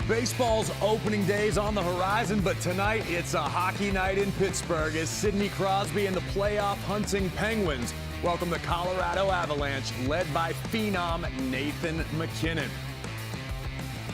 Baseball's opening day is on the horizon, but tonight it's a hockey night in Pittsburgh as Sidney Crosby and the playoff-hunting Penguins welcome the Colorado Avalanche, led by phenom Nathan MacKinnon.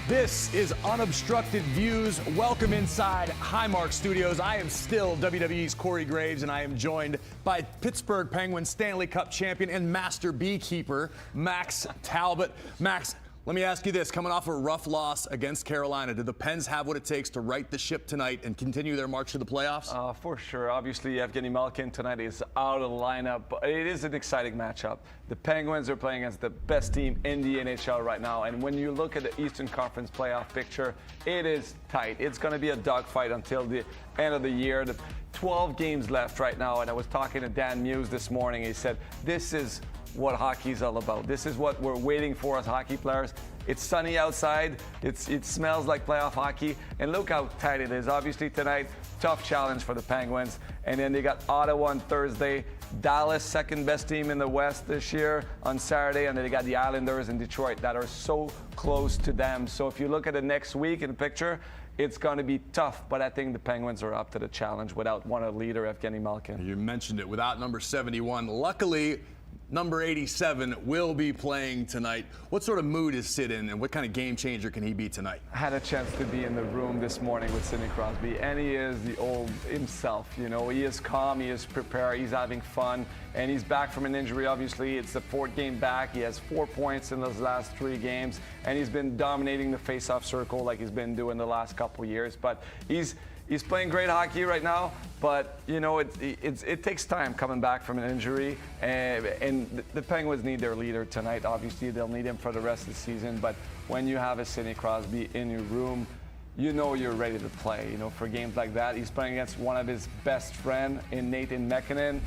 This is Unobstructed Views. Welcome inside Highmark Studios. I am still WWE's Corey Graves, and I am joined by Pittsburgh Penguins Stanley Cup champion and master beekeeper, Max Talbot. Max, let me ask you this. Coming off a rough loss against Carolina, do the Pens have what it takes to right the ship tonight and continue their march to the playoffs? For sure. Obviously, Evgeny Malkin tonight is out of the lineup, but it is an exciting matchup. The Penguins are playing against the best team in the NHL right now, and when you look at the Eastern Conference playoff picture, it is tight. It's going to be a dogfight until the end of the year. The 12 games left right now, and I was talking to Dan Muse this morning. He said, this is what hockey is all about. This is what we're waiting for as hockey players. It's sunny outside. It smells like playoff hockey. And look how tight it is. Obviously tonight, tough challenge for the Penguins. And then they got Ottawa on Thursday. Dallas, second best team in the West this year on Saturday. And then they got the Islanders in Detroit that are so close to them. So if you look at the next week in the picture, it's going to be tough, but I think the Penguins are up to the challenge without one of the leader, Evgeny Malkin. You mentioned it, without number 71. Luckily, number 87 will be playing tonight. What sort of mood is Sid in, and what kind of game changer can he be tonight? I had a chance to be in the room this morning with Sidney Crosby, and he is the old himself. You know, he is calm, he is prepared, he's having fun, and he's back from an injury. Obviously, it's the fourth game back. He has 4 points in those last 3 games, and he's been dominating the face-off circle like he's been doing the last couple years. But he's playing great hockey right now, but you know it takes time coming back from an injury, and the Penguins need their leader tonight. Obviously, they'll need him for the rest of the season. But when you have a Sidney Crosby in your room, you know you're ready to play. You know, for games like that, he's playing against one of his best friend in Nathan MacKinnon.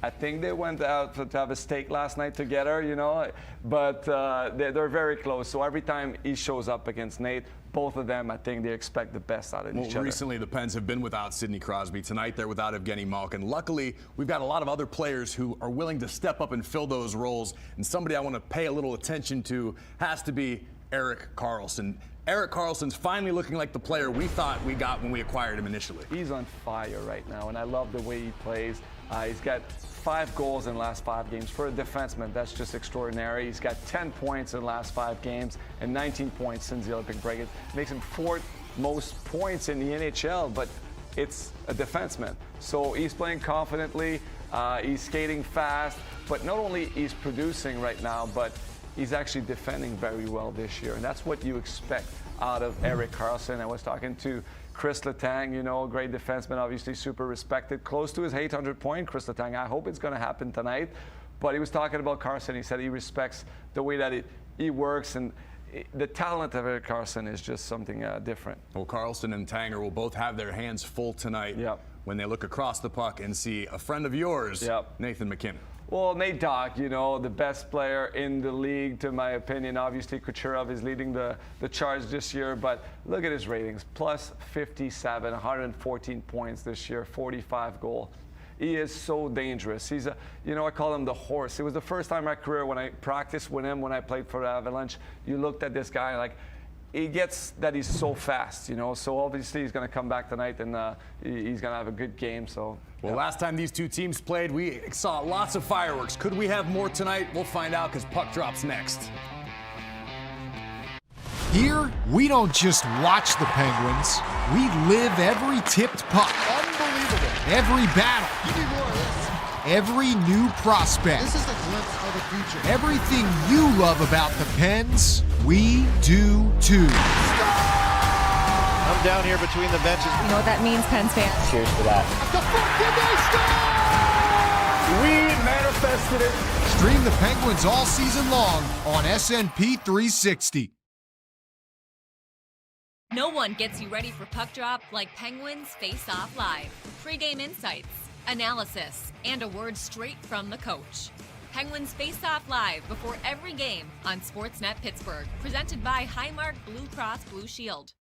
I think they went out to have a steak last night together, you know, but they're very close. So every time he shows up against Nate, both of them, I think they expect the best out of each other. Recently, the Pens have been without Sidney Crosby. Tonight, they're without Evgeny Malkin. Luckily, we've got a lot of other players who are willing to step up and fill those roles. And somebody I want to pay a little attention to has to be Erik Karlsson. Erik Karlsson's finally looking like the player we thought we got when we acquired him initially. He's on fire right now, and I love the way he plays. He's got 5 goals in the last 5 games. For a defenseman, that's just extraordinary. He's got 10 points in the last 5 games and 19 points since the Olympic break. It makes him 4th most points in the NHL, but it's a defenseman. So he's playing confidently, he's skating fast, but not only he's producing right now, but he's actually defending very well this year, and that's what you expect out of Erik Karlsson. I was talking to Chris Letang, you know, great defenseman, obviously super respected, close to his 800 point. Chris Letang, I hope it's going to happen tonight. But he was talking about Karlsson. He said he respects the way that he works, and the talent of Erik Karlsson is just something different. Well, Karlsson and Tanger will both have their hands full tonight when they look across the puck and see a friend of yours, Nathan MacKinnon. Well, Nate Dogg, you know, the best player in the league, to my opinion. Obviously, Kucherov is leading the charge this year, but look at his ratings. Plus 57, 114 points this year, 45 goals. He is so dangerous. He's you know, I call him the horse. It was the first time in my career when I practiced with him when I played for the Avalanche. You looked at this guy like, he gets that he's so fast, you know, so obviously he's going to come back tonight and he's going to have a good game. So, well, last time these two teams played, we saw lots of fireworks. Could we have more tonight? We'll find out because puck drops next. Here, we don't just watch the Penguins. We live every tipped puck. Unbelievable. Every battle. Give me more of this. Every new prospect. This is a glimpse of the future. Everything you love about the Pens, we do too. I'm down here between the benches. You know what that means, Pens fans? Cheers for that. We manifested it. Stream the Penguins all season long on SNP 360. No one gets you ready for puck drop like Penguins Face Off Live. Pre-game insights, analysis, and a word straight from the coach. Penguins Face Off Live before every game on Sportsnet Pittsburgh. Presented by Highmark Blue Cross Blue Shield.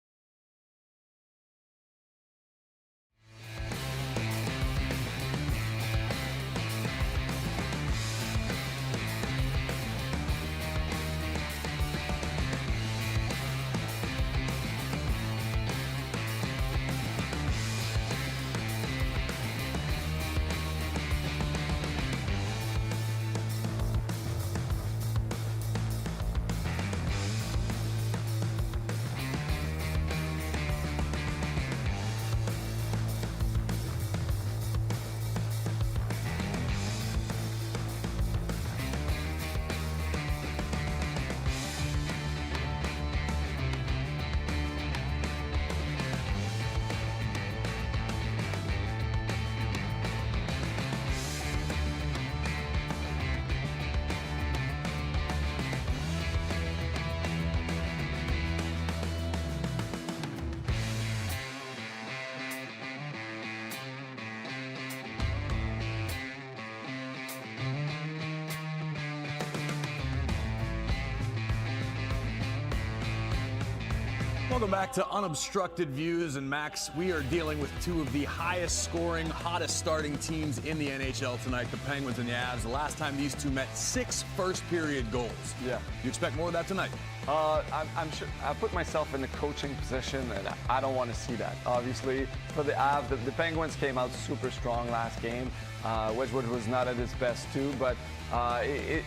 Welcome back to Unobstructed Views. And Max, we are dealing with two of the highest scoring, hottest starting teams in the NHL tonight, the Penguins and the Avs. The last time these two met, 6 first-period goals. Yeah. You expect more of that tonight? I'm sure I put myself in the coaching position, and I don't want to see that. Obviously, for the Avs, the Penguins came out super strong last game. Wedgwood was not at his best too, but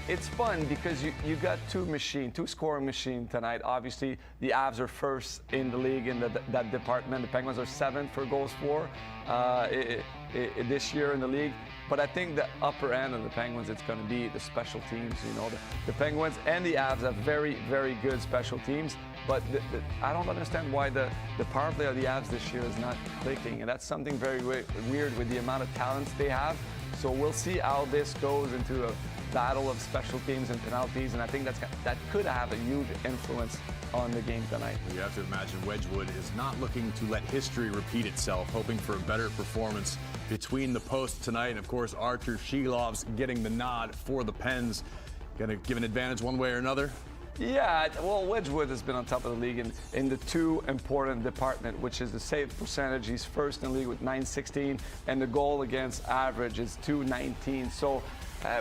it's fun because you got two scoring machine tonight. Obviously, the Avs are first in the league in that department. The Penguins are 7th for goals for this year in the league. But I think the upper end of the Penguins, it's going to be the special teams. You know, the Penguins and the Avs have very, very good special teams. But I don't understand why the power play of the Avs this year is not clicking. And that's something very weird with the amount of talents they have. So we'll see how this goes into a battle of special teams and penalties. And I think that could have a huge influence on the game tonight. You have to imagine Wedgwood is not looking to let history repeat itself, hoping for a better performance between the posts tonight. And of course, Arthur Shilov's getting the nod for the Pens. Going to give an advantage one way or another? Yeah, well, Wedgwood has been on top of the league in the two important department, which is the save percentage. He's first in the league with .916, and the goal against average is .219. So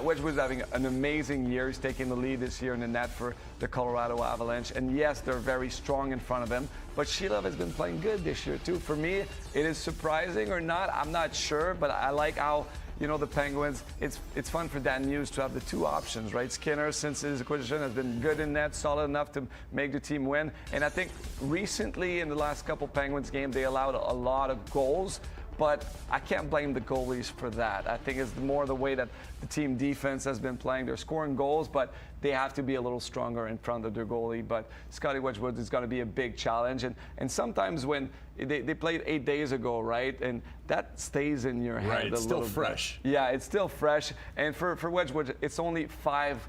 Wedgwood's having an amazing year. He's taking the lead this year in the net for the Colorado Avalanche. And yes, they're very strong in front of him, but Shilov has been playing good this year too. For me, it is surprising or not, I'm not sure, but I like how, you know, the Penguins, it's fun for Dan Hughes to have the two options, right? Skinner, since his acquisition, has been good in net, solid enough to make the team win. And I think recently in the last couple Penguins games, they allowed a lot of goals. But I can't blame the goalies for that. I think it's more the way that the team defense has been playing. They're scoring goals, but they have to be a little stronger in front of their goalie. But Scotty Wedgwood is going to be a big challenge. And sometimes when they played 8 days ago, right? And that stays in your head right, it's a still little fresh. bit. Yeah, it's still fresh. And for Wedgwood, it's only 5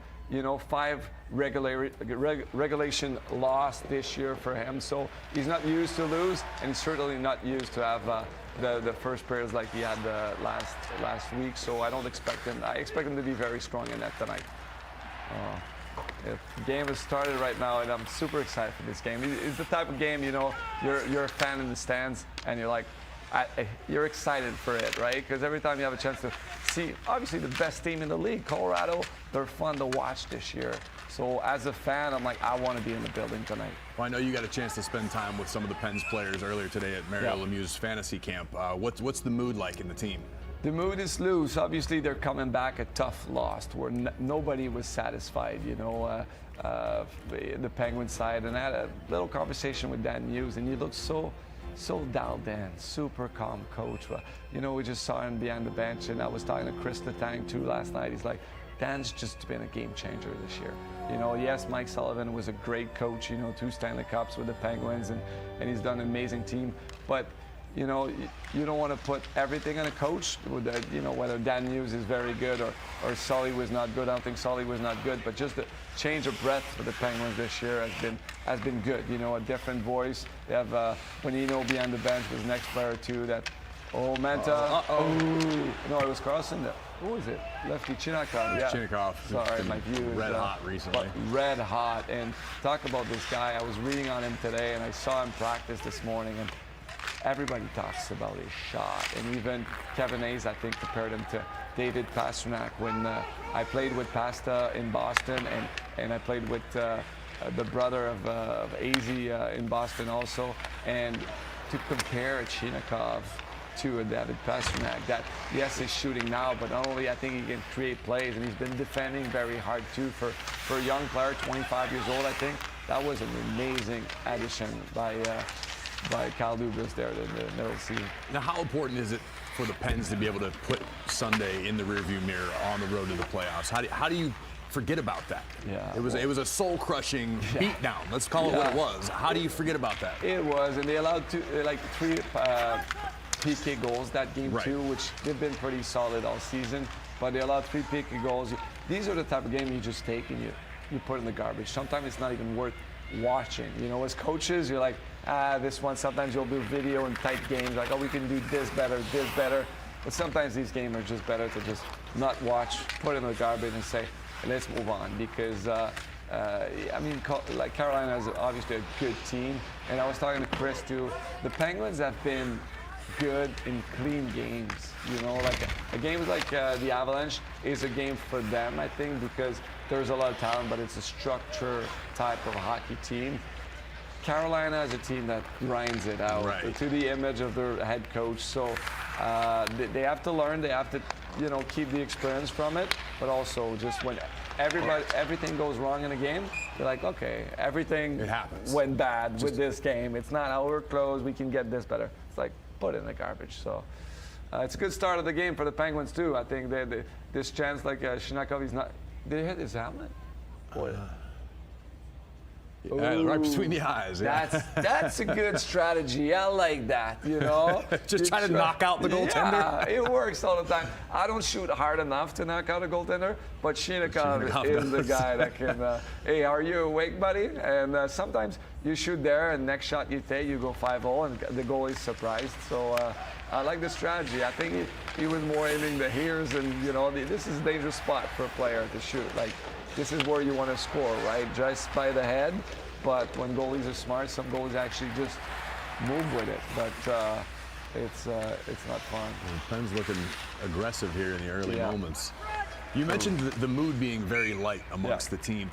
regulation loss this year for him. So he's not used to lose, and he's certainly not used to have the first periods like he had last week. So I don't expect him. I expect him to be very strong in that tonight. The game has started right now, and I'm super excited for this game. It's the type of game, you know, you're a fan in the stands, and you're like, you're excited for it, right? Because every time you have a chance to see, obviously, the best team in the league, Colorado, they're fun to watch this year. So as a fan, I'm like, I want to be in the building tonight. Well, I know you got a chance to spend time with some of the Pens players earlier today at Mario Lemieux's fantasy camp. What's the mood like in the team? The mood is loose. Obviously, they're coming back a tough loss where nobody was satisfied, you know, the Penguin side. And I had a little conversation with Dan Hughes, and he looked so dialed in, super calm coach. You know, we just saw him behind the bench, and I was talking to Chris Letang too last night. He's like, Dan's just been a game changer this year. You know, yes, Mike Sullivan was a great coach, you know, 2 Stanley Cups with the Penguins, and he's done an amazing team. But, you know, you don't want to put everything on a coach, you know, whether Dan Hughes is very good or Sully was not good. I don't think Sully was not good, but just the change of breath for the Penguins this year has been good. You know, a different voice. They have Bonino behind the bench was next player too. Manta. No, it was Carlson. Who was it? Lefty Chinakov. Yeah. Chinakov. Sorry, my view is red hot recently. Red hot. And talk about this guy. I was reading on him today, and I saw him practice this morning, and everybody talks about his shot. And even Kevin Hayes, I think, compared him to David Pastrnak when I played with Pasta in Boston, and I played with the brother of AZ in Boston also. And to compare Chinakov to David Pastrnak, that yes, he's shooting now, but not only I think he can create plays, and he's been defending very hard too for a young player, 25 years old. I think that was an amazing addition by Kyle Dubas there in the middle of the season. Now, how important is it for the Pens to be able to put Sunday in the rearview mirror on the road to the playoffs? How do you forget about that? Yeah, it was a soul-crushing beatdown. Let's call it what it was. How do you forget about that? It was, and they allowed 3 PK goals that game too, which they've been pretty solid all season. But they allowed 3 PK goals. These are the type of game you just take and you put in the garbage. Sometimes it's not even worth watching. You know, as coaches, you're like, this one. Sometimes you'll do video in tight games, like, we can do this better. But sometimes these games are just better to just not watch, put it in the garbage, and say, let's move on, because I mean, like Carolina is obviously a good team, and I was talking to Chris too. The Penguins have been good in clean games. You know, like a game like the Avalanche is a game for them, I think, because there's a lot of talent, but it's a structure type of hockey team. Carolina is a team that grinds it out to the image of their head coach. So they have to learn. They have to, you know, keep the experience from it, but also just when everything goes wrong in a game, you're like, okay, everything went bad with this game. It's not how we're close. We can get this better. It's like, put it in the garbage. So it's a good start of the game for the Penguins too. I think this chance, like Shinakov, he's not. Did he hit his helmet? Right between the eyes. Yeah. That's a good strategy. I like that, you know. Just trying to knock out the goaltender. Yeah, it works all the time. I don't shoot hard enough to knock out a goaltender, but Shinakov is the guy that can, hey, are you awake, buddy? And sometimes you shoot there, and next shot you take, you go 5-0, and the goalie's surprised. So I like the strategy. I think he was more aiming the ears, and, you know, this is a dangerous spot for a player to shoot. Like, this is where you want to score, right? Just by the head. But when goalies are smart, some goalies actually just move with it. But it's not fun. Penn's looking aggressive here in the early moments. You mentioned the mood being very light amongst the team.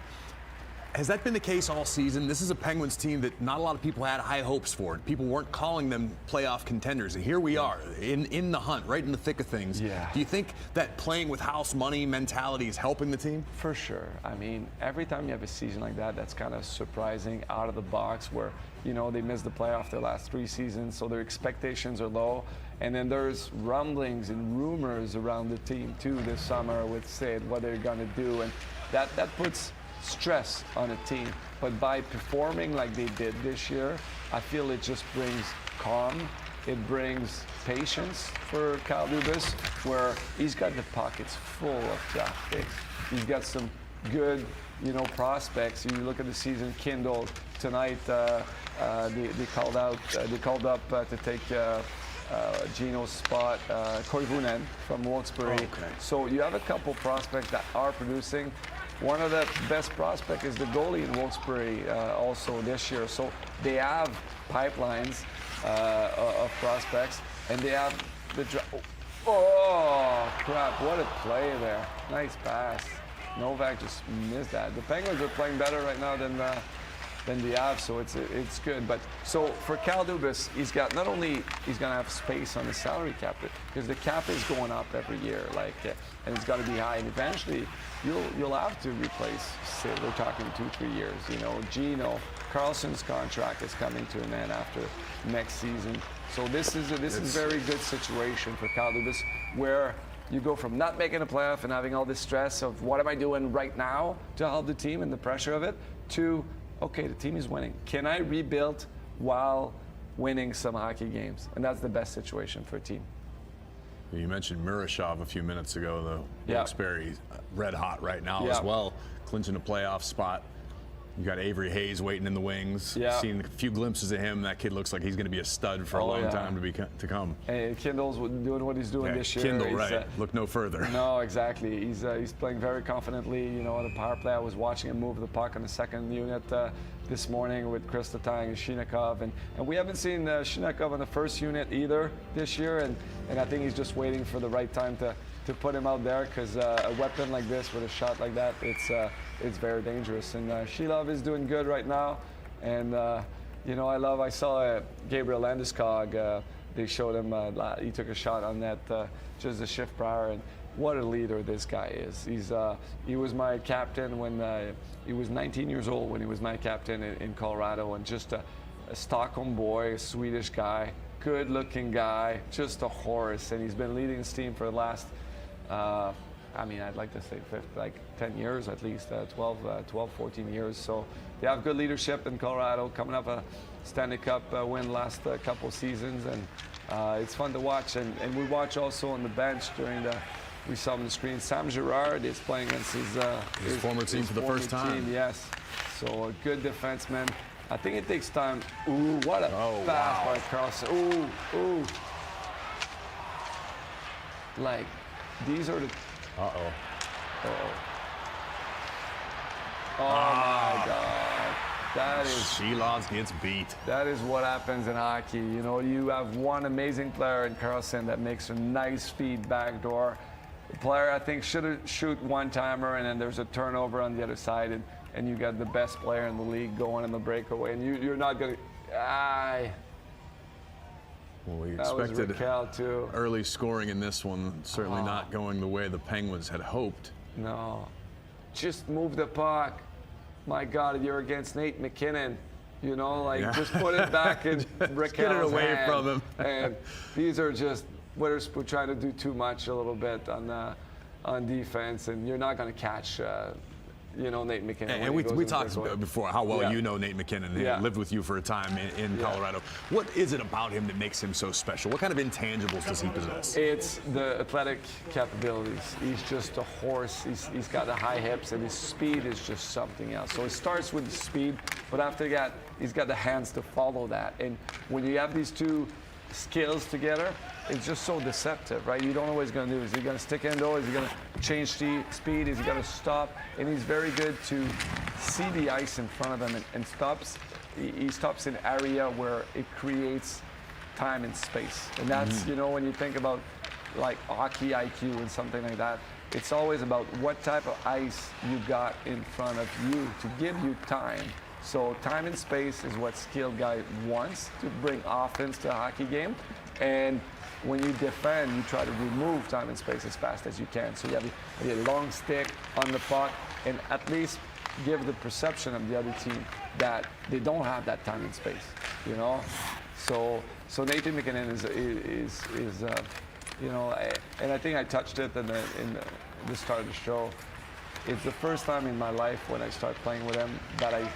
Has that been the case all season? This is a Penguins team that not a lot of people had high hopes for. People weren't calling them playoff contenders. And here we are in the hunt, right in the thick of things. Yeah. Do you think that playing with house money mentality is helping the team? For sure. I mean, every time you have a season like that, that's kind of surprising out of the box where, you know, they missed the playoff their last 3 seasons, so their expectations are low. And then there's rumblings and rumors around the team too this summer with Sid, what they're going to do. And that puts stress on a team, but by performing like they did this year, I feel it just brings calm. It brings patience for Kyle Dubas, where he's got the pockets full of draft picks. He's got some good, you know, prospects. You look at the season kindled tonight. They called up to take Gino's spot, Corey Vunen from Wilkes-Barre. Okay. So you have a couple prospects that are producing. One of the best prospects is the goalie in Wilkes-Barre also this year. So they have pipelines of prospects, and they have the oh crap! What a play there! Nice pass. Novak just missed that. The Penguins are playing better right now than the Avs, so it's good. But so for Kyle Dubas, he's got not only he's gonna have space on the salary cap, because the cap is going up every year, like, and it's got to be high. And eventually, you'll have to replace Sid. We're talking 2-3 years. You know, Gino Carlson's contract is coming to an end after next season. So this is a very good situation for Kyle Dubas, where you go from not making a playoff and having all this stress of what am I doing right now to help the team and the pressure of it, to okay, the team is winning. Can I rebuild while winning some hockey games? And that's the best situation for a team. You mentioned Murashov a few minutes ago, the Wilkes-Barre, red hot right now as well, clinching a playoff spot. You got Avery Hayes waiting in the wings. Yeah. Seen a few glimpses of him. That kid looks like he's going to be a stud for a long time to come. And Kindle's doing what he's doing this year. Kindle, right? Look no further. No, exactly. He's playing very confidently. You know, on the power play, I was watching him move the puck on the second unit this morning with Chris Letang and Shinakov, and we haven't seen Shinakov on the first unit either this year, and I think he's just waiting for the right time to put him out there, because a weapon like this with a shot like that, it's very dangerous. And Shilov is doing good right now, and you know, I saw Gabriel Landeskog. They showed him he took a shot on net just a shift prior, and what a leader this guy is. He was my captain when he was 19 years old when he was my captain in Colorado, and just a Stockholm boy, a Swedish guy, good-looking guy, just a horse, and he's been leading his team for the last. I mean, I'd like to say 10 years at least, 12, 14 years. So they have good leadership in Colorado, coming up a Stanley Cup win last couple seasons, and it's fun to watch. And we watch also on the bench we saw on the screen, Sam Girard is playing against his former team for the first time. Yes, so a good defenseman. I think it takes time. Ooh, what a pass by Carlson. Ooh. Like, these are the... Oh my God. That is Shilovs gets beat. That is what happens in hockey. You know, you have one amazing player in Carlson that makes a nice feed backdoor. The player, I think, should shoot one-timer, and then there's a turnover on the other side, and you got the best player in the league going in the breakaway, and you're not going to... Well, we That was expected Raquel, too. early scoring in this one, certainly not going the way the Penguins had hoped. No. Just move the puck. My God, you're against Nate McKinnon. You know, like, just put it back in Raquel's get it away hand. from him. And these are just, we're trying to do too much a little bit on defense, and you're not going to catch, you know, Nate McKinnon. And we talked before how well you know Nate McKinnon. He lived with you for a time in Colorado. What is it about him that makes him so special? What kind of intangibles does he possess? It's the athletic capabilities. He's just a horse. He's got the high hips, and his speed is just something else. So it starts with the speed, but after that, he's got the hands to follow that. And when you have these two skills together, it's just so deceptive, right? You don't know what he's going to do. Is he going to stick in though? Is he going to change speed? Is he going to stop? And he's very good to see the ice in front of him and stops. He stops in area where it creates time and space. And that's, you know, when you think about like hockey IQ and something like that, it's always about what type of ice you got in front of you to give you time. So time and space is what skilled guy wants to bring offense to a hockey game. And when you defend, you try to remove time and space as fast as you can. So you have a long stick on the puck and at least give the perception of the other team that they don't have that time and space, you know? So Nathan McKinnon is you know, and I think I touched it in the start of the show. It's the first time in my life when I started playing with him that I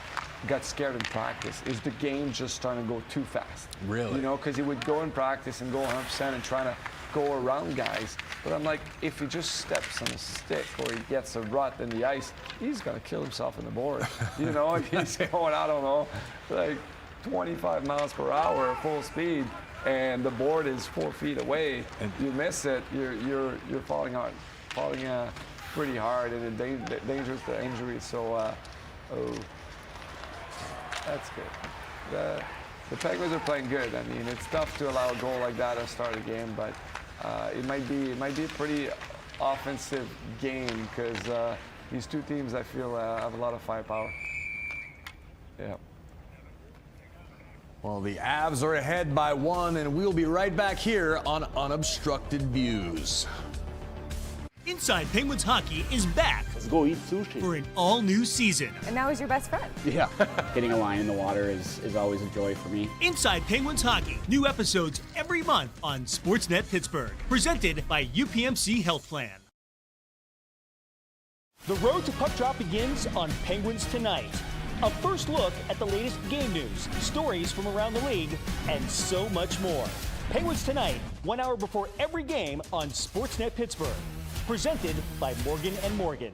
got scared in practice. Is the game just starting to go too fast? Really? You know, because he would go in practice and go 100% and try to go around guys. But I'm like, if he just steps on a stick or he gets a rut in the ice, he's going to kill himself in the board. You know, if he's going, I don't know, like 25 miles per hour full speed, and the board is 4 feet away, and you miss it, you're falling pretty hard, and it dangerous to injury. So, that's good. The Penguins are playing good. I mean, it's tough to allow a goal like that to start a game, but it might be a pretty offensive game because these two teams, I feel, have a lot of firepower. Yeah. Well, the Avs are ahead by 1, and we'll be right back here on Unobstructed Views. Inside Penguins Hockey is back. Let's go eat sushi. For an all-new season. And now he's your best friend. Yeah. Getting a line in the water is always a joy for me. Inside Penguins Hockey. New episodes every month on Sportsnet Pittsburgh. Presented by UPMC Health Plan. The road to puck drop begins on Penguins Tonight. A first look at the latest game news, stories from around the league, and so much more. Penguins Tonight, 1 hour before every game on Sportsnet Pittsburgh. Presented by Morgan & Morgan.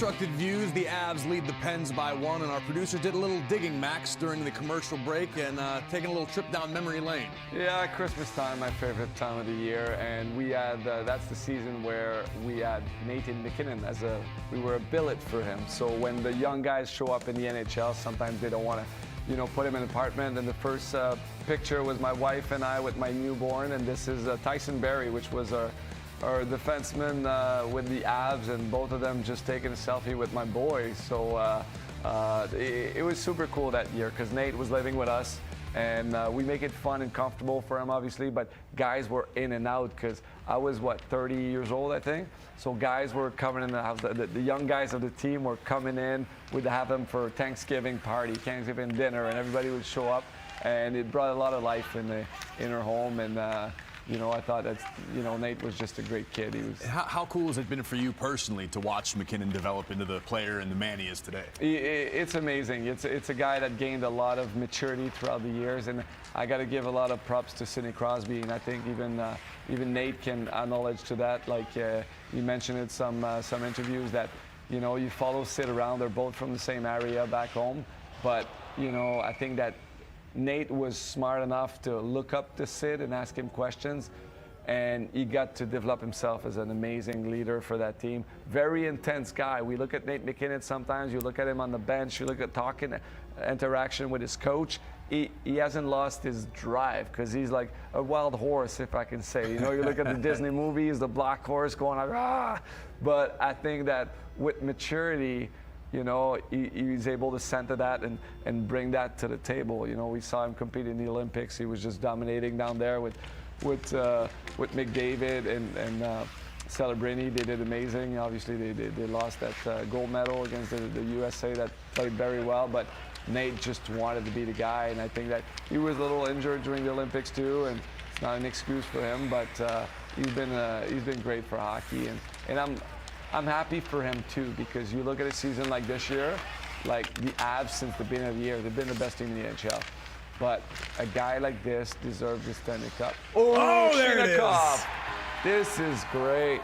Unobstructed Views, the Avs lead the Pens by 1, and our producer did a little digging, Max, during the commercial break and taking a little trip down memory lane. Yeah, Christmas time, my favorite time of the year, and we had, that's the season where we had Nathan McKinnon we were a billet for him. So when the young guys show up in the NHL, sometimes they don't want to, put him in an apartment. And the first picture was my wife and I with my newborn, and this is Tyson Barrie, which was our defenseman with the Avs, and both of them just taking a selfie with my boy. So It was super cool that year because Nate was living with us, and we make it fun and comfortable for him, obviously, but guys were in and out because I was, 30 years old, I think? So guys were coming in the house. The young guys of the team were coming in. We'd have them for Thanksgiving party, Thanksgiving dinner, and everybody would show up, and it brought a lot of life in our home, and I thought that's, Nate was just a great kid. He was. How cool has it been for you personally to watch MacKinnon develop into the player and the man he is today? It's amazing. It's a guy that gained a lot of maturity throughout the years, and I got to give a lot of props to Sidney Crosby, and I think even Nate can acknowledge to that. Like you mentioned in some interviews that you follow Sid around. They're both from the same area back home, but I think that Nate was smart enough to look up to Sid and ask him questions, and he got to develop himself as an amazing leader for that team. Very intense guy. We look at Nate MacKinnon sometimes, you look at him on the bench, you look at talking, interaction with his coach. He hasn't lost his drive because he's like a wild horse, if I can say. You look at the Disney movies, the black horse going like, ah! But I think that with maturity, he's able to center that and bring that to the table. We saw him compete in the Olympics. He was just dominating down there with McDavid and Celebrini. They did amazing. Obviously, they lost that gold medal against the USA that played very well, but Nate just wanted to be the guy, and I think that he was a little injured during the Olympics too, and it's not an excuse for him, but he's been great for hockey, and I'm happy for him too, because you look at a season like this year, like the Avs since the beginning of the year, they've been the best team in the NHL. But a guy like this deserves the Stanley Cup. Oh, there it is. This is great.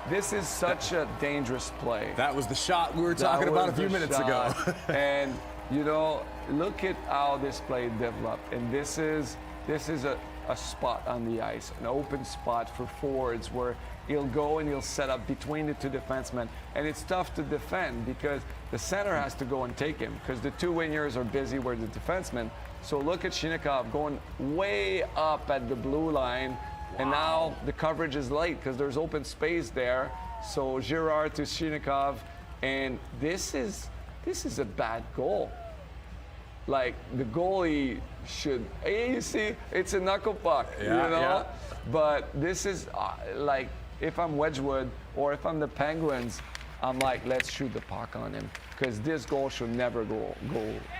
This is such a dangerous play. That was the shot we were talking about a few minutes ago. And look at how this play developed. And this is a spot on the ice, an open spot for forwards where he'll go and he'll set up between the two defensemen. And it's tough to defend because the center has to go and take him because the two wingers are busy with the defensemen. So look at Shinikov going way up at the blue line. And now the coverage is light because there's open space there. So Girard to Shinikov, and this is a bad goal. Like the goalie should, you see, it's a knuckle puck, Yeah. But this is like, if I'm Wedgwood or if I'm the Penguins, I'm like, let's shoot the puck on him because this goal should never go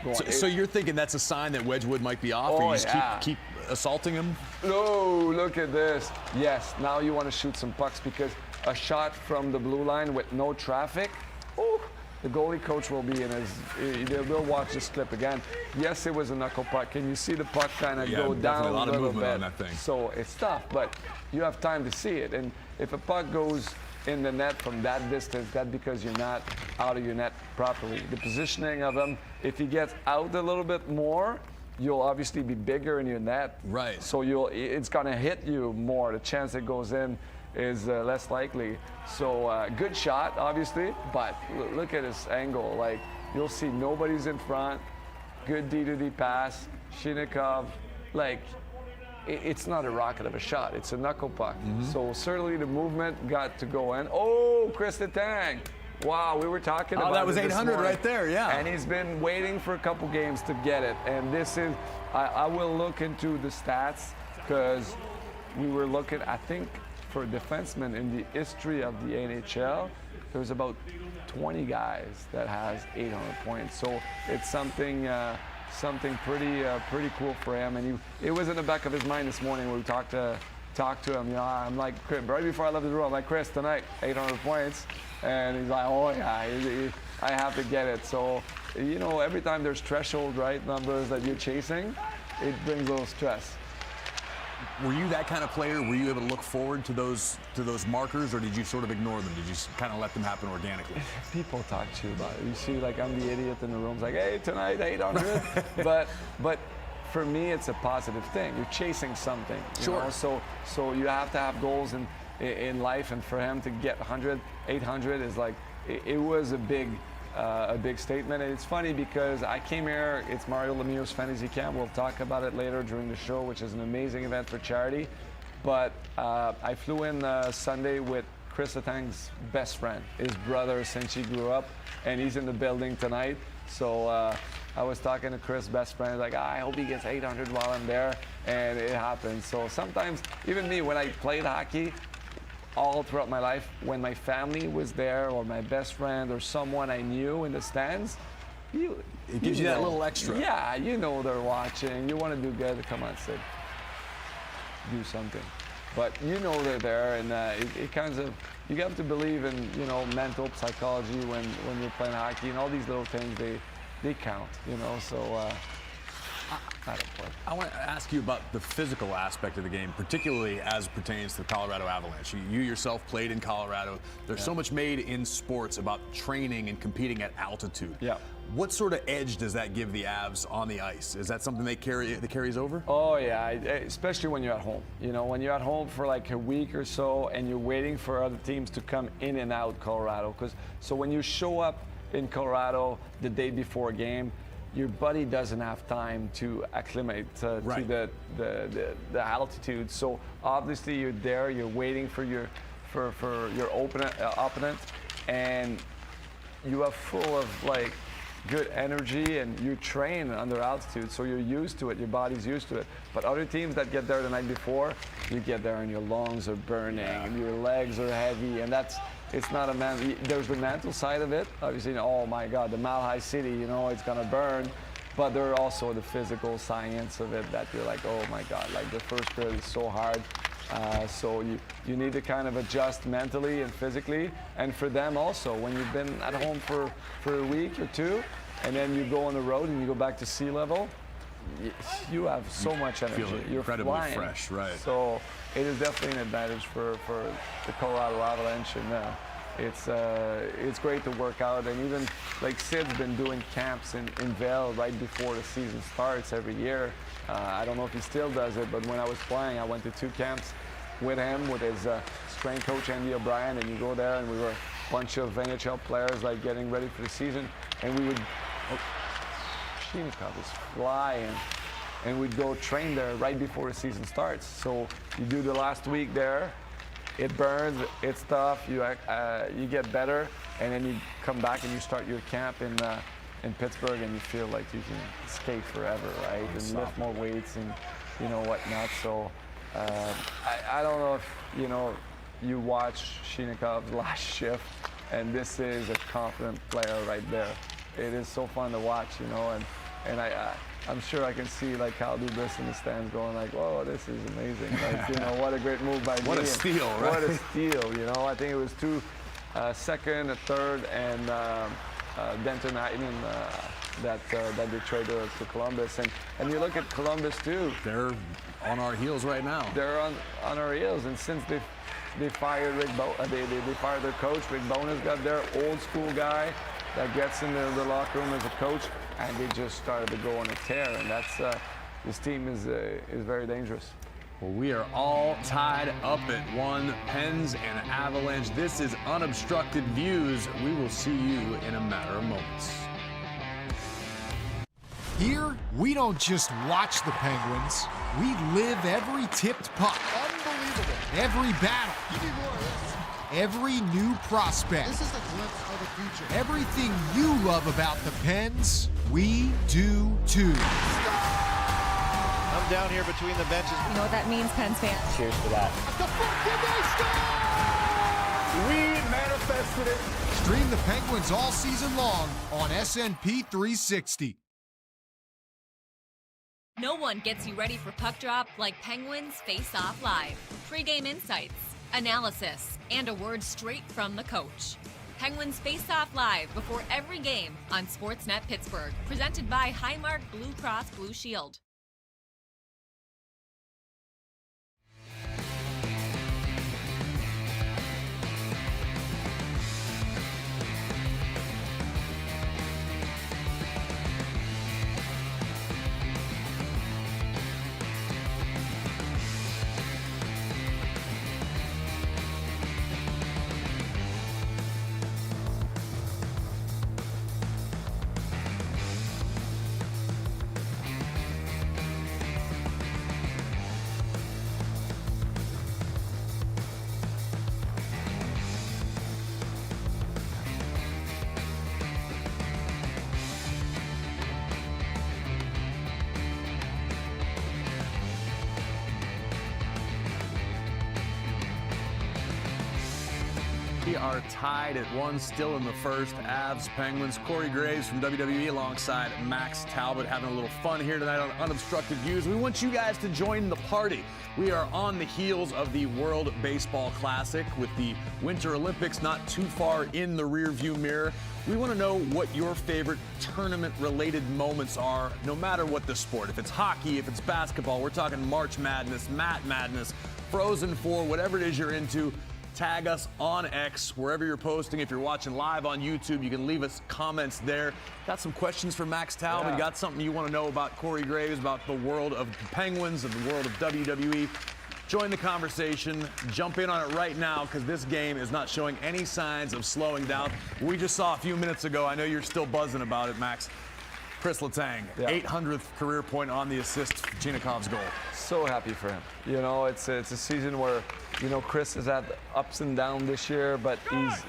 on. So you're thinking that's a sign that Wedgwood might be off, or you just keep assaulting him? No, look at this. Yes, now you want to shoot some pucks because a shot from the blue line with no traffic, the goalie coach will be in they'll watch this clip again. Yes, it was a knuckle puck. Can you see the puck kind of go down a lot of little movement bit? on that thing. So it's tough, but you have time to see it. And if a puck goes in the net from that distance, that's because you're not out of your net properly. The positioning of him, if he gets out a little bit more, you'll obviously be bigger in your net. Right. So it's gonna hit you more. The chance it goes in is less likely. So good shot, obviously, but look at his angle. Like, you'll see nobody's in front. Good D-to-D pass. Shinikov, like, it's not a rocket of a shot. It's a knuckle puck. Mm-hmm. So certainly the movement got to go in. Oh, Chris Letang. Wow, we were talking about that was it 800 right there, yeah. And he's been waiting for a couple games to get it. And this is, I will look into the stats because we were looking, I think, for defensemen in the history of the NHL, there's about 20 guys that has 800 points. So it's something pretty cool for him. And it was in the back of his mind this morning when we talked to him. I'm like, right before I left the room, I'm like, Chris, tonight, 800 points. And he's like, oh yeah, I have to get it. So, every time there's threshold, right, numbers that you're chasing, it brings a little stress. Were you that kind of player? Were you able to look forward to those markers, or did you sort of ignore them? Did you kind of let them happen organically? People talk to you about it. You see, like, I'm the idiot in the room. It's like, hey, tonight, 800. but for me, it's a positive thing. You're chasing something. You know? So you have to have goals in life, and for him to get 100, 800 is like, it was a big statement. And it's funny because I came here, it's Mario Lemieux's Fantasy Camp. We'll talk about it later during the show, which is an amazing event for charity. But I flew in Sunday with Chris Letang's best friend, his brother since he grew up, and he's in the building tonight. So I was talking to Chris' best friend, like, I hope he gets 800 while I'm there, and it happens. So sometimes, even me, when I played hockey, all throughout my life, when my family was there, or my best friend, or someone I knew in the stands, it gives you that little extra. Yeah, you know they're watching. You want to do good. Come on, Sid. Do something. But you know they're there, and it kind of, you have to believe in, you know, mental psychology when you're playing hockey, and all these little things, they count, you know, so I want to ask you about the physical aspect of the game, particularly as pertains to the Colorado Avalanche. You yourself played in Colorado. There's so much made in sports about training and competing at altitude. Yeah. What sort of edge does that give the Avs on the ice? Is that something that carries over? Oh yeah, especially when you're at home. You know, when you're at home for like a week or so, and you're waiting for other teams to come in and out Colorado. So when you show up in Colorado the day before a game, your body doesn't have time to acclimate to the altitude. So obviously you're there, you're waiting for your opponent, and you are full of like good energy, and you train under altitude, so you're used to it, your body's used to it. But other teams that get there the night before, you get there and your lungs are burning, and your legs are heavy, and it's not a there's the mental side of it. Obviously, oh my God, the Mile High City, you know, it's gonna burn. But there are also the physical science of it that you're like, oh my God, like the first period is so hard. So you need to kind of adjust mentally and physically. And for them also, when you've been at home for a week or two, and then you go on the road and you go back to sea level, you have so much energy. You're incredibly flying. fresh, right? So it is definitely an advantage for the Colorado Avalanche, and it's great to work out. And even like Sid's been doing camps in Vail right before the season starts every year. I don't know if he still does it, but when I was playing, I went to 2 camps with him, with his strength coach Andy O'Brien, and you go there, and we were a bunch of NHL players like getting ready for the season, and we would. Shinikov is flying, and we'd go train there right before the season starts. So you do the last week there, it burns, it's tough, you get better, and then you come back and you start your camp in Pittsburgh, and you feel like you can skate forever, right? And you lift more weights and you know whatnot. So I don't know if you watch Shinikov's last shift, and this is a confident player right there. It is so fun to watch, you know, and I'm sure I can see like Kyle Dubas in the stands going like, whoa, this is amazing. Like, you know, what a great move by me. What a steal, right? What a steal, you know. I think it was 2 second, a third, and Denton Heitman that they traded to Columbus. And you look at Columbus too. They're on our heels right now. They're on our heels, and since they fired they fired their coach, Rick Bowness got their old school guy that gets in the locker room as a coach, and they just started to go on a tear, and that's this team is very dangerous. Well, we are all tied up at 1, Pens and Avalanche. This is Unobstructed Views. We will see you in a matter of moments. Here, we don't just watch the Penguins. We live every tipped puck. Unbelievable. Every battle. Give me more of this. Every new prospect. This is a glimpse of the future. Everything you love about the Pens, we do too. I'm down here between the benches. You know what that means, Pens fans? Cheers to that. The front, did they score? We manifested it. Stream the Penguins all season long on SNP 360. No one gets you ready for puck drop like Penguins Face Off Live. Pre-game insights, analysis, and a word straight from the coach. Penguins Face Off Live before every game on Sportsnet Pittsburgh. Presented by Highmark Blue Cross Blue Shield. We are tied at 1 still in the first. Avs, Penguins. Corey Graves from WWE alongside Max Talbot having a little fun here tonight on Unobstructed Views. We want you guys to join the party. We are on the heels of the World Baseball Classic with the Winter Olympics not too far in the rearview mirror. We want to know what your favorite tournament-related moments are, no matter what the sport. If it's hockey, if it's basketball, we're talking March Madness, Mat Madness, Frozen 4, whatever it is you're into. Tag us on X, wherever you're posting. If you're watching live on YouTube, you can leave us comments there. Got some questions for Max Talbot? Yeah. Got something you want to know about Corey Graves, about the world of the Penguins, of the world of WWE? Join the conversation. Jump in on it right now, because this game is not showing any signs of slowing down. We just saw a few minutes ago, I know you're still buzzing about it, Max. Chris Letang, 800th career point on the assist for Chinakov's goal. So happy for him. You know, it's a season where, you know, Chris has had ups and downs this year, but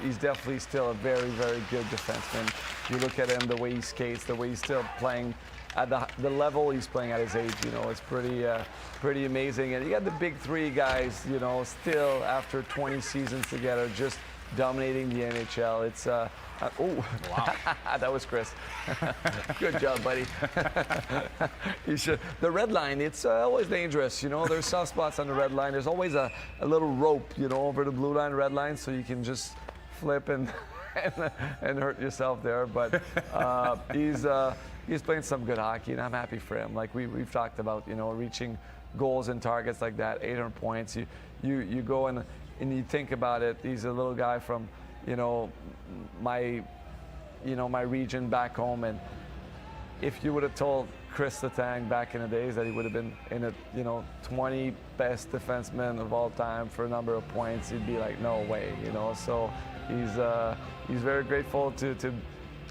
he's definitely still a very, very good defenseman. You look at him, the way he skates, the way he's still playing at the level he's playing at his age, you know, it's pretty amazing. And you got the big three guys, you know, still after 20 seasons together, just dominating the NHL. It's wow. That was Chris. Good job, buddy. The red line, it's always dangerous. You know, there's soft spots on the red line. There's always a little rope, you know, over the blue line, red line, so you can just flip and hurt yourself there. But he's playing some good hockey, and I'm happy for him. Like we've talked about, you know, reaching goals and targets like that, 800 points. You go and you think about it. He's a little guy from, you know, my region back home, and if you would have told Chris Letang back in the days that he would have been in a, you know, 20 best defensemen of all time for a number of points, he'd be like, no way, you know. So he's very grateful to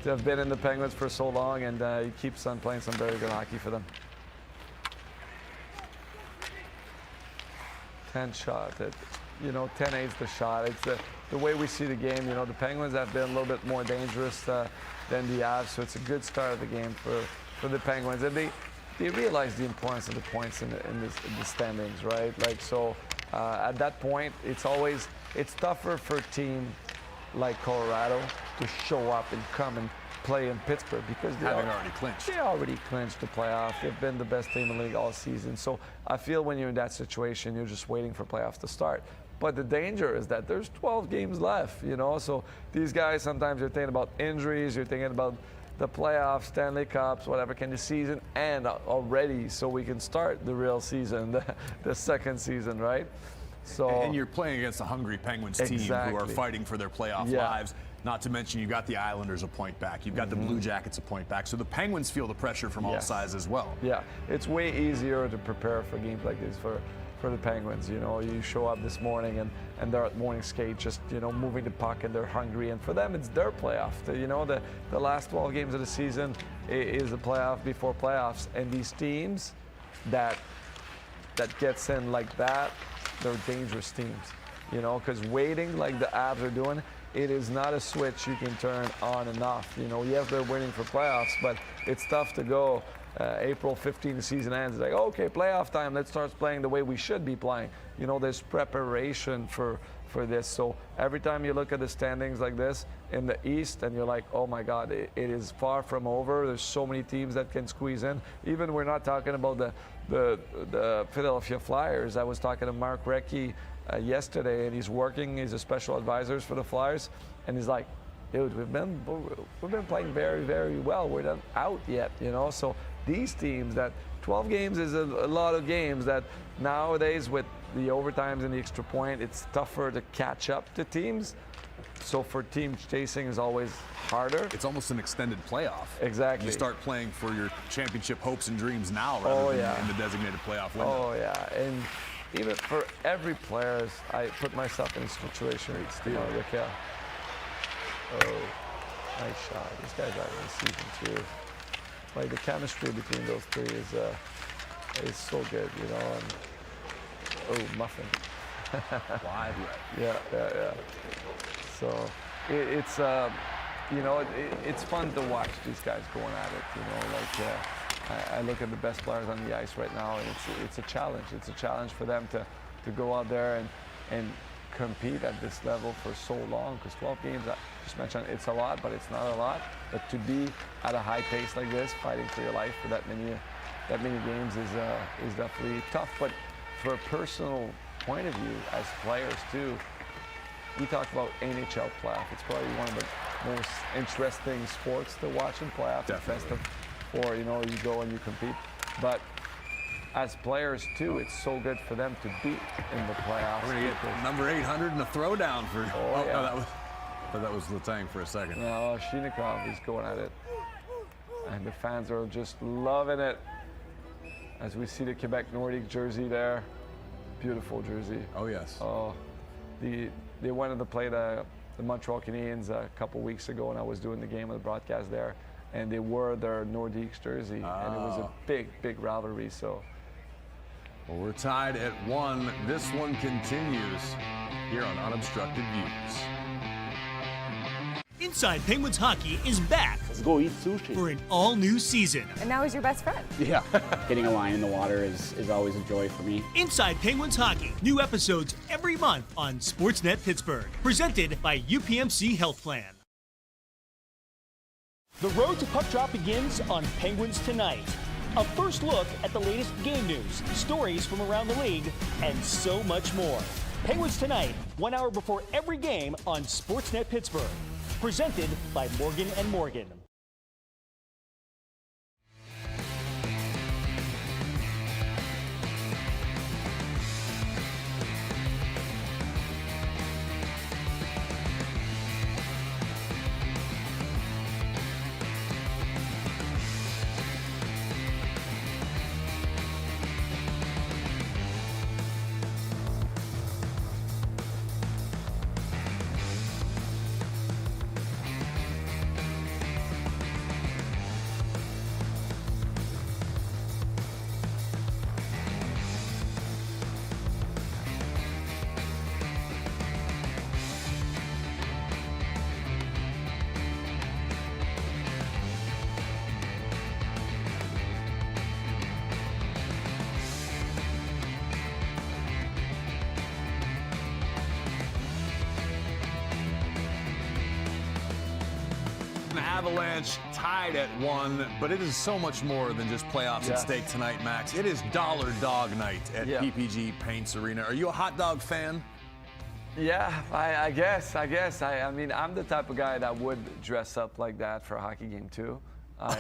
have been in the Penguins for so long, and he keeps on playing some very good hockey for them. 10 shot. You know, 10-8's the shot. It's the way we see the game. You know, the Penguins have been a little bit more dangerous than the Avs, so it's a good start of the game for the Penguins. And they realize the importance of the points in the standings, right? Like, so at that point, it's tougher for a team like Colorado to show up and come and play in Pittsburgh, because they already clinched the playoff. They've been the best team in the league all season. So I feel when you're in that situation, you're just waiting for playoffs to start. But the danger is that there's 12 games left, you know. So these guys, sometimes you're thinking about injuries, you're thinking about the playoffs, Stanley Cups, whatever. Can the season end already so we can start the real season, the second season, right? So, and you're playing against a hungry Penguins team who are fighting for their playoff lives. Not to mention, you've got the Islanders a point back. You've got the Blue Jackets a point back. So the Penguins feel the pressure from all sides as well. Yeah, it's way easier to prepare for games like this for the Penguins. You know, you show up this morning and they're at morning skate, just, you know, moving the puck, and they're hungry. And for them, it's their playoff. You know, the last 12 games of the season is the playoff before playoffs. And these teams that gets in like that, they're dangerous teams. You know, because waiting like the Avs are doing, it is not a switch you can turn on and off. You know, yes, they're waiting for playoffs, but it's tough to go April 15, the season ends. It's like, okay, playoff time, let's start playing the way we should be playing. You know, there's preparation for this. So every time you look at the standings like this in the East, and you're like, oh my God, it is far from over. There's so many teams that can squeeze in. Even we're not talking about the Philadelphia Flyers. I was talking to Mark Recchi yesterday, and he's a special advisor for the Flyers, and he's like, dude, we've been playing very, very well. We're not out yet, you know. So these teams, that 12 games is a lot of games, that nowadays with the overtimes and the extra point, it's tougher to catch up to teams. So for team chasing is always harder. It's almost an extended playoff. Exactly. You start playing for your championship hopes and dreams now rather than in the designated playoff window. Oh yeah, and even for every player, I put myself in a situation. You know, Raquel. Oh, nice shot. This guy's out of the season too. Like, the chemistry between those three is so good, you know. And oh, muffin. Wide right. Yeah. So it's you know, it's fun to watch these guys going at it. You know, like I look at the best players on the ice right now, and it's a challenge. It's a challenge for them to go out there and compete at this level for so long, because 12 games, I just mentioned, it's a lot, but it's not a lot. But to be at a high pace like this, fighting for your life for that many games is definitely tough. But for a personal point of view, as players too, we talk about NHL playoff. It's probably one of the most interesting sports to watch in playoff. Definitely. Or you go and you compete. But as players too, it's so good for them to be in the playoffs. We're going to get number 800 in a throwdown for. Oh, yeah. No, that was Letang for a second. No, Shinikov is going at it. And the fans are just loving it. As we see the Quebec Nordique jersey there. Beautiful jersey. Oh, yes. Oh, they wanted to play the Montreal Canadiens a couple weeks ago, and I was doing the game of the broadcast there, and they wore their Nordiques jersey, and it was a big, big rivalry. So. Well, we're tied at 1. This one continues here on Unobstructed Views. Inside Penguins Hockey is back Let's go eat sushi. for an all-new season. And now he's your best friend. Yeah. Hitting a line in the water is always a joy for me. Inside Penguins Hockey. New episodes every month on Sportsnet Pittsburgh. Presented by UPMC Health Plan. The road to puck drop begins on Penguins Tonight. A first look at the latest game news, stories from around the league, and so much more. Penguins Tonight, 1 hour before every game on Sportsnet Pittsburgh. Presented by Morgan & Morgan. Avalanche tied at 1, but it is so much more than just playoffs at stake tonight, Max. It is dollar dog night at PPG Paints Arena. Are you a hot dog fan? Yeah, I guess. I mean, I'm the type of guy that would dress up like that for a hockey game too. I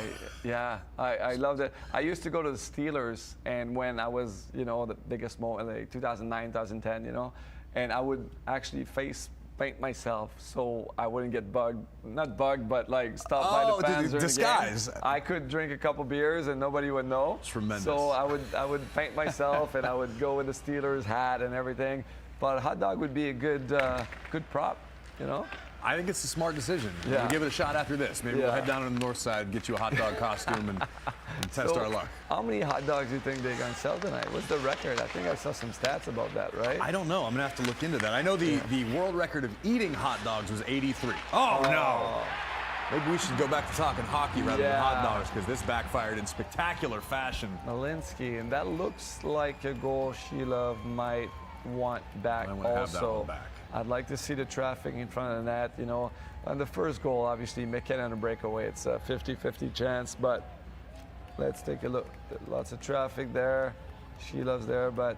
loved it. I used to go to the Steelers, and when I was, the biggest moment, like 2009, 2010, and I would actually paint myself so I wouldn't get not bugged, but like stopped by the fans during disguise. The game. I could drink a couple beers and nobody would know. Tremendous. So I would paint myself and I would go with the Steelers hat and everything. But a hot dog would be a good prop, I think it's a smart decision. Yeah. We'll give it a shot after this. Maybe we'll head down on the north side, get you a hot dog costume, and test our luck. How many hot dogs do you think they're going to sell tonight? What's the record? I think I saw some stats about that, right? I don't know. I'm going to have to look into that. I know the world record of eating hot dogs was 83. Oh, no. Maybe we should go back to talking hockey rather than hot dogs, because this backfired in spectacular fashion. Malinsky, and that looks like a goal Sheila might want back I want to have that also. one back. I'd like to see the traffic in front of the net, On the first goal, obviously, McKinnon on a breakaway. It's a 50-50 chance, but let's take a look. Lots of traffic there. Sheila's there, but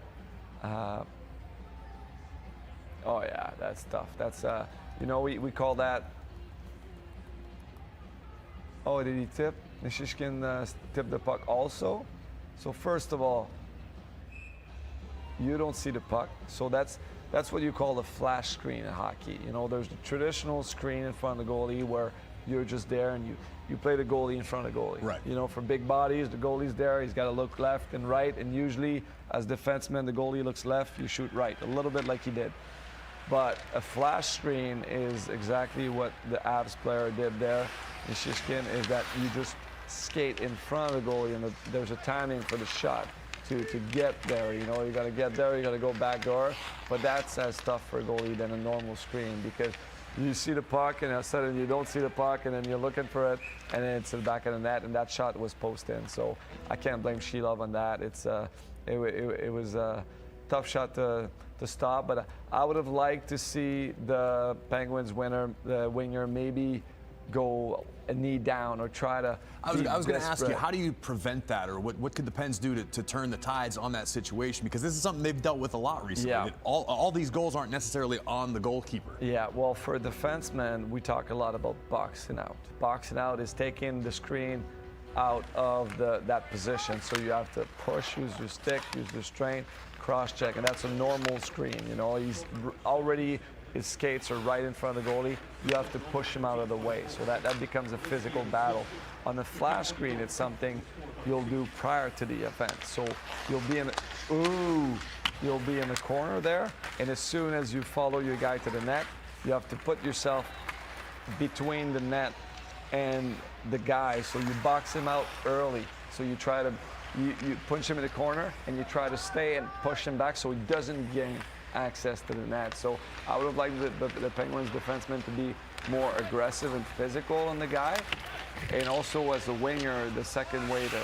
oh yeah, that's tough. That's we call that. Oh, did he tip? Nishishkin tipped the puck also. So first of all, you don't see the puck. So that's what you call the flash screen in hockey. There's the traditional screen in front of the goalie where you're just there and you play the goalie in front of the goalie. Right. For big bodies, the goalie's there. He's got to look left and right. And usually, as defenseman, the goalie looks left, you shoot right. A little bit like he did. But a flash screen is exactly what the Avs player did there. Nishishkin is that you just skate in front of the goalie and there's a timing for the shot. To get there, you got to get there, you got to go back door, but that's as tough for a goalie than a normal screen because you see the puck and all of a sudden you don't see the puck and then you're looking for it and then it's in the back of the net and that shot was post in. So I can't blame Sheilov on that. It was a tough shot to to stop. But I would have liked to see the Penguins winger maybe go a knee down or try to. I was going to ask you, how do you prevent that, or what could the Pens do to turn the tides on that situation? Because this is something they've dealt with a lot recently. Yeah. All these goals aren't necessarily on the goalkeeper. Yeah, well, for defensemen, we talk a lot about boxing out. Boxing out is taking the screen out of that position. So you have to push, use your stick, use your strength, cross-check, and that's a normal screen. You know, he's already, his skates are right in front of the goalie. You have to push him out of the way. So that becomes a physical battle. On the flash screen, it's something you'll do prior to the event. So you'll be in the corner there, and as soon as you follow your guy to the net, you have to put yourself between the net and the guy. So you box him out early. So you try to you punch him in the corner, and you try to stay and push him back so he doesn't gain access to the net. So I would have liked the Penguins defensemen to be more aggressive and physical on the guy. And also as a winger, the second way to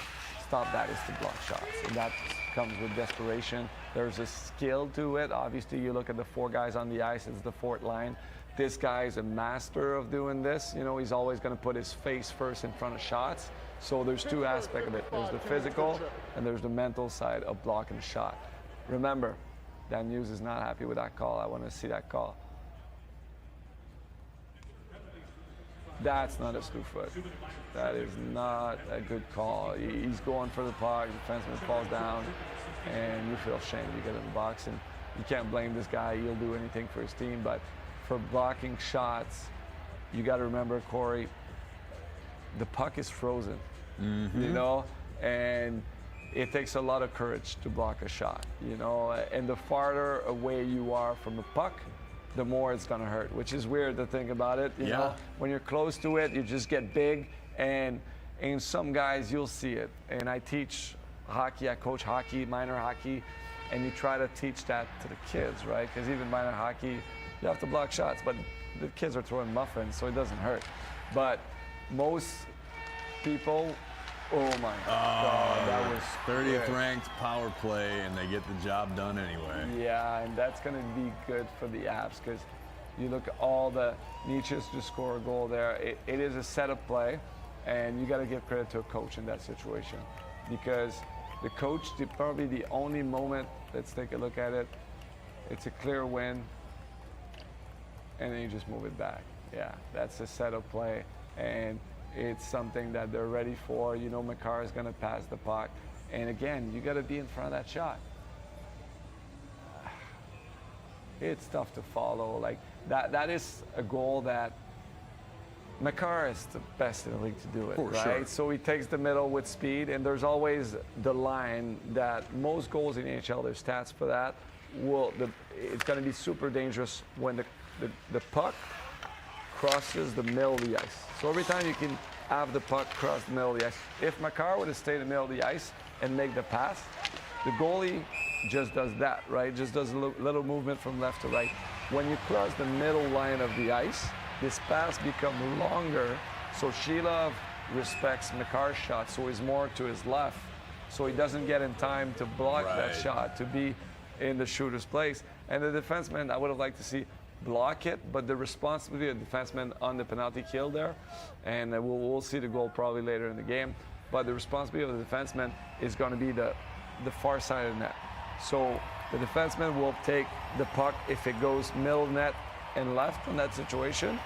stop that is to block shots. And that comes with desperation. There's a skill to it. Obviously, you look at the 4 guys on the ice, it's the fourth line. This guy is a master of doing this. You know, he's always going to put his face first in front of shots. So there's 2 aspects of it. There's the physical and there's the mental side of blocking a shot. Remember, Dan Hughes is not happy with that call. I want to see that call. That's not a screw foot. That is not a good call. He's going for the puck, the defenseman falls down, and you feel shame. You get in the box, and you can't blame this guy. He'll do anything for his team, but for blocking shots, you got to remember, Corey, the puck is frozen, you know, and it takes a lot of courage to block a shot, you know, and the farther away you are from the puck, the more it's going to hurt, which is weird to think about it. You know, when you're close to it, you just get big, and in some guys, you'll see it. And I teach hockey, I coach hockey, minor hockey, and you try to teach that to the kids, right? Because even minor hockey, you have to block shots, but the kids are throwing muffins, so it doesn't hurt. But most people, oh my God, that was 30th ranked power play, and they get the job done anyway. Yeah, and that's going to be good for the Avs because you look at all the niches to score a goal there. It is a setup play, and you got to give credit to a coach in that situation because the coach, probably the only moment, let's take a look at it, it's a clear win, and then you just move it back. Yeah, that's a setup play, and it's something that they're ready for. You know, Makar is going to pass the puck. And again, you got to be in front of that shot. It's tough to follow. Like that is a goal that Makar is the best in the league to do it, right? Sure. So he takes the middle with speed, and there's always the line that most goals in the NHL, there's stats for that. It's going to be super dangerous when the puck crosses the middle of the ice. So every time you can have the puck cross the middle of the ice, if Makar would have stayed in the middle of the ice and make the pass, the goalie just does that, right? Just does a little movement from left to right. When you cross the middle line of the ice, this pass becomes longer, so Sheilov respects Makar's shot, so he's more to his left, so he doesn't get in time to block that shot, to be in the shooter's place. And the defenseman, I would have liked to see block it, but the responsibility of the defenseman on the penalty kill there, and we'll see the goal probably later in the game, but the responsibility of the defenseman is going to be the far side of the net. So the defenseman will take the puck if it goes middle net and left in that situation,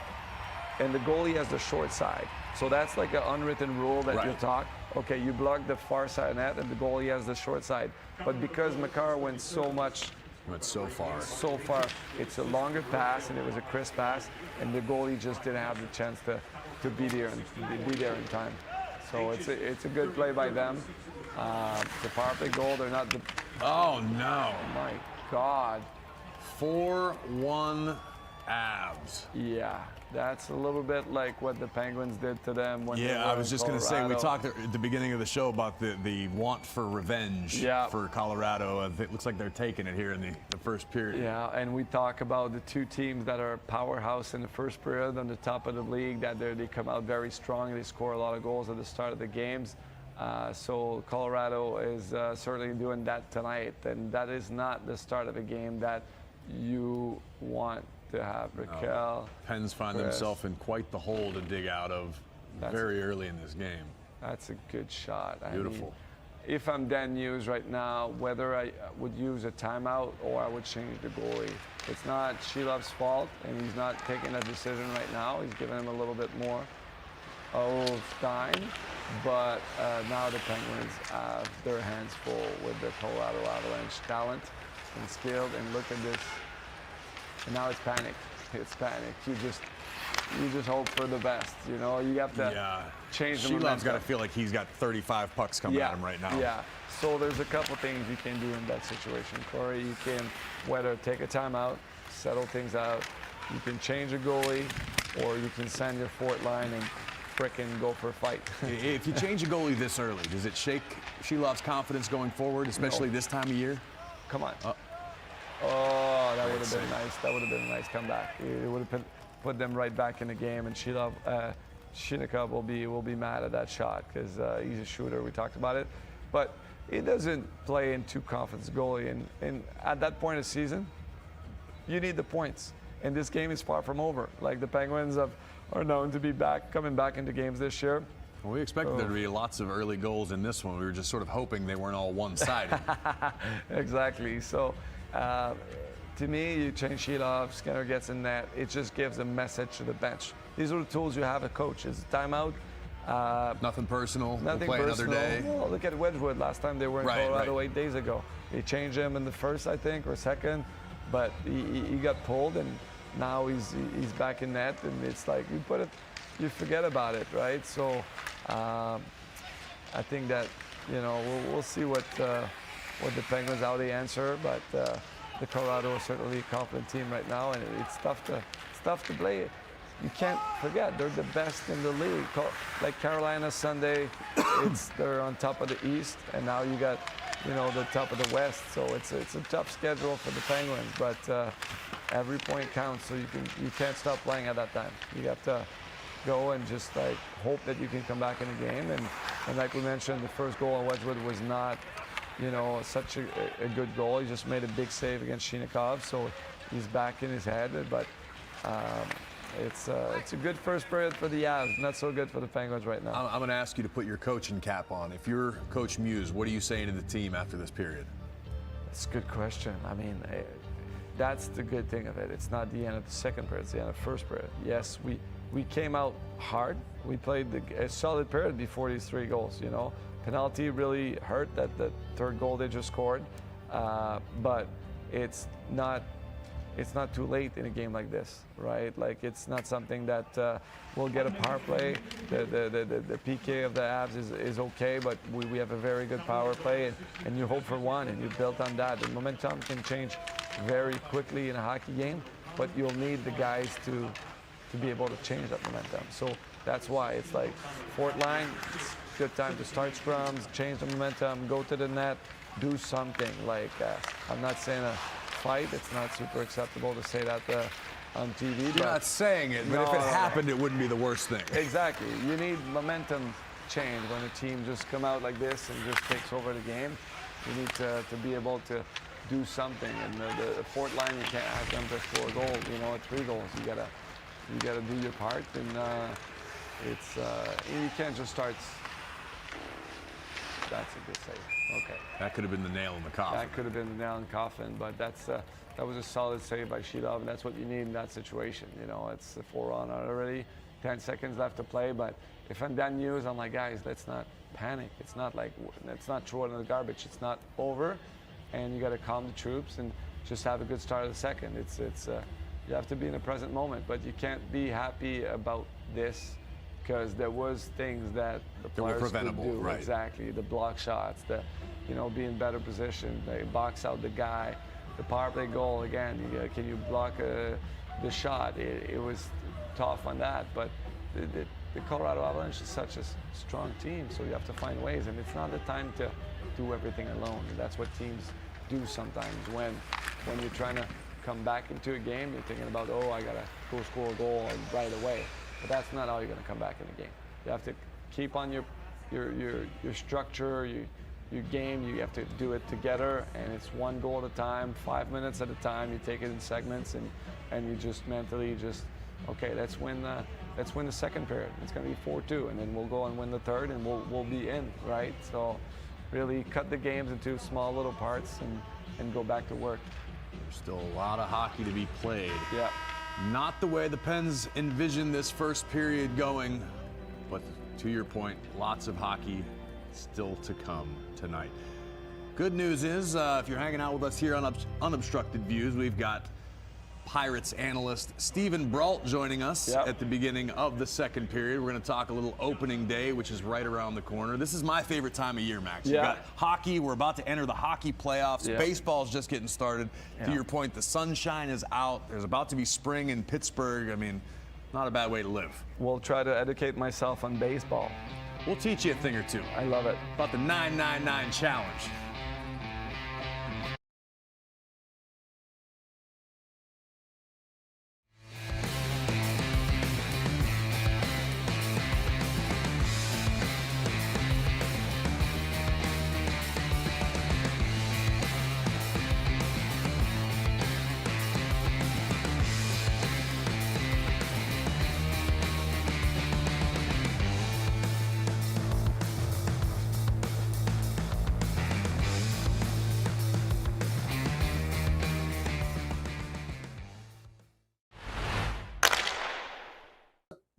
and the goalie has the short side. So that's like an unwritten rule that you talk. Okay, you block the far side of the net, and the goalie has the short side. But because Makar went so far, it's a longer pass, and it was a crisp pass, and the goalie just didn't have the chance to be there in time. So it's a good play by them. The power play goal, they're not the. Oh no! Oh my God! 4-1 Avs. Yeah, that's a little bit like what the Penguins did to them when they were I was just going to say, we Colorado. talked at the beginning of the show about the want for revenge for Colorado. It looks like they're taking it here in the first period. Yeah, and we talk about the two teams that are powerhouse in the first period on the top of the league, that they come out very strong and they score a lot of goals at the start of the games. So Colorado is certainly doing that tonight, and that is not the start of a game that you want to have. Raquel. Pens find themselves in quite the hole to dig out of very early in this game. That's a good shot. Beautiful. I mean, if I'm Dan Hughes right now, whether I would use a timeout or I would change the goalie. It's not Shelov's fault, and he's not taking that decision right now. He's giving him a little bit more of time, but now the Penguins have their hands full with the Colorado Avalanche talent and skill, and look at this. And now it's panic. It's panic. You just hope for the best. You know, you have to change the momentum. Shelov's got to feel like he's got 35 pucks coming at him right now. Yeah. So there's a couple things you can do in that situation, Corey. You can whether take a timeout, settle things out. You can change a goalie, or you can send your fourth line and frickin' go for a fight. If you change a goalie this early, does it shake Shelov's confidence going forward, especially this time of year? Come on. Oh, that would have been nice. That would have been a nice comeback. It would have put them right back in the game, and Shinikov will be mad at that shot because he's a shooter. We talked about it, but he doesn't play in too confident goalie, and at that point of the season, you need the points, and this game is far from over. Like the Penguins are known to be coming back into games this year. Well, we expected there to be lots of early goals in this one. We were just sort of hoping they weren't all one-sided. Exactly. So, to me, you change Shelov, Skinner gets in net. It just gives a message to the bench. These are the tools you have a coach. It's a timeout. Nothing personal. Nothing we'll play personal. Another day. Well, look at Wedgwood. Last time they were in Colorado 8 days ago. They changed him in the first, I think, or second, but he got pulled, and now he's back in net, and it's like you forget about it, right? So I think that we'll see what the Penguins, how they answer, but the Colorado is certainly a confident team right now, and it's tough to play. You can't forget they're the best in the league. Like Carolina Sunday, they're on top of the East, and now you got the top of the West. So it's a tough schedule for the Penguins, but every point counts. So you can't stop playing at that time. You have to go and just hope that you can come back in the game. And like we mentioned, the first goal on Wedgwood was not such a good goal. He just made a big save against Shinikov, so he's back in his head. But it's a good first period for the Avs, not so good for the Penguins right now. I'm going to ask you to put your coaching cap on. If you're Coach Muse, what are you saying to the team after this period? It's a good question. I mean, that's the good thing of it. It's not the end of the second period, it's the end of the first period. Yes, we came out hard. We played a solid period before these 3 goals, Penalty really hurt, that the third goal they just scored, but it's not too late in a game like this, right? Like it's not something that we'll get a power play. The PK of the Avs is okay, but we have a very good power play, and you hope for one, and you build on that. The momentum can change very quickly in a hockey game, but you'll need the guys to be able to change that momentum. So that's why it's like fourth line. Good time to start scrums, change the momentum, go to the net, do something. Like I'm not saying a fight. It's not super acceptable to say that on TV. You're not saying it, but if it happened, it wouldn't be the worst thing. Exactly. You need momentum change when a team just come out like this and just takes over the game. You need to be able to do something. And the fourth line, you can't ask them to score a goal. 3 goals. You gotta do your part, and you can't just start. That's a good save. Okay. That could have been the nail in the coffin. That could have been the nail in the coffin, but that was a solid save by Shelov, and that's what you need in that situation. It's a 4-on already, 10 seconds left to play, but if I'm Dan Hughes, I'm like, guys, let's not panic. Let's not throw it in the garbage. It's not over, and you got to calm the troops and just have a good start of the second. You have to be in the present moment, but you can't be happy about this, because there was things that the players preventable, could do. right? Exactly, the block shots, be in better position, they box out the guy, the power play goal again. Can you block the shot? It was tough on that, but the Colorado Avalanche is such a strong team, so you have to find ways, and it's not the time to do everything alone. That's what teams do sometimes when you're trying to come back into a game. You're thinking about, I gotta go score a goal right away. But that's not how you're going to come back in the game. You have to keep on your your structure, your game. You have to do it together, and it's one goal at a time, 5 minutes at a time. You take it in segments, and you just mentally okay, let's win the second period. It's going to be 4-2, and then we'll go and win the third, and we'll be in, right? So really cut the games into small little parts and go back to work. There's still a lot of hockey to be played. Yeah. Not the way the Pens envisioned this first period going, but to your point, lots of hockey still to come tonight. Good news is, if you're hanging out with us here on Unobstructed Views, we've got Pirates analyst Steven Brault joining us at the beginning of the second period. We're going to talk a little opening day, which is right around the corner. This is my favorite time of year, Max. You've got hockey. We're about to enter the hockey playoffs. Baseball's just getting started. To your point, the sunshine is out. There's about to be spring in Pittsburgh. I mean, not a bad way to live. We'll try to educate myself on baseball. We'll teach you a thing or two. I love it. About the 999 challenge.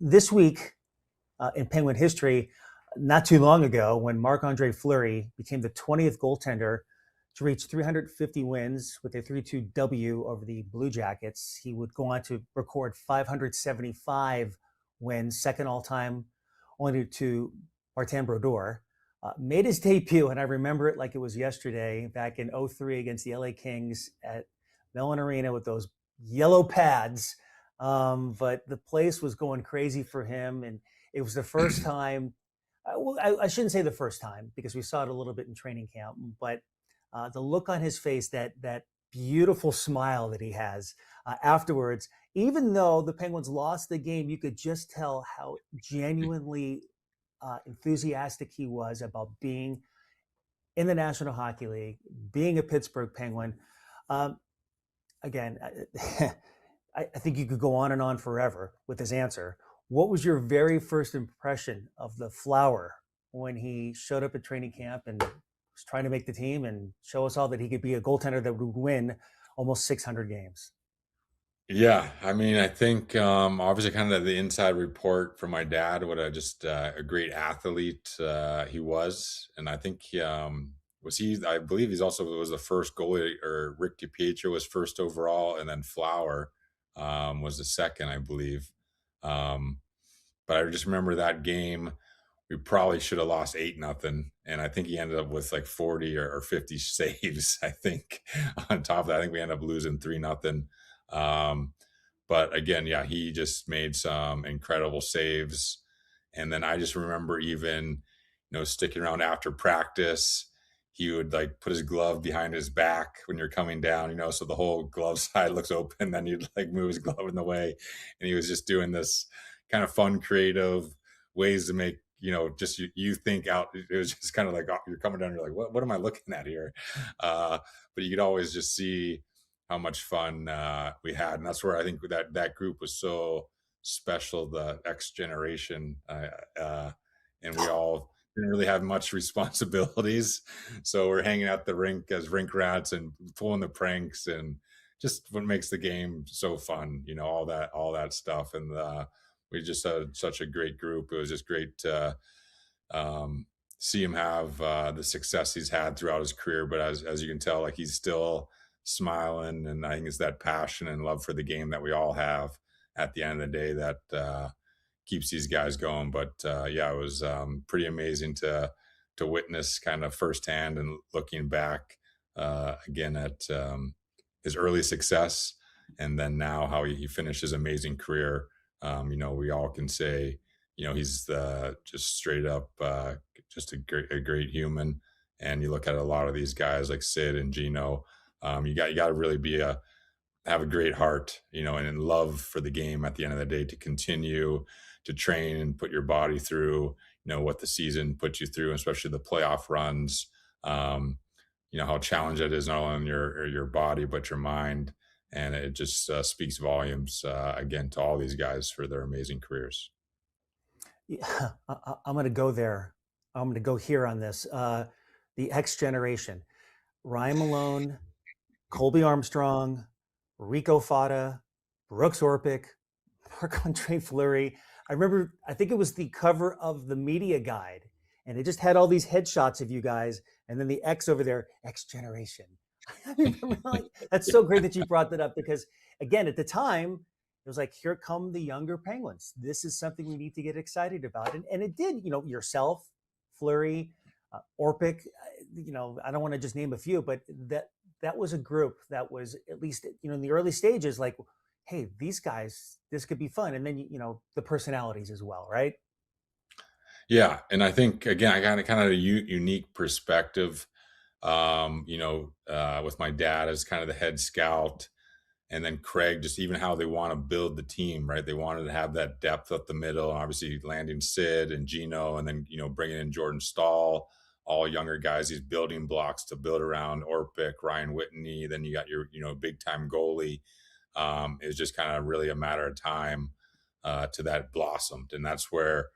This week in Penguin history, not too long ago, when Marc-Andre Fleury became the 20th goaltender to reach 350 wins with a 3-2 W over the Blue Jackets, he would go on to record 575 wins, second all-time, only to Martin Brodeur. Made his debut, and I remember it like it was yesterday, back in 2003 against the LA Kings at Mellon Arena with those yellow pads. But the place was going crazy for him, and it was the first time. I shouldn't say the first time, because we saw it a little bit in training camp, but the look on his face, that beautiful smile that he has afterwards, even though the Penguins lost the game, you could just tell how genuinely enthusiastic he was about being in the National Hockey League, being a Pittsburgh Penguin. Again, I think you could go on and on forever with his answer. What was your very first impression of the Flower when he showed up at training camp and was trying to make the team and show us all that he could be a goaltender that would win almost 600 games? Yeah, I mean, I think obviously kind of the inside report from my dad, what a great athlete he was. And I think I believe he's also was the first goalie, or Rick DiPietro was first overall, and then Flower was the second, I believe. But I just remember that game, we probably should have lost 8-0. And I think he ended up with like 40 or 50 saves, I think, on top of that. I think we ended up losing 3-0. But again, yeah, he just made some incredible saves. And then I just remember even, sticking around after practice. He would like put his glove behind his back when you're coming down, so the whole glove side looks open. Then he'd like move his glove in the way, and he was just doing this kind of fun, creative ways to make, just you think out. It was just kind of like, oh, you're coming down, you're like, what am I looking at here? But you could always just see how much fun we had, and that's where I think that group was so special, the X generation, and we all didn't really have much responsibilities, so we're hanging out the rink as rink rats and pulling the pranks, and just what makes the game so fun, all that stuff. And we just had such a great group. It was just great to see him have the success he's had throughout his career. But as you can tell, like, he's still smiling, and I think it's that passion and love for the game that we all have at the end of the day that keeps these guys going. But yeah, it was pretty amazing to witness kind of firsthand, and looking back again at his early success, and then now how he finished his amazing career. We all can say, he's just straight up just a great human. And you look at a lot of these guys like Sid and Gino, you got to really have a great heart, and in love for the game at the end of the day, to continue to train and put your body through, what the season puts you through, especially the playoff runs. How challenging it is not only on your body but your mind, and it just speaks volumes again to all these guys for their amazing careers. Yeah, I'm going to go there. I'm going to go here on this. The X generation: Ryan Malone, Colby Armstrong, Rico Fata, Brooks Orpik, Marc-Andre Fleury. I think it was the cover of the media guide, and it just had all these headshots of you guys, and then the X over there, X generation. I remember, that's so great that you brought that up, because again, at the time, it was like, here come the younger Penguins. This is something we need to get excited about. And it did, yourself, Fleury, Orpik, I don't want to just name a few, but that was a group that was, at least, in the early stages, like, hey, these guys, this could be fun. And then, the personalities as well, right? Yeah. And I think, again, I got kind of a unique perspective, with my dad as kind of the head scout. And then Craig, just even how they want to build the team, right? They wanted to have that depth up the middle, and obviously landing Sid and Gino, and then, bringing in Jordan Stahl, all younger guys, these building blocks to build around Orpik, Ryan Whitney. Then you got your, big time goalie. It was just kind of really a matter of time to that blossomed. And that's where,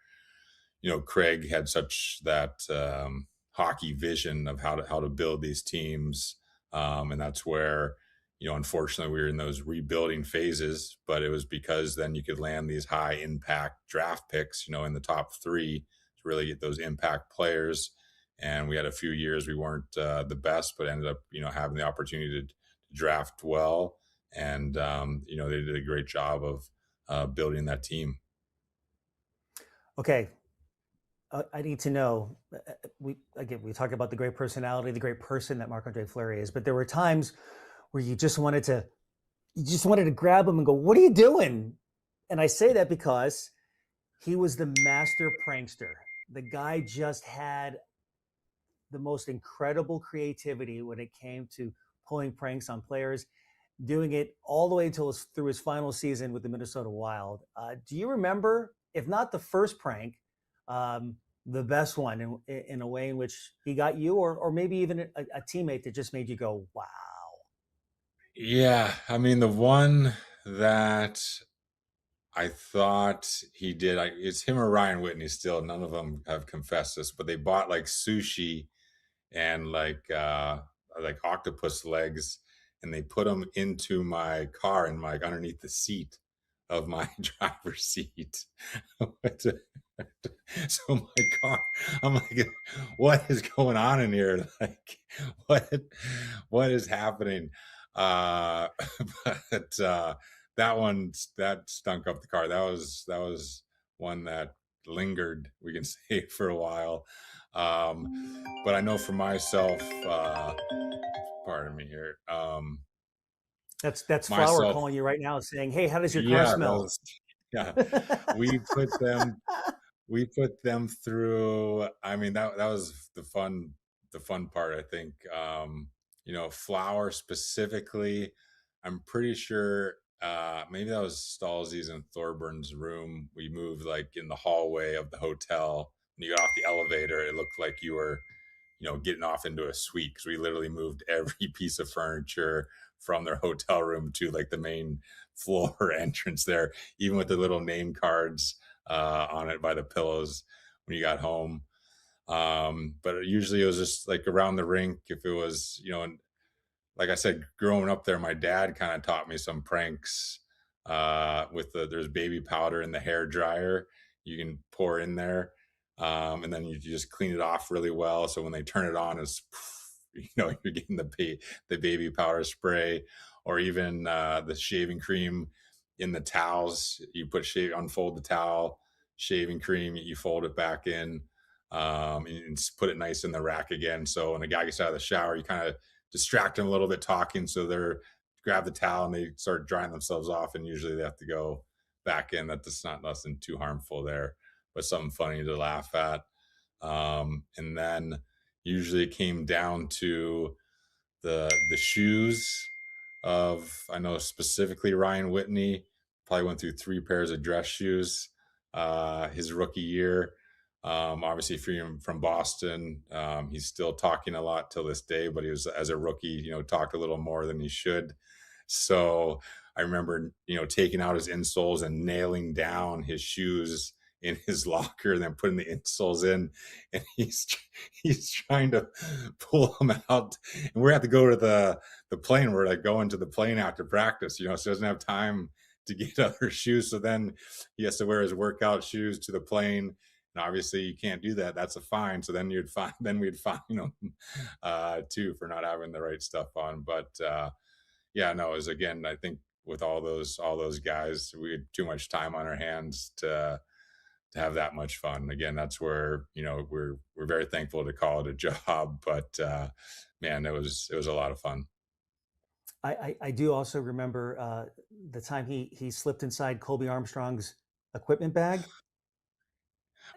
Craig had such that hockey vision of how to build these teams. And that's where, unfortunately, we were in those rebuilding phases, but it was because then you could land these high impact draft picks, in the top 3 to really get those impact players. And we had a few years we weren't the best, but ended up, having the opportunity to draft well. And, they did a great job of building that team. Okay. I need to know, we talk about the great personality, the great person that Marc-Andre Fleury is, but there were times where you just wanted to grab him and go, what are you doing? And I say that because he was the master prankster. The guy just had the most incredible creativity when it came to pulling pranks on players, doing it all the way through his final season with the Minnesota Wild. Do you remember, if not the first prank, the best one in a way in which he got you, or maybe even a teammate that just made you go, wow? Yeah, I mean, the one that I thought he did, it's him or Ryan Whitney still. None of them have confessed this, but they bought like sushi and like octopus legs, and they put them into my car and like underneath the seat of my driver's seat. So my car, I'm like, what is going on in here? Like, what is happening? But that stunk up the car. That was one that lingered, we can say, for a while. But I know for myself, pardon me here. That's Flower calling you right now saying, hey, how does your car smell? We put them through. I mean, that was the fun part, I think. Flower specifically, I'm pretty sure maybe that was Stalzy's and Thorburns' room. We moved like in the hallway of the hotel. When you got off the elevator, it looked like you were, getting off into a suite, because we literally moved every piece of furniture from their hotel room to like the main floor entrance there, even with the little name cards on it by the pillows when you got home. But usually it was just like around the rink. If it was, and like I said, growing up there, my dad kind of taught me some pranks there's baby powder in the hair dryer you can pour in there. And then you just clean it off really well. So when they turn it on, it's, you're getting the baby powder spray, or even the shaving cream in the towels. You unfold the towel, shaving cream, you fold it back in, and put it nice in the rack again. So when a guy gets out of the shower, you kind of distract them a little bit talking. So they're grab the towel and they start drying themselves off. And usually they have to go back in. That's not nothing too harmful there, but something funny to laugh at. And then usually it came down to the shoes of, I know specifically Ryan Whitney probably went through 3 pairs of dress shoes his rookie year. Obviously from Boston. He's still talking a lot till this day, but he was, as a rookie, talked a little more than he should. So I remember, taking out his insoles and nailing down his shoes in his locker, and then putting the insoles in, and he's trying to pull them out, and we have to go to the plane. We're like going to the plane after practice, so he doesn't have time to get other shoes. So then he has to wear his workout shoes to the plane. And obviously you can't do that. That's a fine. So then we'd fine him too, for not having the right stuff on. But it was, again, I think with all those guys, we had too much time on our hands to have that much fun. Again, that's where, we're very thankful to call it a job, but man, it was a lot of fun. I do also remember the time he slipped inside Colby Armstrong's equipment bag.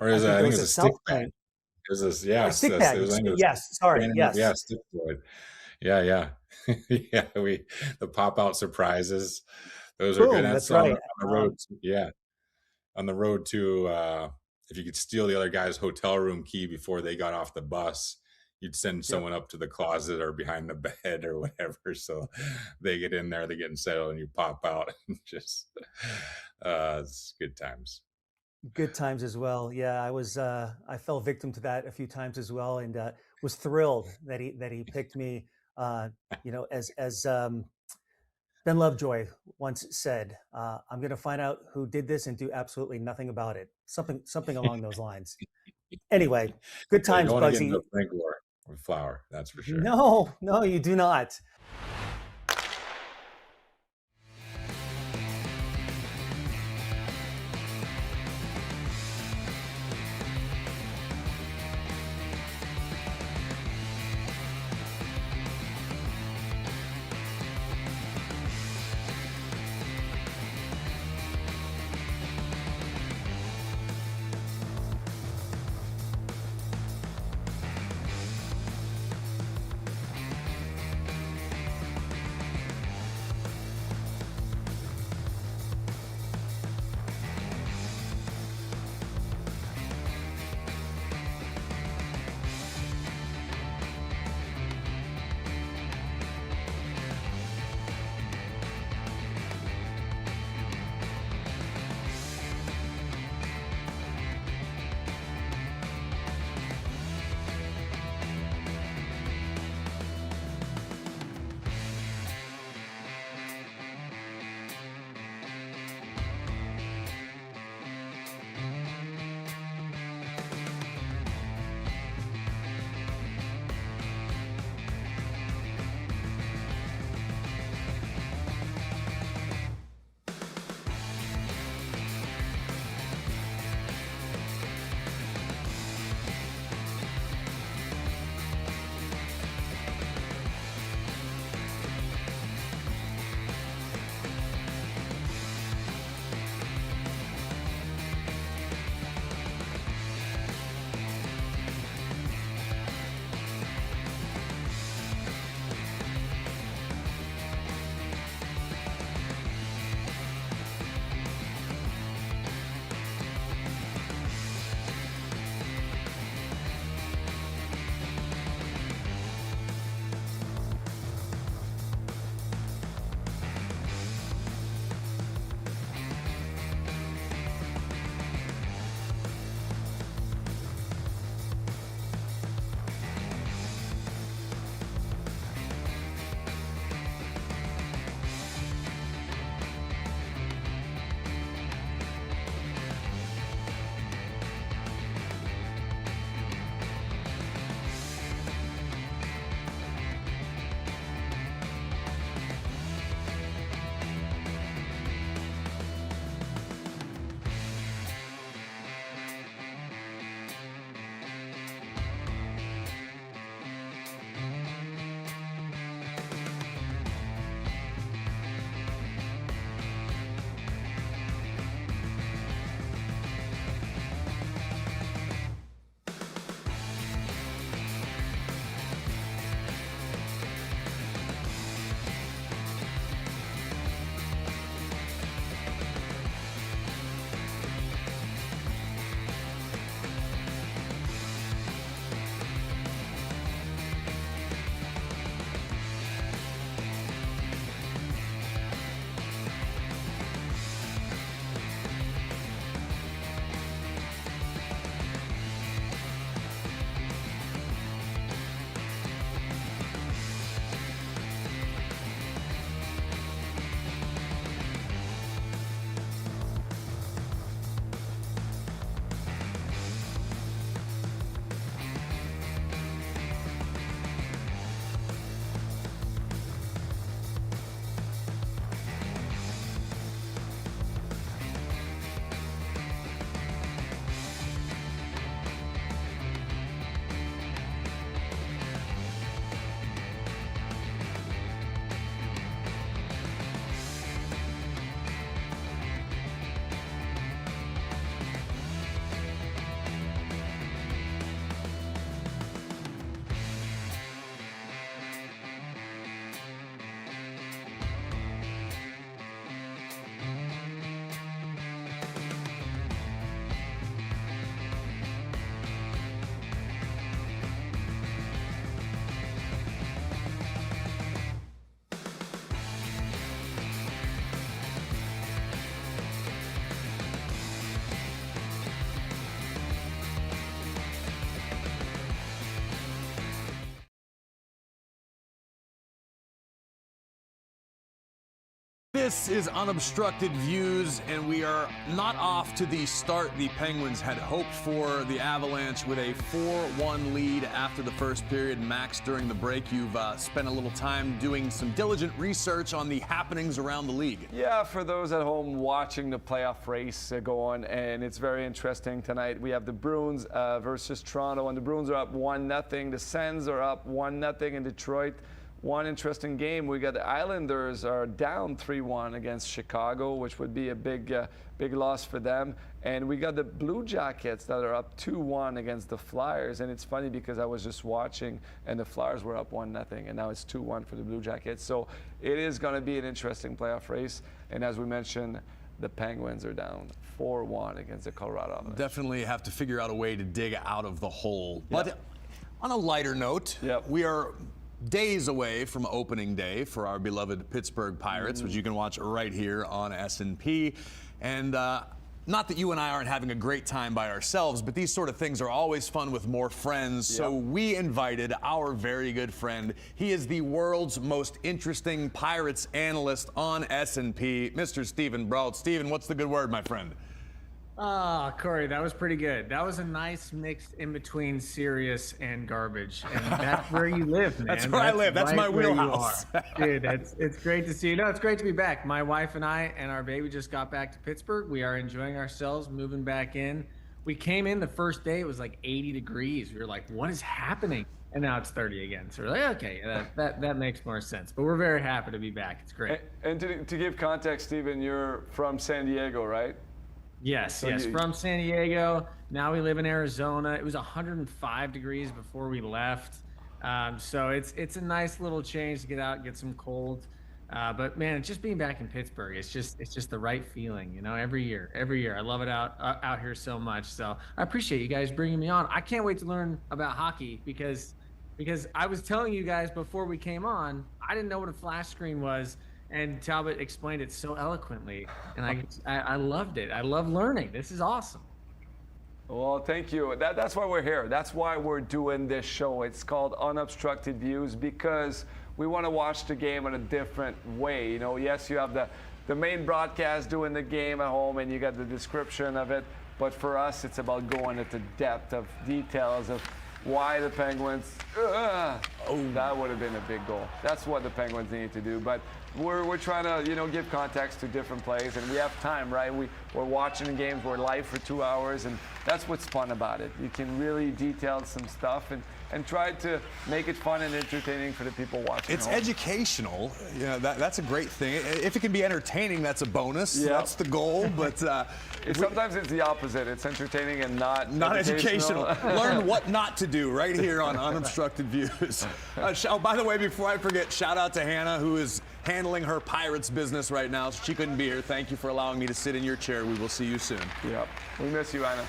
Or I think it was a stick bag. It was a stick bag. Yes, sorry. Yes. Yeah, stick bag. Yeah. Yeah, the pop-out surprises. Those are good. That's right. On the road. On the road to, if you could steal the other guy's hotel room key before they got off the bus, you'd send someone up to the closet or behind the bed or whatever. So they get in there, they get settled, and you pop out. Just, it's good times. Good times as well. Yeah, I fell victim to that a few times as well, and was thrilled that he picked me. As Ben Lovejoy once said, "I'm going to find out who did this and do absolutely nothing about it." Something along those lines. Anyway, good times, you Bugsy. Get Frank with flour, that's for sure. No, you do not. This is Unobstructed Views, and we are not off to the start the Penguins had hoped for. The Avalanche with a 4-1 lead after the first period. Max, during the break, you've spent a little time doing some diligent research on the happenings around the league. Yeah, for those at home watching the playoff race go on, and it's very interesting tonight. We have the Bruins versus Toronto, and the Bruins are up 1-0. The Sens are up 1-0 in Detroit. One interesting game, we got the Islanders are down 3-1 against Chicago, which would be a big loss for them. And we got the Blue Jackets that are up 2-1 against the Flyers. And it's funny because I was just watching, and the Flyers were up 1-0, and now it's 2-1 for the Blue Jackets. So it is going to be an interesting playoff race. And as we mentioned, the Penguins are down 4-1 against the Colorado Avalanche. Definitely have to figure out a way to dig out of the hole. Yep. But on a lighter note, we are days away from opening day for our beloved Pittsburgh Pirates, which you can watch right here on SNP. And not that you and I aren't having a great time by ourselves, but these sort of things are always fun with more friends. So we invited our very good friend. He is the world's most interesting Pirates analyst on SNP, Mr. Steven Brault. Steven, what's the good word, my friend? Ah, Corey, that was pretty good. That was a nice mix in between serious and garbage. And that's where you live, man. That's where I live. That's my wheelhouse. Dude, it's great to see you. No, it's great to be back. My wife and I and our baby just got back to Pittsburgh. We are enjoying ourselves, moving back in. We came in the first day, it was like 80 degrees. We were like, what is happening? And now it's 30 again. So we're like, okay, that makes more sense. But we're very happy to be back. It's great. And to give context, Steven, you're from San Diego, right? Yes, from San Diego. Now we live in Arizona. It was 105 degrees before we left. So it's a nice little change to get out, get some cold. But man, just being back in Pittsburgh, it's just the right feeling, you know, every year. I love it out here so much. So I appreciate you guys bringing me on. I can't wait to learn about hockey because I was telling you guys before we came on, I didn't know what a flash screen was. And Talbot explained it so eloquently, and I loved it. I love learning. This is awesome. Well, thank you. That's why we're here. That's why we're doing this show. It's called Unobstructed Views because we want to watch the game in a different way. You know, yes, you have the main broadcast doing the game at home, and you got the description of it. But for us, it's about going into depth of details of why the Penguins. That would have been a big goal. That's what the Penguins need to do. But we're trying to, give context to different plays, and we have time, right? We're watching the games. We're live for 2 hours, and that's what's fun about it. You can really detail some stuff and try to make it fun and entertaining for the people watching. It's educational. That's a great thing. If it can be entertaining, that's a bonus. Yep. That's the goal. But sometimes it's the opposite. It's entertaining and not educational. Learn what not to do right here on Unobstructed Views. By the way, before I forget, shout out to Hannah, who is handling her Pirates business right now. So she couldn't be here. Thank you for allowing me to sit in your chair. We will see you soon. Yep. We miss you, Anna.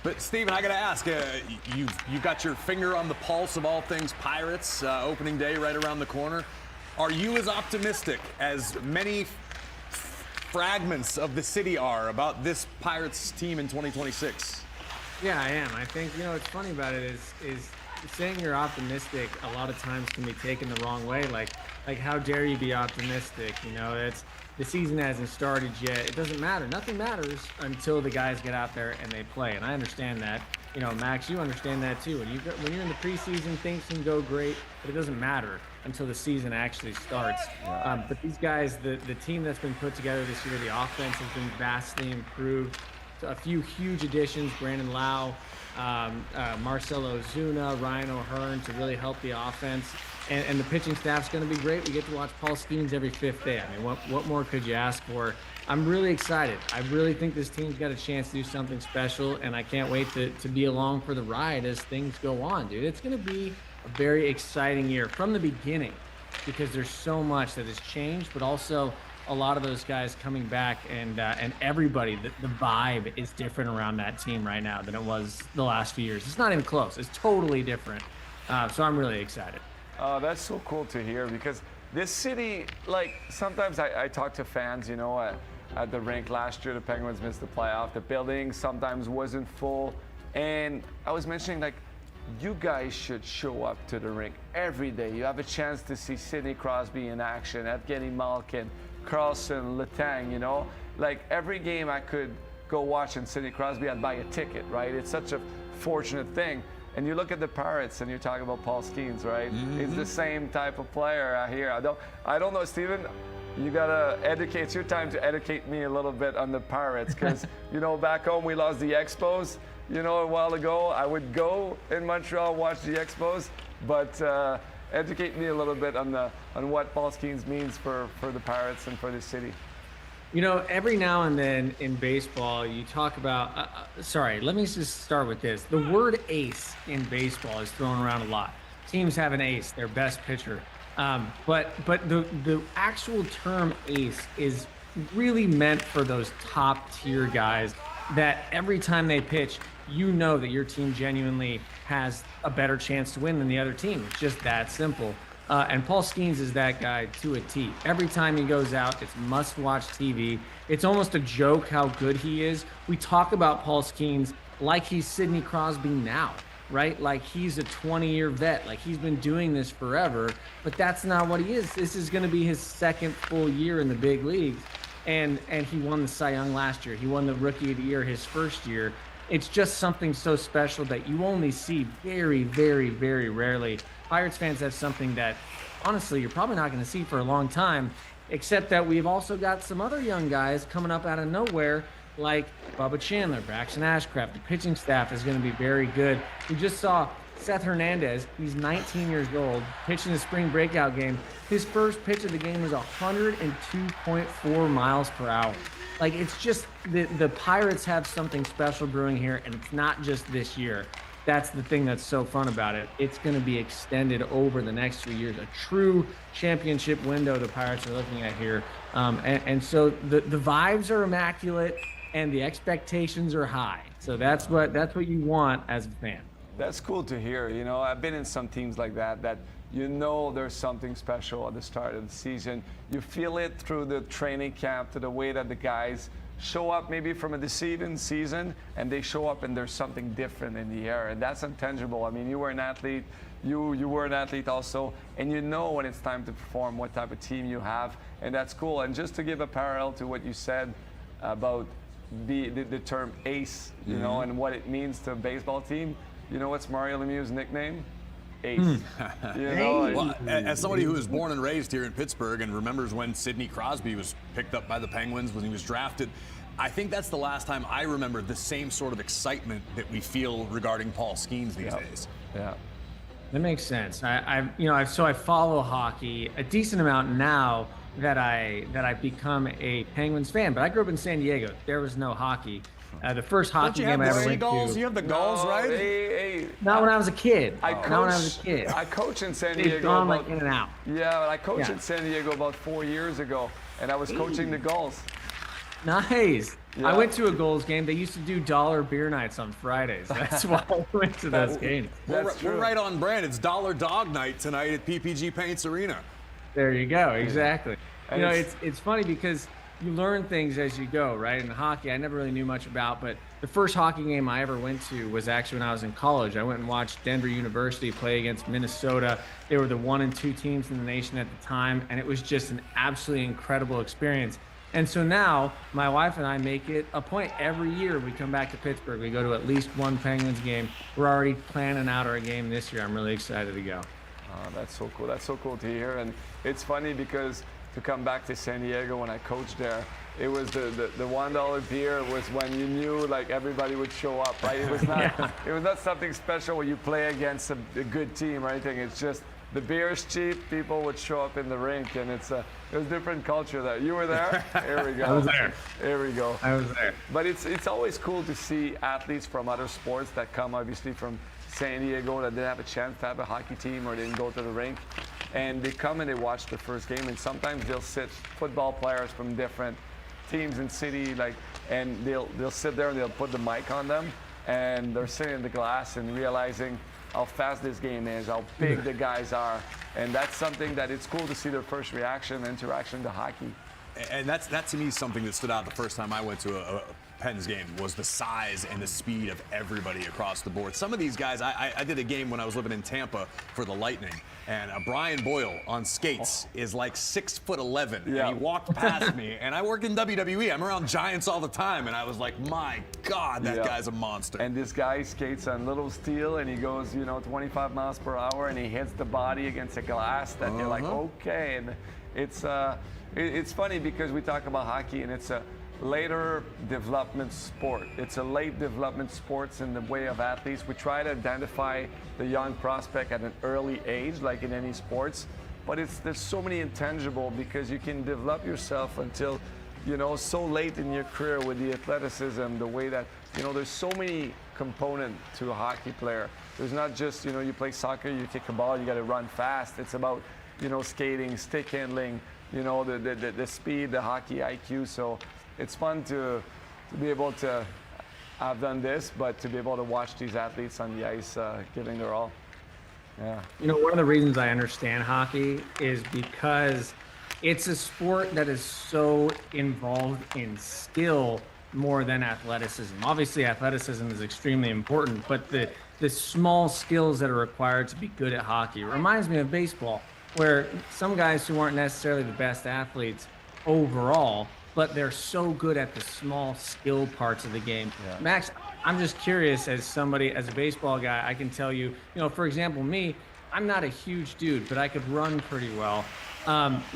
But Steven, I got to ask, you've got your finger on the pulse of all things Pirates. Opening day right around the corner. Are you as optimistic as many fragments of the city are about this Pirates team in 2026? Yeah, I am. I think, what's funny about it is saying you're optimistic a lot of times can be taken the wrong way. Like how dare you be optimistic? The season hasn't started yet. It doesn't matter. Nothing matters until the guys get out there and they play. And I understand that. Max, you understand that too. When you're in the preseason, things can go great, but it doesn't matter until the season actually starts. But these guys, the team that's been put together this year, the offense has been vastly improved. So a few huge additions, Brandon Lau, Marcelo Ozuna, Ryan O'Hearn to really help the offense. And the pitching staff's going to be great. We get to watch Paul Skeens every fifth day. I mean, what more could you ask for? I'm really excited. I really think this team's got a chance to do something special, and I can't wait to be along for the ride as things go on, dude. It's going to be a very exciting year from the beginning because there's so much that has changed, but also a lot of those guys coming back and everybody, the vibe is different around that team right now than it was the last few years. It's not even close. It's totally different. So I'm really excited. That's so cool to hear because this city, sometimes I talk to fans, at the rink last year, the Penguins missed the playoff. The building sometimes wasn't full. And I was mentioning, you guys should show up to the rink every day. You have a chance to see Sidney Crosby in action, Evgeny Malkin, Carlson, Letang, you know? Like every game I could go watch in Sidney Crosby, I'd buy a ticket, right? It's such a fortunate thing. And you look at the Pirates and you're talking about Paul Skeens, right? It's the same type of player here. I don't know, Steven. You gotta educate. It's your time to educate me a little bit on the Pirates, because you know, back home we lost the Expos. You know, a while ago I would go in Montreal, watch the Expos, but educate me a little bit on what Paul Skeens means for the Pirates and for the city. You know, every now and then in baseball, you talk about, sorry, let me just start with this. The word ace in baseball is thrown around a lot. Teams have an ace, their best pitcher. But the actual term ace is really meant for those top tier guys that every time they pitch, you know that your team genuinely has a better chance to win than the other team. It's just that simple. And Paul Skeens is that guy to a T. Every time he goes out, it's must-watch TV. It's almost a joke how good he is. We talk about Paul Skeens like he's Sidney Crosby now, right? Like he's a 20-year vet, like he's been doing this forever, but that's not what he is. This is going to be his second full year in the big leagues. And he won the Cy Young last year. He won the Rookie of the Year his first year. It's just something so special that you only see very, very, very rarely. Pirates fans have something that, honestly, you're probably not going to see for a long time, except that we've also got some other young guys coming up out of nowhere, like Bubba Chandler, Braxton Ashcraft. The pitching staff is going to be very good. We just saw Seth Hernandez. He's 19 years old, pitching a spring breakout game. His first pitch of the game was 102.4 miles per hour. Like, it's just the Pirates have something special brewing here, and it's not just this year. That's the thing that's so fun about it. It's going to be extended over the next 3 years. A true championship window the Pirates are looking at here. And so the vibes are immaculate and the expectations are high. So that's what you want as a fan. That's cool to hear. You know, I've been in some teams like that you know there's something special at the start of the season. You feel it through the training camp, to the way that the guys show up maybe from a deceiving season, and they show up and there's something different in the air, and that's intangible. I mean, you were an athlete, you were an athlete also, and you know when it's time to perform what type of team you have, and that's cool. And just to give a parallel to what you said about the term ace, you know, and what it means to a baseball team, you know what's Mario Lemieux's nickname? Ace. You know, well, as somebody who was born and raised here in Pittsburgh and remembers when Sidney Crosby was picked up by the Penguins when he was drafted, I think that's the last time I remember the same sort of excitement that we feel regarding Paul Skeens these days. Yeah, that makes sense. I follow hockey a decent amount now that I've become a Penguins fan. But I grew up in San Diego. There was no hockey. The first hockey game I ever went to. You have the Gulls, right? Not when I was a kid. I coach in San Diego. They've gone like in and out. Yeah, but I coached in San Diego about 4 years ago, and I was coaching the Gulls. Nice. Yeah. I went to a Gulls game. They used to do $1 beer nights on Fridays. That's why I went to those games. We're right on brand. It's $1 Dog Night tonight at PPG Paints Arena. There you go. Exactly. You know, it's funny because you learn things as you go, right? In hockey, I never really knew much about, but the first hockey game I ever went to was actually when I was in college. I went and watched Denver University play against Minnesota. They were the 1 and 2 teams in the nation at the time, and it was just an absolutely incredible experience. And so now my wife and I make it a point every year we come back to Pittsburgh. We go to at least one Penguins game. We're already planning out our game this year. I'm really excited to go. Oh, that's so cool. That's so cool to hear. And it's funny because to come back to San Diego when I coached there, it was the $1 beer was when you knew like everybody would show up, right? It was not it was not something special when you play against a good team or anything. It's just the beer is cheap, people would show up in the rink, and it was a different culture there. You were there? Here we go. I was there. Here we go. I was there. But it's always cool to see athletes from other sports that come obviously from San Diego that didn't have a chance to have a hockey team or didn't go to the rink, and they come and they watch the first game, and sometimes they'll sit football players from different teams in city, like, and they'll sit there and they'll put the mic on them, and they're sitting in the glass and realizing how fast this game is, how big the guys are, and that's something that it's cool to see their first reaction, interaction to hockey. And that to me is something that stood out the first time I went to a Pens game was the size and the speed of everybody across the board. Some of these guys, I did a game when I was living in Tampa for the Lightning, and Brian Boyle on skates is like 6'11", and he walked past me, and I work in WWE. I'm around giants all the time, and I was like, my God, that guy's a monster. And this guy skates on little steel, and he goes, 25 miles per hour, and he hits the body against a glass that you're like, okay. And it's funny because we talk about hockey, and it's a later development sport. It's a late development sports in the way of athletes. We try to identify the young prospect at an early age, like in any sports, but there's so many intangible because you can develop yourself until, so late in your career with the athleticism, the way that, there's so many components to a hockey player. There's not just, you play soccer, you kick a ball, you got to run fast. It's about, skating, stick handling, the speed, the hockey IQ. So it's fun to be able to have done this, but to be able to watch these athletes on the ice giving their all. Yeah. One of the reasons I understand hockey is because it's a sport that is so involved in skill more than athleticism. Obviously, athleticism is extremely important, but the small skills that are required to be good at hockey reminds me of baseball, where some guys who aren't necessarily the best athletes overall, but they're so good at the small skill parts of the game. Yeah. Max, I'm just curious, as a baseball guy, I can tell you, for example, me, I'm not a huge dude, but I could run pretty well.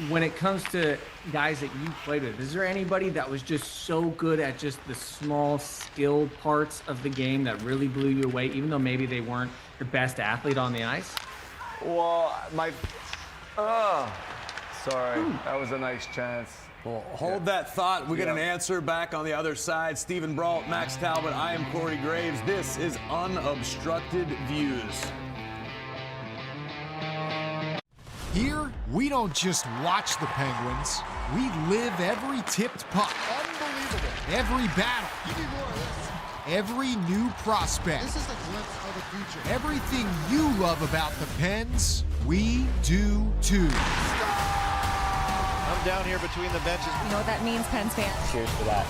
When it comes to guys that you played with, is there anybody that was just so good at just the small skilled parts of the game that really blew you away, even though maybe they weren't the best athlete on the ice? Well, sorry, that was a nice chance. Well, hold that thought. We get an answer back on the other side. Steven Brault, Max Talbot, I am Corey Graves. This is Unobstructed Views. Here, we don't just watch the Penguins. We live every tipped puck. Unbelievable. Every battle. Give me more of this. Every new prospect. This is a glimpse of the future. Everything you love about the Pens, we do too. I'm down here between the benches. You know what that means, Pens fans? Cheers for that.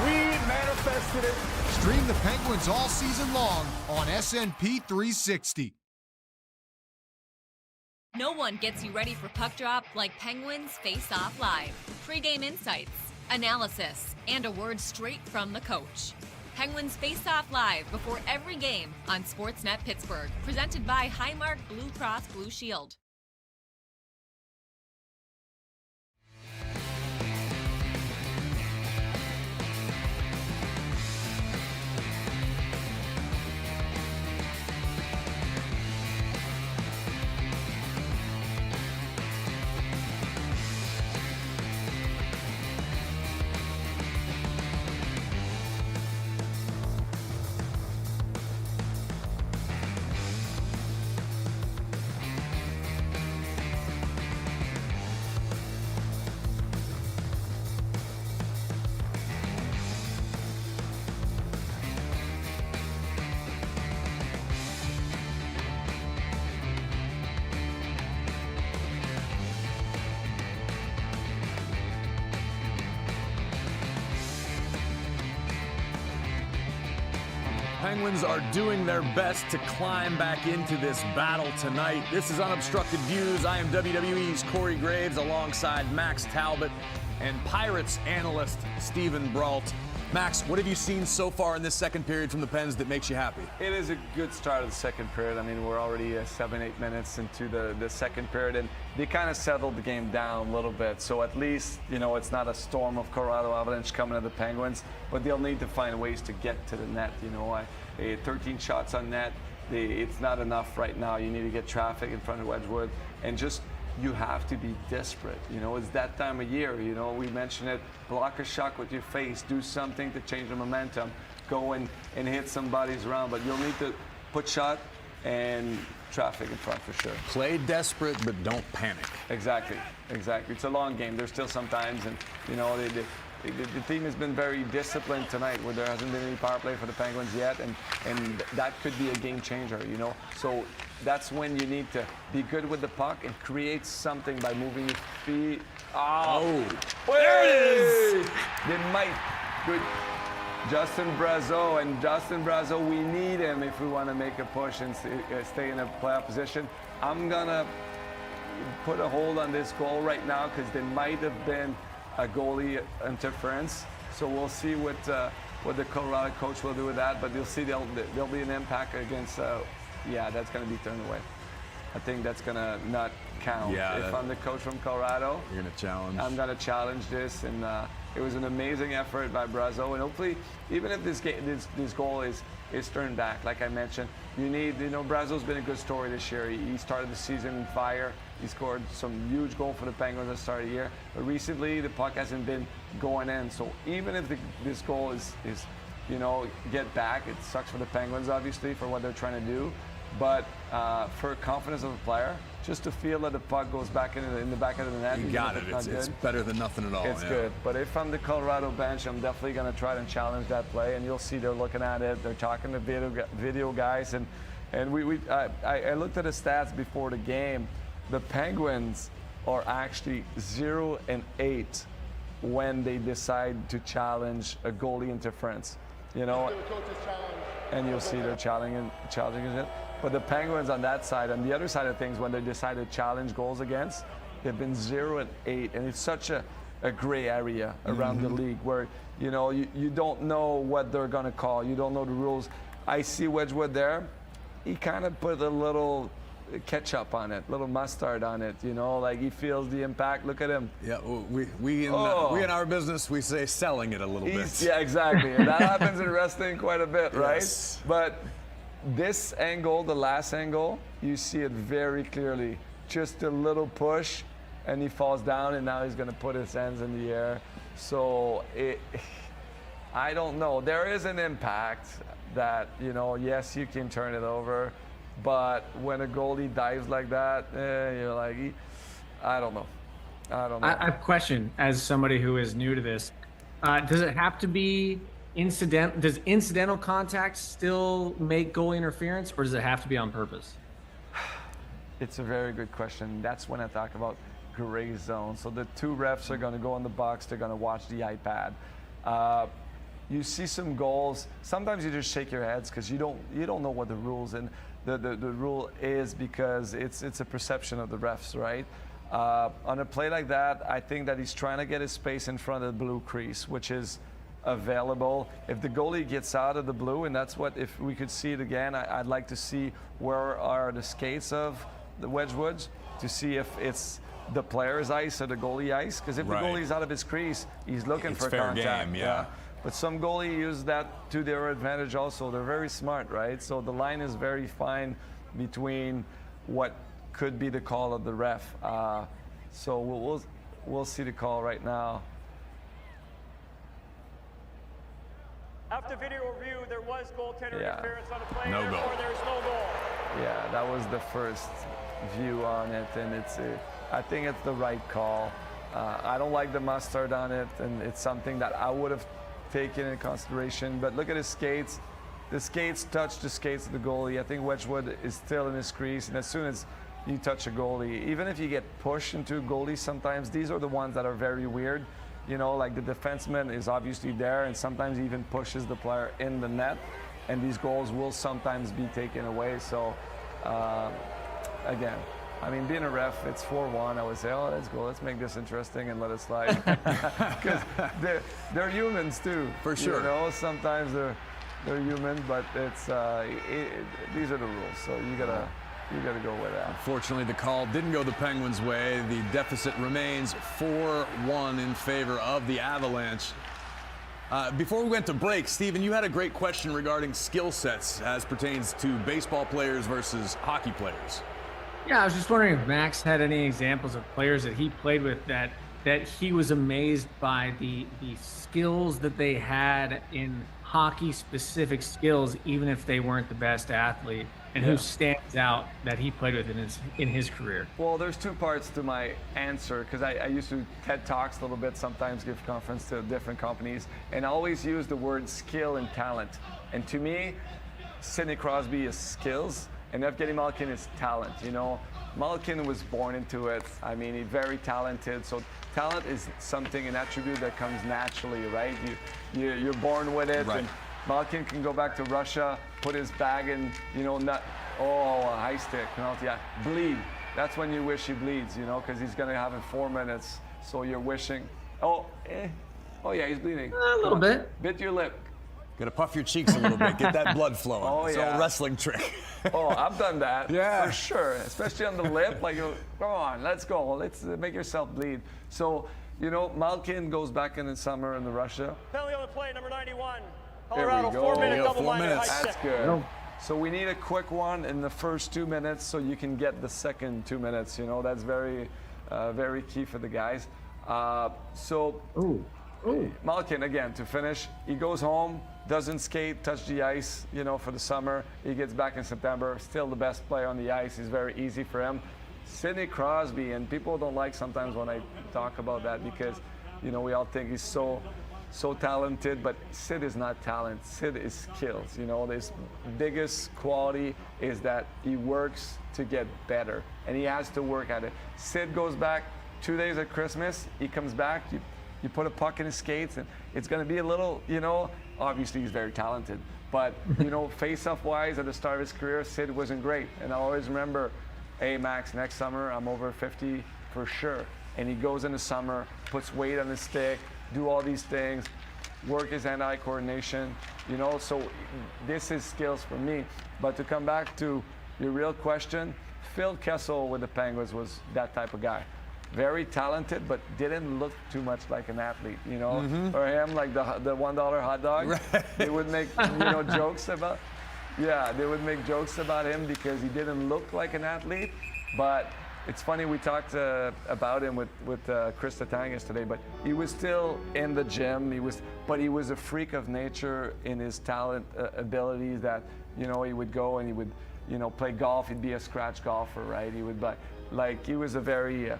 We manifested it. Stream the Penguins all season long on SNP 360. No one gets you ready for puck drop like Penguins Face Off Live. Pre-game insights, analysis, and a word straight from the coach. Penguins Face Off Live before every game on Sportsnet Pittsburgh. Presented by Highmark Blue Cross Blue Shield. Penguins are doing their best to climb back into this battle tonight. This is Unobstructed Views. I am WWE's Corey Graves alongside Max Talbot and Pirates analyst Steven Brault. Max, what have you seen so far in this second period from the Pens that makes you happy? It is a good start of the second period. I mean, we're already 7-8 minutes into the second period, and they kind of settled the game down a little bit. So at least, it's not a storm of Colorado Avalanche coming at the Penguins, but they'll need to find ways to get to the net. 13 shots on net, it's not enough right now. You need to get traffic in front of Wedgwood, and just you have to be desperate. It's that time of year. We mentioned it. Block a shot with your face. Do something to change the momentum. Go and hit somebody's round. But you'll need to put shot and traffic in front for sure. Play desperate, but don't panic. Exactly. It's a long game. There's still some times, and the team has been very disciplined tonight, where there hasn't been any power play for the Penguins yet, and that could be a game changer, you know. So that's when you need to be good with the puck and create something by moving your feet. Oh, there it is! They might. Good. Justin Brazeau, we need him if we want to make a push and stay in a playoff position. I'm gonna put a hold on this goal right now because there might have been a goalie interference. So we'll see what the Colorado coach will do with that. But you'll see there'll be an impact against. That's gonna be turned away. I think that's gonna not count. Yeah, if I'm the coach from Colorado, you're gonna challenge. I'm gonna challenge this, and it was an amazing effort by Brazeau. And hopefully, even if this goal is turned back, like I mentioned, Brazeau's been a good story this year. He started the season in fire. He scored some huge goal for the Penguins at the start of the year. But recently, the puck hasn't been going in. So even if this goal is get back, it sucks for the Penguins, obviously, for what they're trying to do. But for confidence of the player, just to feel that the puck goes back in the back of the net. You got it. It's better than nothing at all. It's good. But if I'm the Colorado bench, I'm definitely going to try and challenge that play. And you'll see they're looking at it. They're talking to video guys. And I looked at the stats before the game. The Penguins are actually 0-8 when they decide to challenge a goalie interference. You know, and you'll see they're challenging it. But the Penguins on that side, on the other side of things, when they decide to challenge goals against, they've been 0-8, and it's such a gray area around the league where you don't know what they're going to call. You don't know the rules. I see Wedgwood there. He kind of put a little ketchup on it, little mustard on it, like he feels the impact. Look at him. Yeah, we in our business, we say selling it a little bit. Yeah, exactly. And that happens in wrestling quite a bit, right? Yes. But this angle, the last angle, you see it very clearly. Just a little push, and he falls down, and now he's going to put his hands in the air. So I don't know. There is an impact that, yes, you can turn it over. But when a goalie dives like that, you're like, I don't know. I have a question as somebody who is new to this. Does it have to be incidental? Does incidental contact still make goalie interference, or does it have to be on purpose? It's a very good question. That's when I talk about gray zone. So the two refs are going to go in the box. They're going to watch the iPad. You see some goals. Sometimes you just shake your heads because you don't know what the rules and the rule is, because it's a perception of the refs, right? On a play like that, I think that he's trying to get his space in front of the blue crease, which is available. If the goalie gets out of the blue, and that's what, if we could see it again, I'd like to see where are the skates of the Wedgwoods to see if it's the player's ice or the goalie ice, because if the goalie's out of his crease, he's looking for fair contact. Game, yeah. But some goalie use that to their advantage also. They're very smart, right? So the line is very fine between what could be the call of the ref. So we'll see the call right now. After video review, there was goaltender interference on the play. No goal. There's no goal. Yeah, that was the first view on it, and I think it's the right call. I don't like the mustard on it, and it's something that I would have taken into consideration. But look at his skates. The skates touch the skates of the goalie. I think Wedgwood is still in his crease, and as soon as you touch a goalie, even if you get pushed into a goalie, sometimes these are the ones that are very weird. Like the defenseman is obviously there, and sometimes he even pushes the player in the net, and these goals will sometimes be taken away. So, again, I mean, being a ref, it's 4-1. I would say, oh, let's go. Let's make this interesting and let it slide. Because they're humans, too. For sure. Sometimes they're human, but it's these are the rules. So you gotta go with that. Unfortunately, the call didn't go the Penguins' way. The deficit remains 4-1 in favor of the Avalanche. Before we went to break, Steven, you had a great question regarding skill sets as pertains to baseball players versus hockey players. Yeah, I was just wondering if Max had any examples of players that he played with that he was amazed by the skills that they had in hockey-specific skills, even if they weren't the best athlete. and who stands out that he played with in his career? Well, there's two parts to my answer, because I used to TED Talks a little bit, sometimes give conference to different companies, and I always use the word skill and talent. And to me, Sidney Crosby is skills, and Evgeny Malkin is talent. You know, Malkin was born into it. I mean, he's very talented. So talent is something, an attribute that comes naturally, right? You're born with it. Right. And Malkin can go back to Russia, put his bag in, you know, a high stick, penalty, bleed. That's when you wish he bleeds, you know, because he's going to have it 4 minutes. So you're wishing, oh yeah, he's bleeding. A little bit. Bit your lip. Gotta puff your cheeks a little bit, get that blood flowing. Oh, it's yeah. a wrestling trick. Oh, I've done that. Yeah. For sure, especially on the lip. Like, come on, let's go. Let's make yourself bleed. So, you know, Malkin goes back in the summer in the Russia. Penalty on the play, number 91. There we Colorado, go. 4-minute double 4 line. minutes. That's good. So we need a quick one in the first 2 minutes so you can get the second 2 minutes. You know, that's very key for the guys. Malkin, again, to finish, he goes home, doesn't skate, touch the ice, you know, for the summer. He gets back in September, still the best player on the ice. It's very easy for him. Sidney Crosby, and people don't like sometimes when I talk about that because, you know, we all think he's so talented, but Sid is not talent. Sid is skills. You know, his biggest quality is that he works to get better, and he has to work at it. Sid goes back 2 days at Christmas. He comes back. You put a puck in his skates, and it's going to be a little, you know, obviously he's very talented, but, you know, face-off wise at the start of his career, Sid wasn't great. And I always remember, hey, Max, next summer I'm over 50 for sure. And he goes in the summer, puts weight on his stick, do all these things, work his hand-eye coordination, you know, so this is skills for me. But to come back to your real question, Phil Kessel with the Penguins was that type of guy. Very talented, but didn't look too much like an athlete, you know. Or him, like the $1 hot dog. Right. They would make, you know, jokes about. Yeah, they would make jokes about him because he didn't look like an athlete. But it's funny, we talked about him with Chris Letang yesterday. But he was still in the gym. But he was a freak of nature in his talent abilities. That, you know, he would go and he would, you know, play golf. He'd be a scratch golfer, right? He would, like he was a very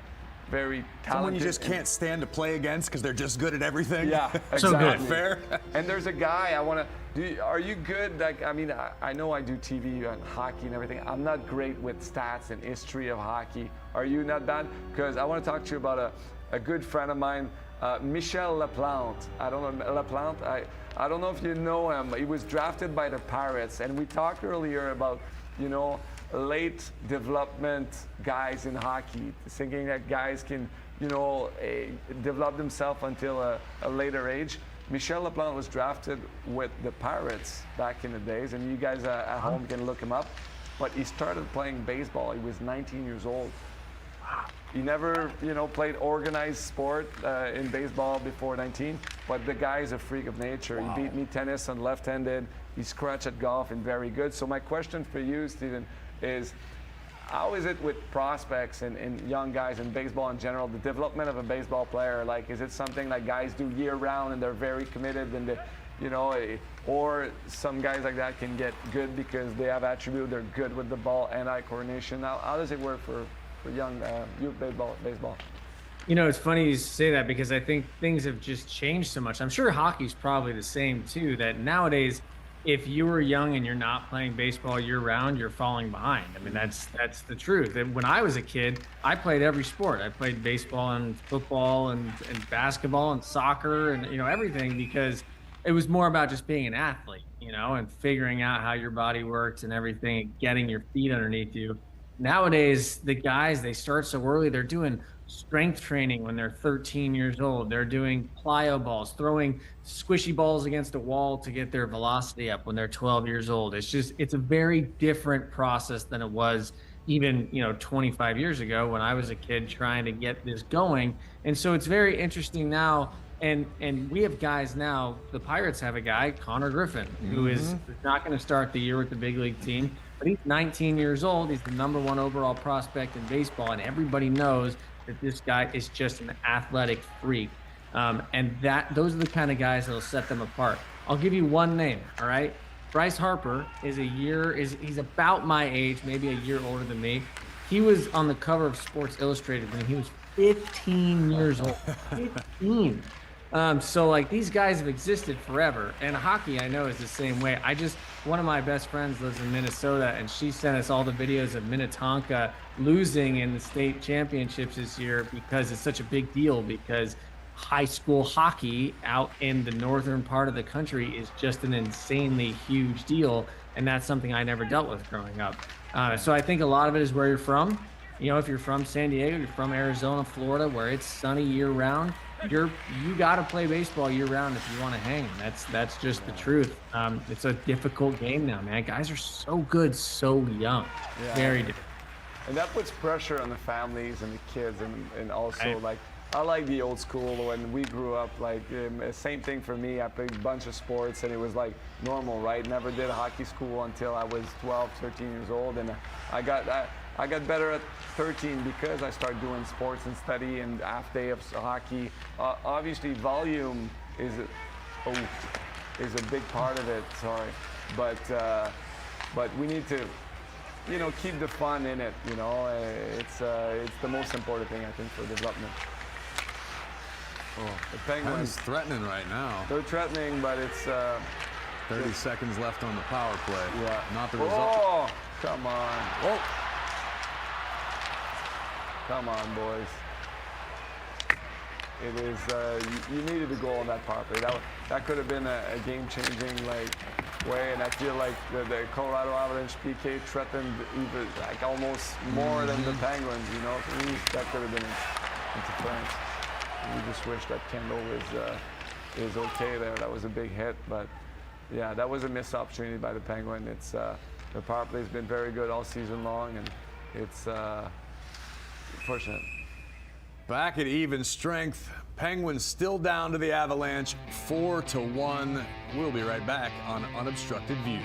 talented. Someone you just can't stand to play against because they're just good at everything. Yeah, exactly. So good. Fair. And there's a guy I want to. Are you good? Like, I mean, I know I do TV and hockey and everything. I'm not great with stats and history of hockey. Are you not bad? Because I want to talk to you about a good friend of mine, Michel Laplante. I don't know Laplante. I don't know if you know him. He was drafted by the Pirates, and we talked earlier about, you know, late development guys in hockey, thinking that guys can, you know, develop themselves until a later age. Michel Laplante was drafted with the Pirates back in the days, and you guys at home can look him up. But he started playing baseball. He was 19 years old. He never, you know, played organized sport in baseball before 19, but the guy is a freak of nature. Wow. He beat me tennis on left-handed. He's scratch at golf and very good. So my question for you, Steven, is how is it with prospects and young guys in baseball in general, the development of a baseball player? Like, is it something like guys do year-round and they're very committed and they, you know, or some guys like that can get good because they have attribute, they're good with the ball and eye coordination? How does it work for young youth baseball? You know, it's funny you say that because I think things have just changed so much. I'm sure hockey's probably the same too, that nowadays, if you were young and you're not playing baseball year-round, you're falling behind. I mean, that's the truth. And when I was a kid, I played every sport. I played baseball and football and basketball and soccer and, you know, everything, because it was more about just being an athlete, you know, and figuring out how your body works and everything and getting your feet underneath you. Nowadays, the guys, they start so early. They're doing strength training when they're 13 years old. They're doing plyo balls, throwing squishy balls against a wall to get their velocity up when they're 12 years old. It's a very different process than it was even, you know, 25 years ago when I was a kid trying to get this going. And so it's very interesting now. And we have guys now, the Pirates have a guy, Connor Griffin, who is not going to start the year with the big league team, but he's 19 years old. He's the #1 overall prospect in baseball, and everybody knows that this guy is just an athletic freak. And those are the kind of guys that'll set them apart. I'll give you one name, all right? Bryce Harper he's about my age, maybe a year older than me. He was on the cover of Sports Illustrated when he was 15 years old. 15. So like these guys have existed forever, and hockey I know is the same way. One of my best friends lives in Minnesota, and she sent us all the videos of Minnetonka losing in the state championships this year because it's such a big deal, because high school hockey out in the northern part of the country is just an insanely huge deal, and that's something I never dealt with growing up. So I think a lot of it is where you're from. You know, if you're from San Diego, you're from Arizona, Florida, where it's sunny year round, you got to play baseball year round if you want to hang. That's just the truth. It's a difficult game now, man. Guys are so good, so young. Very difficult. And that puts pressure on the families and the kids, and also I like the old school. When we grew up, same thing for me. I played a bunch of sports, and it was like normal, right? Never did hockey school until I was 12, 13 years old, and I got better at 13 because I started doing sports and study and half day of hockey. Obviously, volume is a big part of it. Sorry, but we need to, keep the fun in it. It's the most important thing, I think, for development. The Penguins threatening right now. They're threatening, but it's 30 seconds left on the power play. Yeah. Not the result. Oh, come on. Oh. Come on, boys. It is. You needed a goal on that power play. That could have been a game-changing way, and I feel like the Colorado Avalanche PK threatened even almost more than the Penguins. For me, that could have been interference. We just wish that Kendall is okay there. That was a big hit, but yeah, that was a missed opportunity by the Penguin. It's the power play has been very good all season long, and it's fortunate. Back at even strength, Penguins still down to the Avalanche, 4-1. We'll be right back on Unobstructed Views.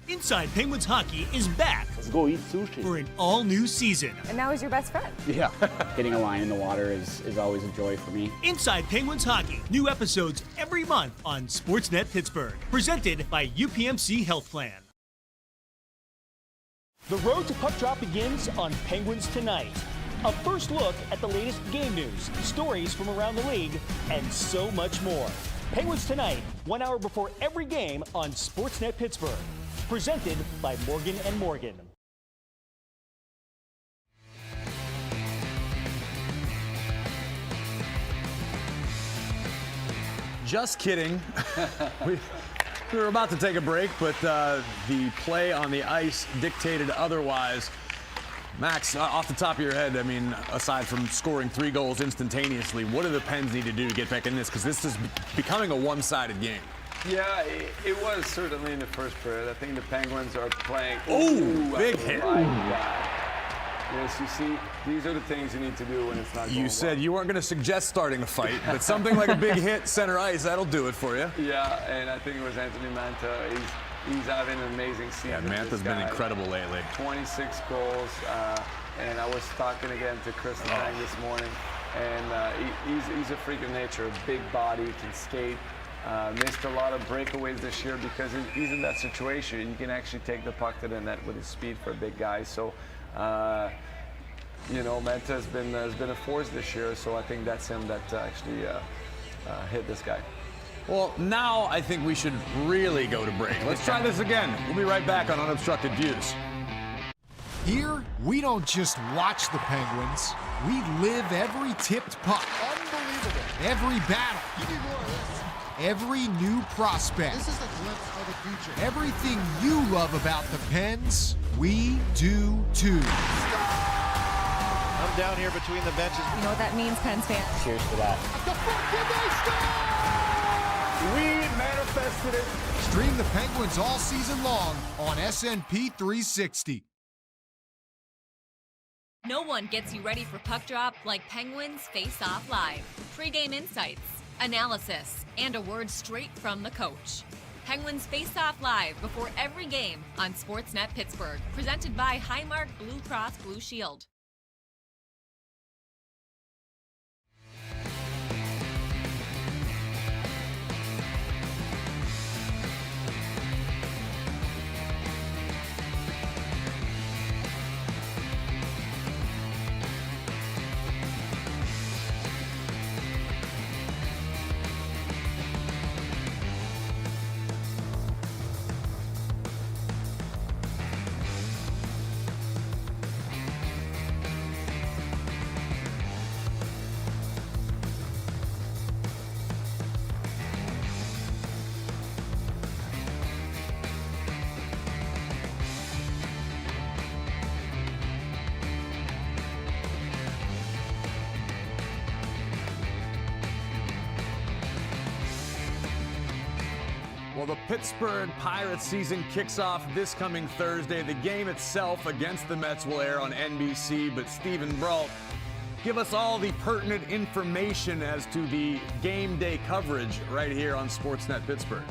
Inside Penguins Hockey is back. Let's go eat sushi. For an all-new season. And now he's your best friend. Yeah. Hitting a line in the water is always a joy for me. Inside Penguins Hockey. New episodes every month on Sportsnet Pittsburgh. Presented by UPMC Health Plan. The road to puck drop begins on Penguins Tonight. A first look at the latest game news, stories from around the league, and so much more. Penguins Tonight, 1 hour before every game on Sportsnet Pittsburgh. Presented by Morgan & Morgan. Just kidding. We were about to take a break, but the play on the ice dictated otherwise. Max, off the top of your head, I mean, aside from scoring 3 goals instantaneously, what do the Pens need to do to get back in this? Because this is becoming a one-sided game. Yeah, it was certainly in the first period. I think the Penguins are playing. Ooh, big hit. Yes, you see, these are the things you need to do when it's not going You said well. you weren't going to suggest starting a fight, but something like a big hit center ice, that'll do it for you. Yeah, and I think it was Anthony Mantha. He's having an amazing season. Yeah, Mantha's been incredible lately. 26 goals, and I was talking again to Chris Lang this morning, and he's a freak of nature, big body, can skate. Missed a lot of breakaways this year because he's in that situation. You can actually take the puck to the net with his speed for a big guy. So, Mantha has been a force this year. So I think that's him that actually hit this guy. Well, now I think we should really go to break. Let's try this again. We'll be right back on Unobstructed Views. Here, we don't just watch the Penguins. We live every tipped puck. Unbelievable. Every battle. You need more of this. Every new prospect. This is a glimpse of the future. Everything you love about the Pens, we do too. I'm down here between the benches. You know what that means, Pens fans? Cheers to that. The front, can they score? We manifested it. Stream the Penguins all season long on SNP 360. No one gets you ready for puck drop like Penguins Face Off Live. Pre-game insights, analysis, and a word straight from the coach. Penguins Face Off Live before every game on Sportsnet Pittsburgh. Presented by Highmark Blue Cross Blue Shield. Well, the Pittsburgh Pirates season kicks off this coming Thursday. The game itself against the Mets will air on NBC, but Steven Brault, give us all the pertinent information as to the game day coverage right here on Sportsnet Pittsburgh.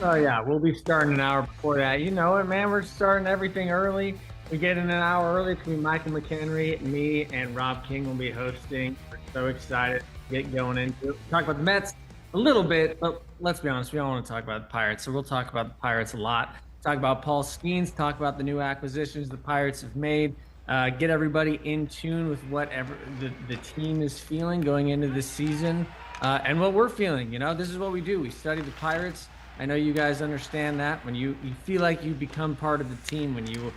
Oh, yeah, we'll be starting an hour before that. You know it, man. We're starting everything early. We get in an hour early. It's going to be Michael McHenry, me, and Rob King will be hosting. We're so excited to get going into it. Talk about the Mets a little bit, but let's be honest, we don't want to talk about the Pirates, so we'll talk about the Pirates a lot. Talk about Paul Skeens, talk about the new acquisitions the Pirates have made, get everybody in tune with whatever the team is feeling going into this season, and what we're feeling. You know, this is what we do. We study the Pirates. I know you guys understand that. When you feel like you become part of the team, when you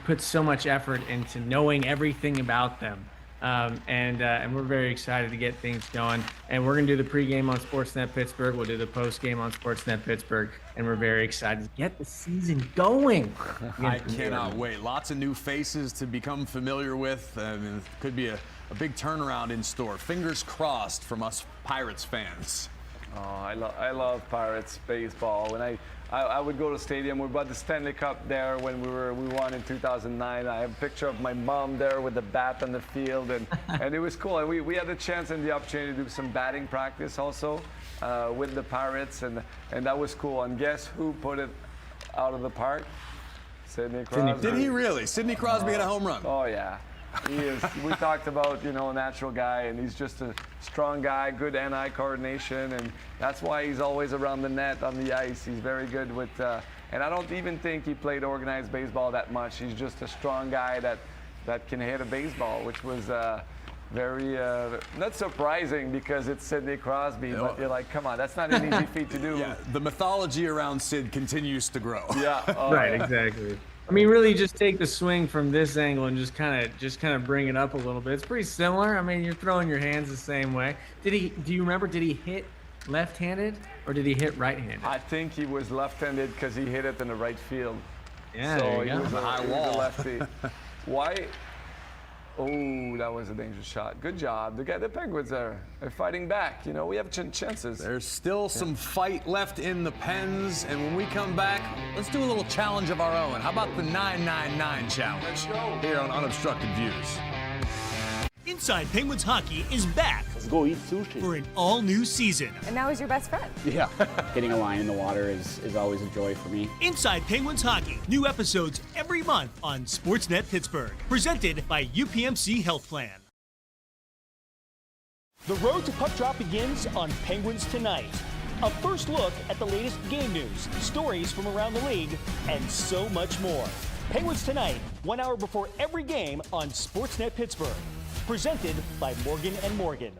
put so much effort into knowing everything about them. And we're very excited to get things going. And we're going to do the pregame on Sportsnet Pittsburgh. We'll do the postgame on Sportsnet Pittsburgh. And we're very excited to get the season going. I cannot wait. Lots of new faces to become familiar with. It could be a big turnaround in store. Fingers crossed from us Pirates fans. Oh, I love Pirates baseball. When I would go to the stadium. We brought the Stanley Cup there when we won in 2009. I have a picture of my mom there with the bat on the field, and it was cool. And we had the chance and the opportunity to do some batting practice also with the Pirates, and that was cool. And guess who put it out of the park? Sidney Crosby. Did he really? Sidney Crosby had a home run. Oh yeah. He is. We talked about, a natural guy, and he's just a strong guy, good hand-eye coordination, and that's why he's always around the net on the ice. He's very good with, and I don't even think he played organized baseball that much. He's just a strong guy that can hit a baseball, which was very not surprising because it's Sidney Crosby, but you're like, come on, that's not an easy feat to do. Yeah, the mythology around Sid continues to grow. Yeah, right, exactly. I mean, really, just take the swing from this angle and just kind of bring it up a little bit. It's pretty similar. I mean, you're throwing your hands the same way. Do you remember? Did he hit left-handed or did he hit right-handed? I think he was left-handed because he hit it in the right field. Yeah, so there you go. Was a high wall. Lefty. Why? Oh, that was a dangerous shot. Good job. The Penguins are fighting back. We have chances. There's still some fight left in the pens, and when we come back, let's do a little challenge of our own. How about the 999 challenge? Let's go. Here on Unobstructed Views. Inside Penguins Hockey is back. Let's go eat sushi. For an all-new season. And now he's your best friend. Yeah. Hitting a line in the water is always a joy for me. Inside Penguins Hockey. New episodes every month on Sportsnet Pittsburgh. Presented by UPMC Health Plan. The road to puck drop begins on Penguins Tonight. A first look at the latest game news, stories from around the league, and so much more. Penguins Tonight, 1 hour before every game on Sportsnet Pittsburgh. Presented by Morgan & Morgan.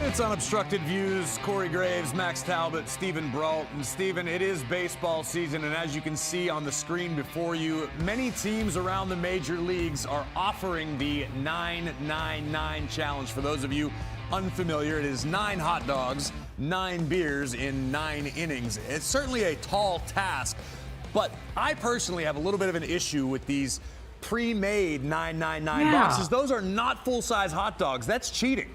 It's Unobstructed Views. Corey Graves, Max Talbot, Steven Brault. And Steven, it is baseball season, and as you can see on the screen before you, many teams around the major leagues are offering the 999 challenge. For those of you unfamiliar, it is 9 hot dogs, 9 beers in 9 innings. It's certainly a tall task, but I personally have a little bit of an issue with these pre-made 999 boxes. Those are not full-size hot dogs. That's cheating.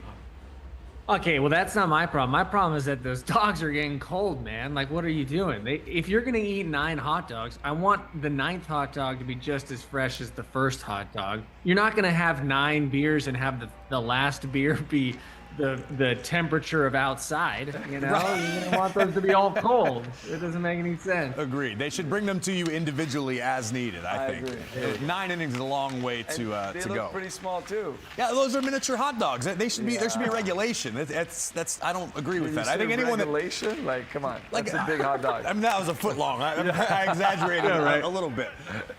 Okay, well, that's not my problem. My problem is that those dogs are getting cold, man. Like, what are you doing? If you're going to eat 9 hot dogs, I want the 9th hot dog to be just as fresh as the first hot dog. You're not going to have 9 beers and have the last beer be the temperature of outside. You know, you're gonna want those to be all cold. It doesn't make any sense. Agreed. They should bring them to you individually as needed. I think. agree. 9 innings is a long way to they to look go. pretty small too. Yeah, those are miniature hot dogs. They should be. There should be a regulation. That's. I don't agree with that. I think anyone regulation, like, come on, that's a big hot dog. I mean, that was a foot long. I exaggerated a little bit.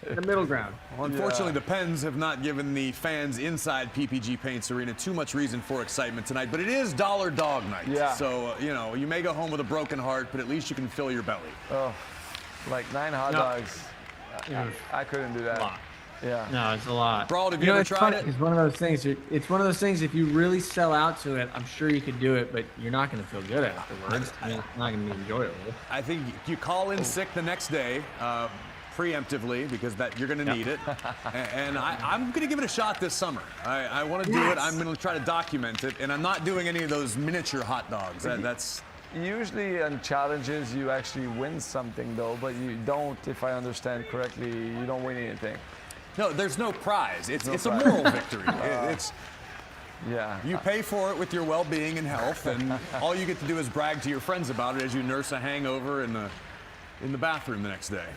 The middle ground. Well, unfortunately, the Pens have not given the fans inside PPG Paints Arena too much reason for excitement tonight, but it is Dollar Dog Night. Yeah. So, you may go home with a broken heart, but at least you can fill your belly. Oh, like 9 hot dogs. I couldn't do that. Yeah. No, it's a lot. Brault, have you ever tried it? It's one of those things. It's one of those things. If you really sell out to it, I'm sure you could do it, but you're not going to feel good afterwards. It's not going to be enjoyable. I think you call in sick the next day, preemptively, because you're going to need it. And I'm going to give it a shot this summer. I want to do it. I'm going to try to document it, and I'm not doing any of those miniature hot dogs. That's usually on challenges you actually win something though, but you don't, if I understand correctly, you don't win anything. No, there's no prize. It's a moral victory. You pay for it with your well-being and health, and all you get to do is brag to your friends about it as you nurse a hangover in the bathroom the next day.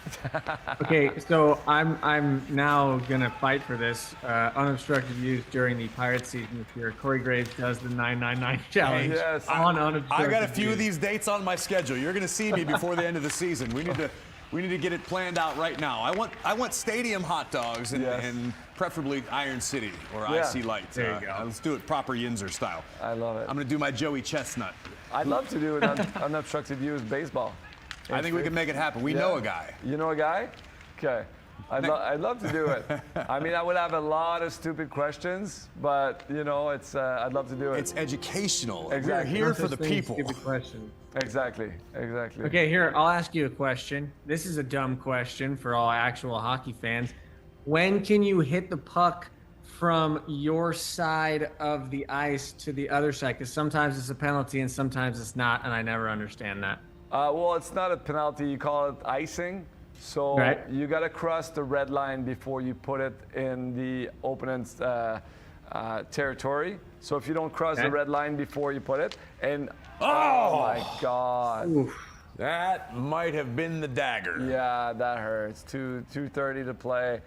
Okay, so I'm now gonna fight for this unobstructed use during the Pirates season this year. Corey Graves does the 999 challenge on unobstructed. I got a few of these dates on my schedule. You're gonna see me before the end of the season. We need to get it planned out right now. I want stadium hot dogs and preferably Iron City or IC Light. There you go. Let's do it proper Yinzer style. I love it. I'm gonna do my Joey Chestnut. I'd love to do it on unobstructed use baseball. I think we can make it happen. We know a guy. You know a guy? Okay. I'd love to do it. I mean, I would have a lot of stupid questions, but it's I'd love to do it. It's educational. Exactly. We're here for the people. Stupid question. Exactly. Okay, here, I'll ask you a question. This is a dumb question for all actual hockey fans. When can you hit the puck from your side of the ice to the other side? Because sometimes it's a penalty and sometimes it's not, and I never understand that. Well, it's not a penalty. You call it icing. So you got to cross the red line before you put it in the opponent's territory. So if you don't cross the red line before you put it, and oh my God, that might have been the dagger. Yeah, that hurts. 2:30 to play.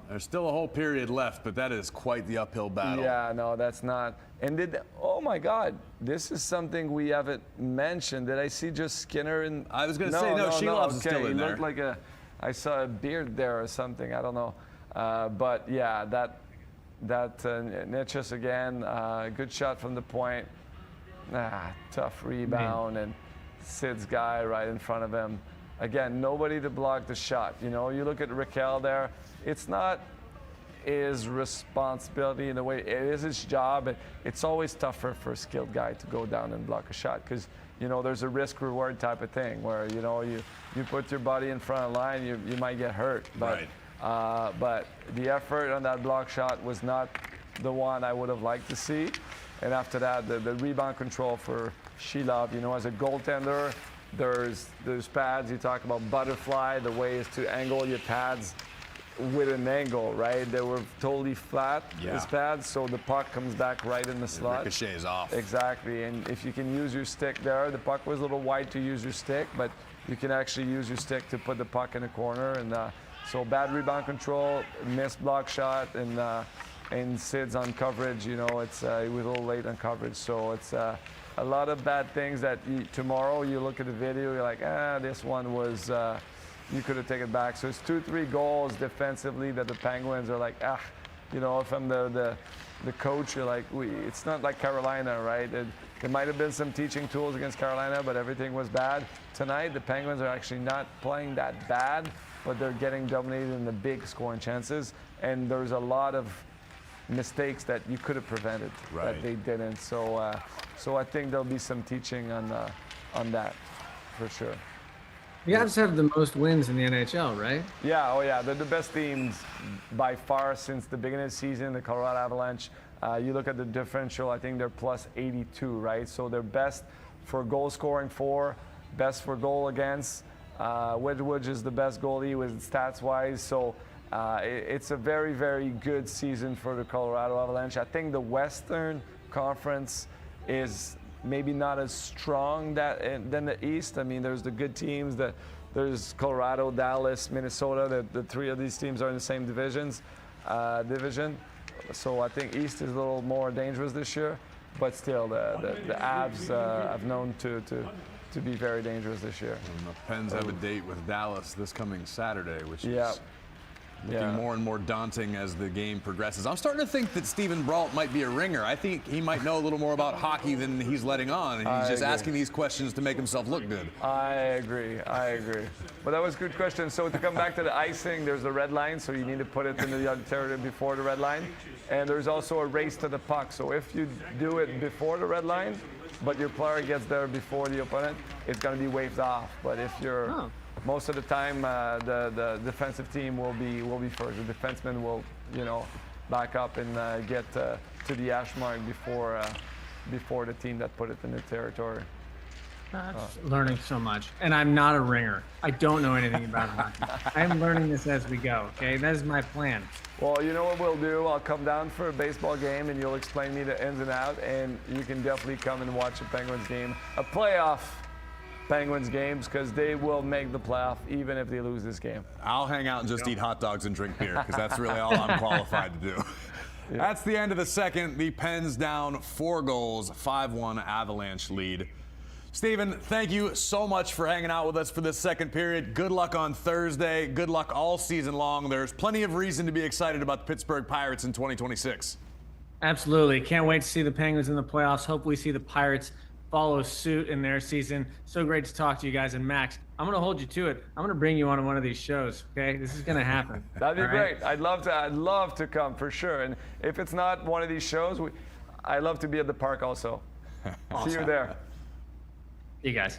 There's still a whole period left, but that is quite the uphill battle. Yeah, no, that's not. And oh my God, this is something we haven't mentioned. Did I see just Skinner? And I was going to say, no, Shelov's still in there. He looked like I saw a beard there or something. I don't know. But yeah, that Nichus again, good shot from the point. Tough rebound, and Sid's guy right in front of him. Again, nobody to block the shot. You look at Raquel there. It's not his responsibility in a way. It is his job. It's always tougher for a skilled guy to go down and block a shot because, there's a risk-reward type of thing where, you put your body in front of the line, you might get hurt. But, but the effort on that block shot was not the one I would have liked to see. And after that, the rebound control for Shelov, as a goaltender, there's pads. You talk about butterfly. The way is to angle your pads with an angle, right? They were totally flat, his pads, so the puck comes back right in the slot. Ricochets off. Exactly, and if you can use your stick there, the puck was a little wide to use your stick, but you can actually use your stick to put the puck in the corner. And so bad rebound control, missed block shot, and Sid's on coverage. He was a little late on coverage, so it's a lot of bad things that tomorrow you look at the video, you're like, this one was, you could have taken back. So it's 2-3 goals defensively that the Penguins are like, if I'm the coach, you're like, it's not like Carolina, right? There might have been some teaching tools against Carolina, but everything was bad. Tonight, the Penguins are actually not playing that bad, but they're getting dominated in the big scoring chances. And there's a lot of mistakes that you could have prevented that they didn't. So I think there'll be some teaching on that for sure. You guys have the most wins in the NHL, right? Yeah, they're the best teams by far since the beginning of the season, the Colorado Avalanche. You look at the differential, I think they're plus 82, right? So they're best for goal scoring for, best for goal against. Wedgwood is the best goalie with stats-wise. So it's a very, very good season for the Colorado Avalanche. I think the Western conference is maybe not as strong than the East. I mean, there's the good teams. There's Colorado, Dallas, Minnesota. The three of these teams are in the same division. So I think East is a little more dangerous this year. But still, the Avs have known to be very dangerous this year. And the Pens have a date with Dallas this coming Saturday, which is looking more and more daunting as the game progresses. I'm starting to think that Steven Brault might be a ringer. I think he might know a little more about hockey than he's letting on, and he's just asking these questions to make himself look good. I agree. But that was a good question. So to come back to the icing, there's the red line, so you need to put it in the territory before the red line. And there's also a race to the puck. So if you do it before the red line, but your player gets there before the opponent, it's going to be waved off. But if you're most of the time, the defensive team will be first. The defenseman will, back up and get to the hash mark before the team that put it in the territory. Learning so much, and I'm not a ringer. I don't know anything about hockey. I'm learning this as we go. Okay, that is my plan. Well, you know what we'll do? I'll come down for a baseball game, and you'll explain me the ins and outs, and you can definitely come and watch a Penguins game, a playoff Penguins games, because they will make the playoff even if they lose this game. I'll hang out and just eat hot dogs and drink beer, because that's really all I'm qualified to do. That's the end of the second. The Pens down 4 goals, 5-1 Avalanche lead. Steven, thank you so much for hanging out with us for this second period. Good luck on Thursday. Good luck all season long. There's plenty of reason to be excited about the Pittsburgh Pirates in 2026. Absolutely. Can't wait to see the Penguins in the playoffs. Hopefully see the Pirates follow suit in their season. So great to talk to you guys. And Max, I'm going to hold you to it. I'm going to bring you on one of these shows. Okay, this is going to happen. That'd be great. I'd love to come for sure. And if it's not one of these shows, I'd love to be at the park also. Awesome. See you there. You guys.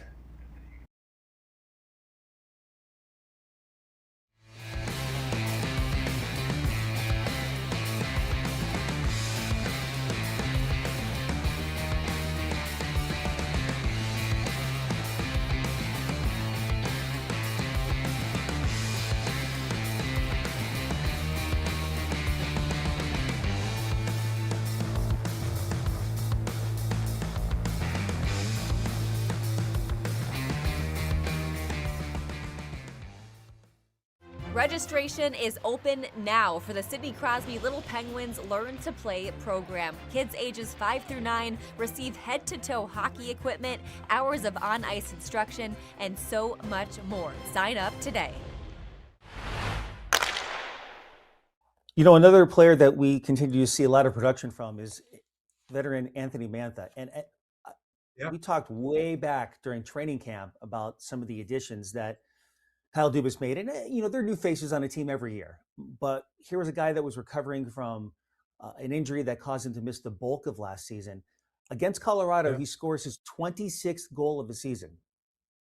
Registration is open now for the Sidney Crosby Little Penguins Learn to Play program. Kids ages 5 through 9 receive head-to-toe hockey equipment, hours of on-ice instruction, and so much more. Sign up today. Another player that we continue to see a lot of production from is veteran Anthony Mantha. And we talked way back during training camp about some of the additions that Kyle Dubas made. And, there are new faces on a team every year. But here was a guy that was recovering from an injury that caused him to miss the bulk of last season. Against Colorado, he scores his 26th goal of the season.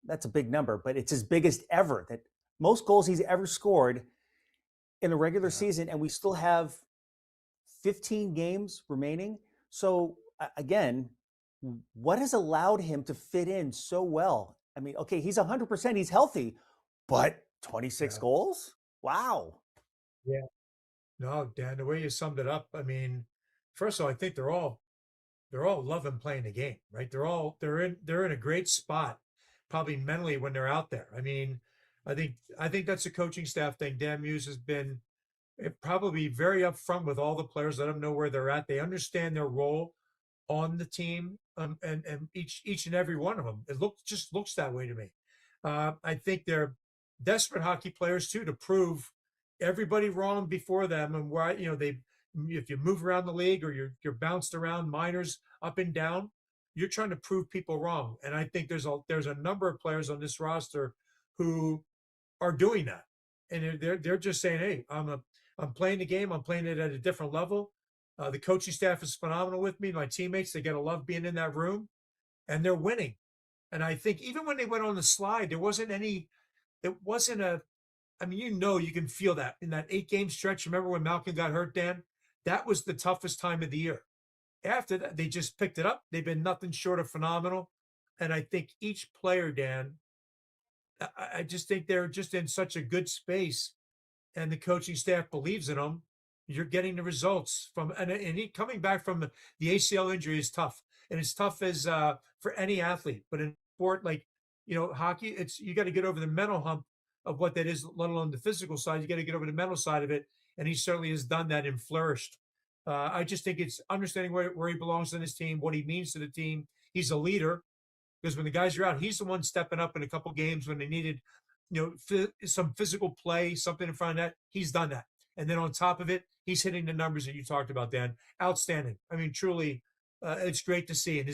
That's a big number, but it's his biggest ever. That most goals he's ever scored in a regular season, and we still have 15 games remaining. So, again, what has allowed him to fit in so well? I mean, okay, he's 100%, he's healthy, but 26 goals? Wow. Yeah. No, Dan, the way you summed it up, I mean, first of all, I think they're all loving playing the game, right? They're in a great spot, probably mentally when they're out there. I mean, I think that's a coaching staff thing. Dan Muse has been probably very upfront with all the players, let them know where they're at. They understand their role on the team, and each and every one of them. It just looks that way to me. I think they're desperate hockey players too, to prove everybody wrong before them, and why if you move around the league or you're bounced around minors up and down, you're trying to prove people wrong. And I think there's a number of players on this roster who are doing that, and they're just saying, hey, I'm playing the game, I'm playing it at a different level. The coaching staff is phenomenal with me. My teammates, they gotta love being in that room, and they're winning. And I think even when they went on the slide, it wasn't you can feel that in that 8-game stretch. Remember when Malkin got hurt, Dan? That was the toughest time of the year. After that, they just picked it up. They've been nothing short of phenomenal. And I think each player, Dan, I just think they're just in such a good space, and the coaching staff believes in them. you're getting the results from, and he coming back from the ACL injury is tough. And it's tough as for any athlete, but in sport like, hockey, it's, you got to get over the mental hump of what that is, let alone the physical side. You got to get over the mental side of it. And he certainly has done that and flourished. I just think it's understanding where he belongs in his team, what he means to the team. He's a leader, because when the guys are out, he's the one stepping up in a couple games when they needed, some physical play, something in front of that. He's done that. And then on top of it, he's hitting the numbers that you talked about, Dan. Outstanding. I mean, truly, it's great to see.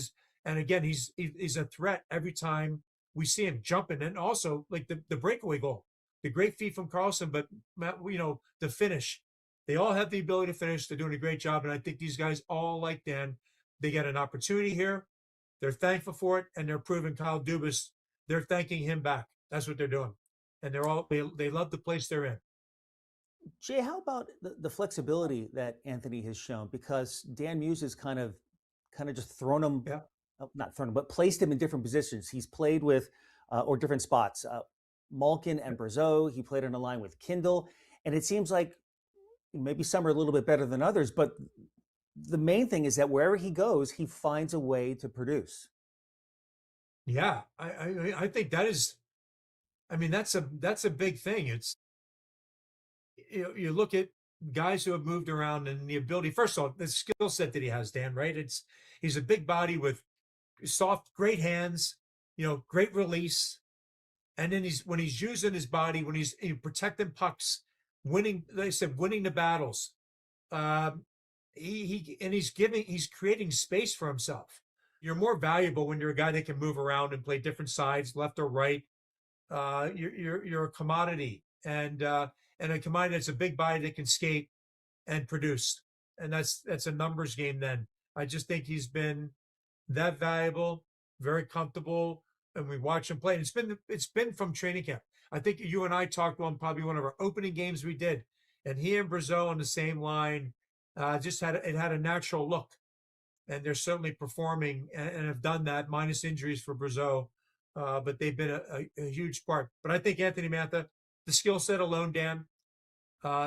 And again, he's a threat every time we see him jumping. And also, like the breakaway goal, the great feat from Carlson, but the finish. They all have the ability to finish. They're doing a great job. And I think these guys all, like Dan, they get an opportunity here. They're thankful for it, and they're proving Kyle Dubas, they're thanking him back. That's what they're doing. And they love the place they're in. Jay, how about the flexibility that Anthony has shown? Because Dan Muse has kind of just thrown him, not thrown him, but placed him in different positions. He's played with, or different spots, Malkin and Brazeau. He played on a line with Kindle. And it seems like maybe some are a little bit better than others, but the main thing is that wherever he goes, he finds a way to produce. Yeah, I think that is, that's a big thing. It's, you look at guys who have moved around and the ability, first of all, the skill set that he has, Dan, right? He's a big body with soft, great hands, great release. And then when he's using his body, when he's protecting pucks, winning, like I said, winning the battles, he's creating space for himself. You're more valuable when you're a guy that can move around and play different sides, left or right. You're a commodity, and a commodity that's a big body that can skate and produce. And that's a numbers game. Then I just think he's been that valuable, very comfortable, and we watch him play. And it's been from training camp. I think you and I talked on probably one of our opening games we did, and he and Brazeau on the same line. Just had a natural look, and they're certainly performing and have done that, minus injuries for Brazeau, but they've been a huge part. But I think Anthony Mantha, the skill set alone, Dan,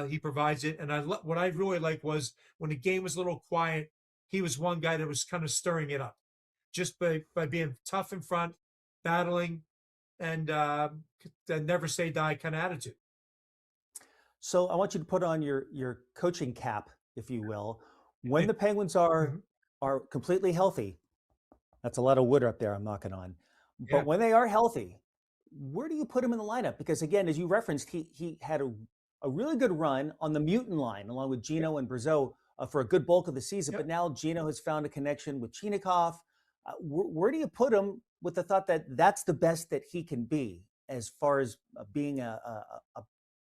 he provides it. And what I really liked was when the game was a little quiet, he was one guy that was kind of stirring it up, just by being tough in front, battling, and never say die kind of attitude. So I want you to put on your coaching cap, if you will. When the Penguins are completely healthy, that's a lot of wood up there I'm knocking on. But when they are healthy, where do you put him in the lineup? Because again, as you referenced, he had a really good run on the mutant line along with Gino and Brazeau for a good bulk of the season. But now Gino has found a connection with Chinikov. Where do you put him with the thought that that's the best that he can be as far as being an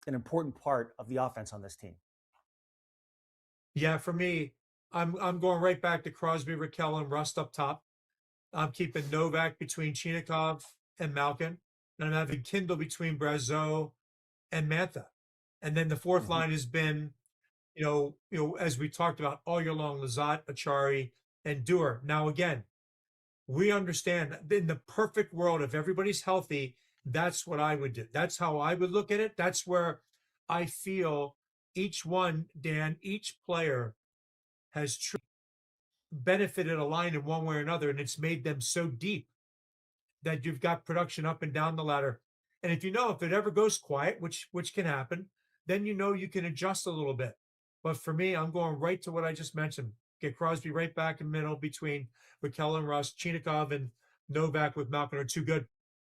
important part of the offense on this team? Yeah, for me, I'm going right back to Crosby, Rakell, and Rust up top. I'm keeping Novak between Chinikov and Malkin, and I'm having Kindle between Brazeau and Mantha. And then the fourth line has been, as we talked about all year long, Lizotte, Achari, and Dewar. Now again, we understand that in the perfect world, if everybody's healthy, that's what I would do. That's how I would look at it. That's where I feel each one, Dan, each player has truly benefited a line in one way or another, and it's made them so deep that you've got production up and down the ladder. And if it ever goes quiet, which can happen, then you can adjust a little bit. But for me, I'm going right to what I just mentioned. Get Crosby right back in the middle between Rakell and Rust. Chinikov and Novak with Malkin are too good.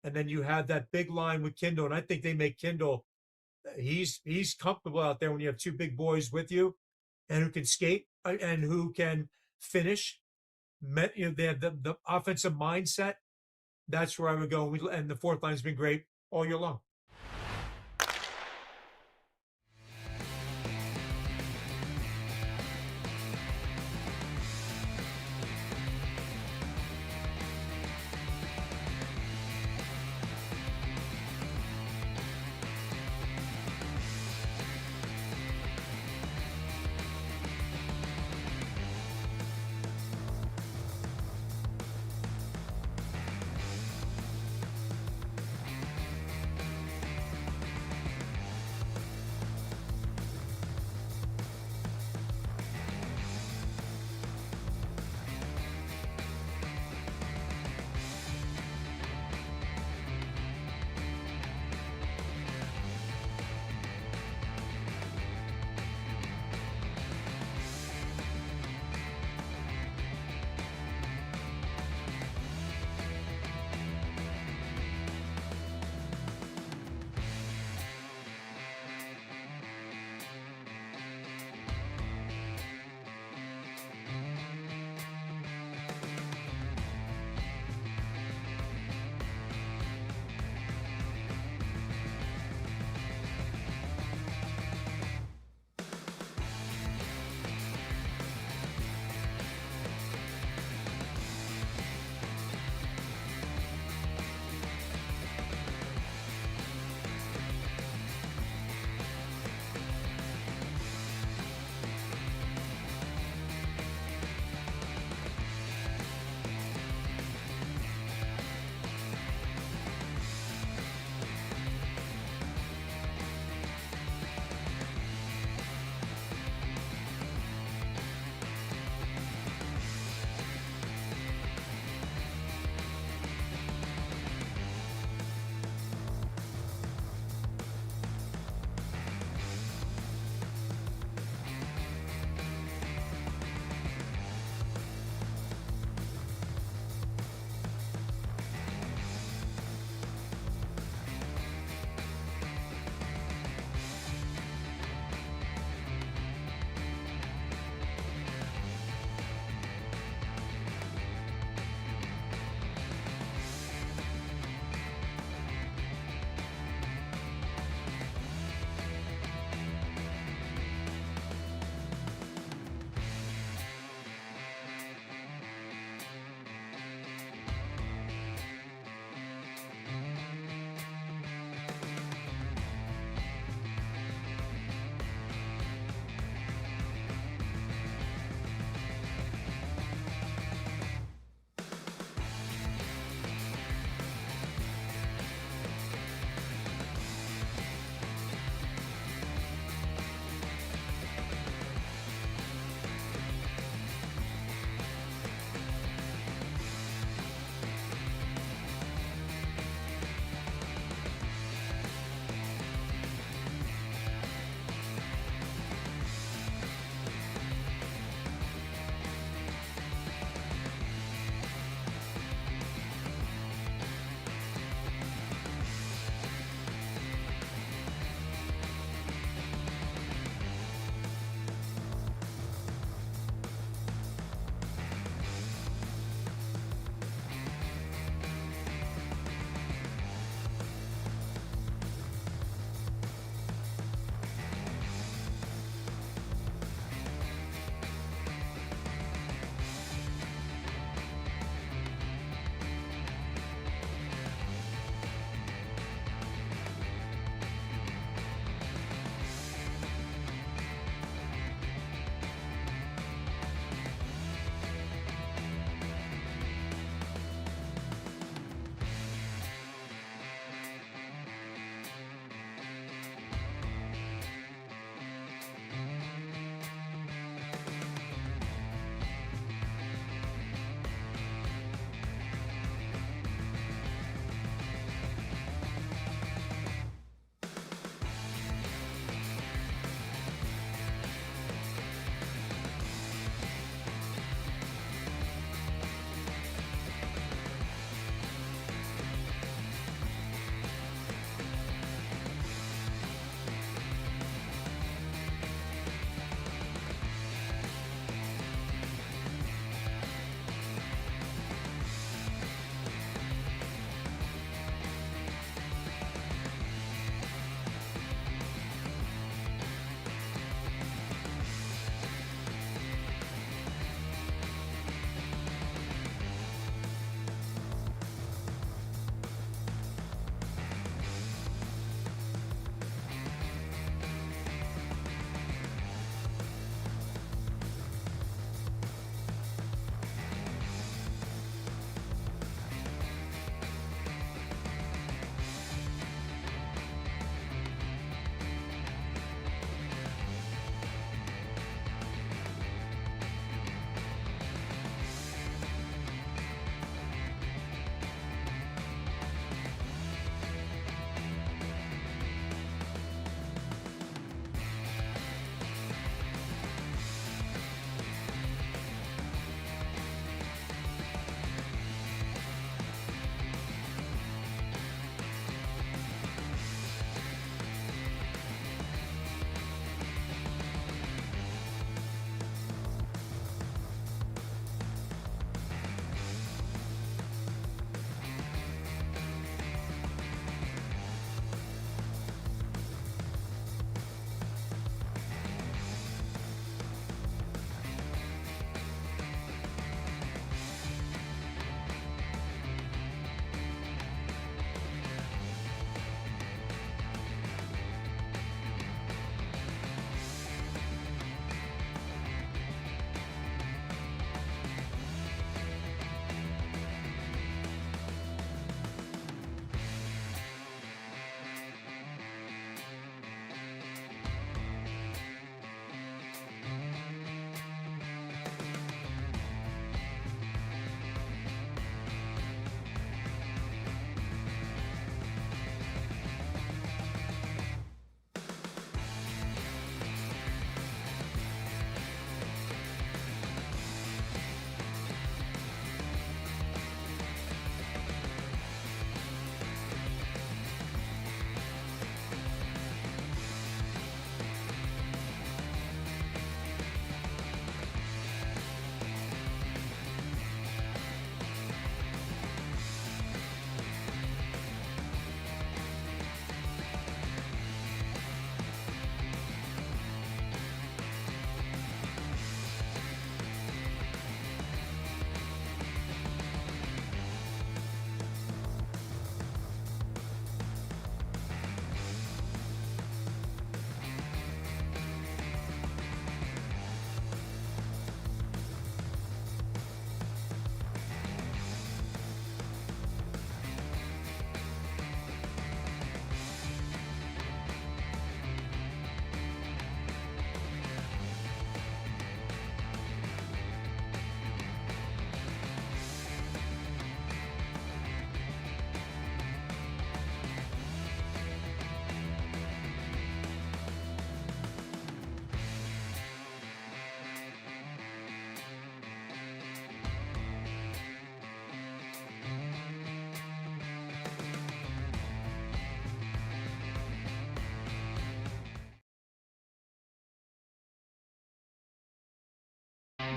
And then you have that big line with Kindle, and I think they make Kindle, he's comfortable out there when you have two big boys with you and who can skate and who can finish. They have the offensive mindset. That's where I would go. And the fourth line has been great all year long.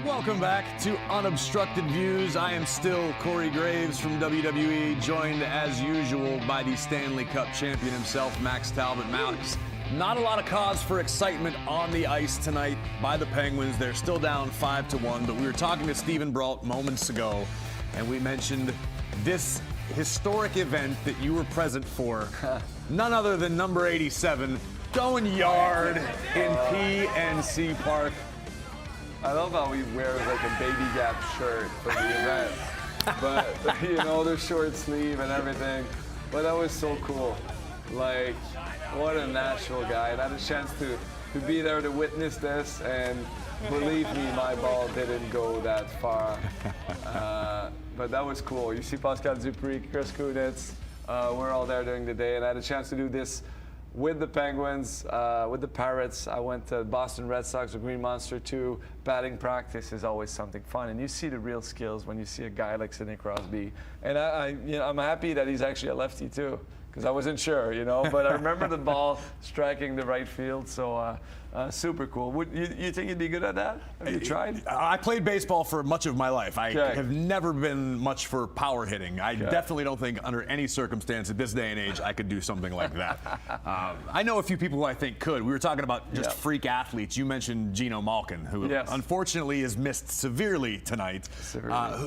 Welcome back to Unobstructed Views. I am still Corey Graves from WWE, joined as usual by the Stanley Cup champion himself, Max Talbot. Max, not a lot of cause for excitement on the ice tonight by the Penguins. They're still down 5-1, but we were talking to Steven Brault moments ago, and we mentioned this historic event that you were present for. None other than number 87, going yard in PNC Park. I love how he wears like a Baby Gap shirt for the event. But, you know, the short sleeve and everything. But that was so cool. Like, what a Nashville guy. And I had a chance to be there to witness this. And believe me, my ball didn't go that far. But that was cool. You see Pascal Dupuis, Chris Kunitz. We're all there during the day. And I had a chance to do this with the Penguins, with the Pirates. I went to Boston Red Sox with Green Monster too. Batting practice is always something fun, and you see the real skills when you see a guy like Sidney Crosby. And I'm happy that he's actually a lefty too, because I wasn't sure, you know. But I remember the ball striking the right field, so super cool. Would you think you'd be good at that? Have you tried? I played baseball for much of my life. I have never been much for power hitting. I definitely don't think under any circumstance at this day and age I could do something like that. I know a few people who I think could. We were talking about just freak athletes. You mentioned Geno Malkin, who unfortunately is missed severely tonight.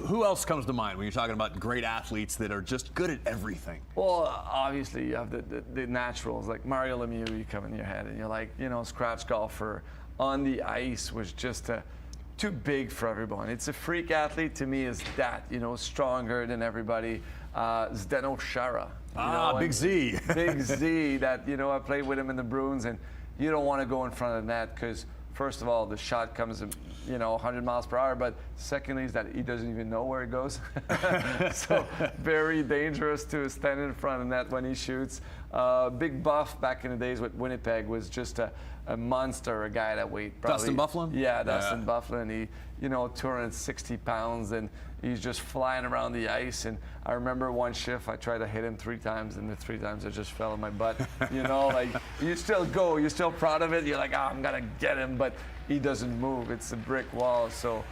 Who else comes to mind when you're talking about great athletes that are just good at everything? Well, obviously you have the naturals, like Mario Lemieux. You come in your head and you're like, you know, scratch golfer on the ice was just too big for everyone. It's a freak athlete to me, is that, you know, stronger than everybody. Zdeno Chara. Big Z. Big Z, that, you know, I played with him in the Bruins, and you don't want to go in front of the net because, first of all, the shot comes, you know, 100 miles per hour, but secondly is that he doesn't even know where it goes. So very dangerous to stand in front of the net when he shoots. Big Buff back in the days with Winnipeg was just a monster, a guy that weighed probably... Dustin Byfuglien? Yeah, Dustin Byfuglien. He, you know, 260 pounds, and he's just flying around the ice. And I remember one shift, I tried to hit him 3 times, and the 3 times I just fell on my butt. You know, like, you still go, you're still proud of it. You're like, I'm gonna get him, but he doesn't move. It's a brick wall. So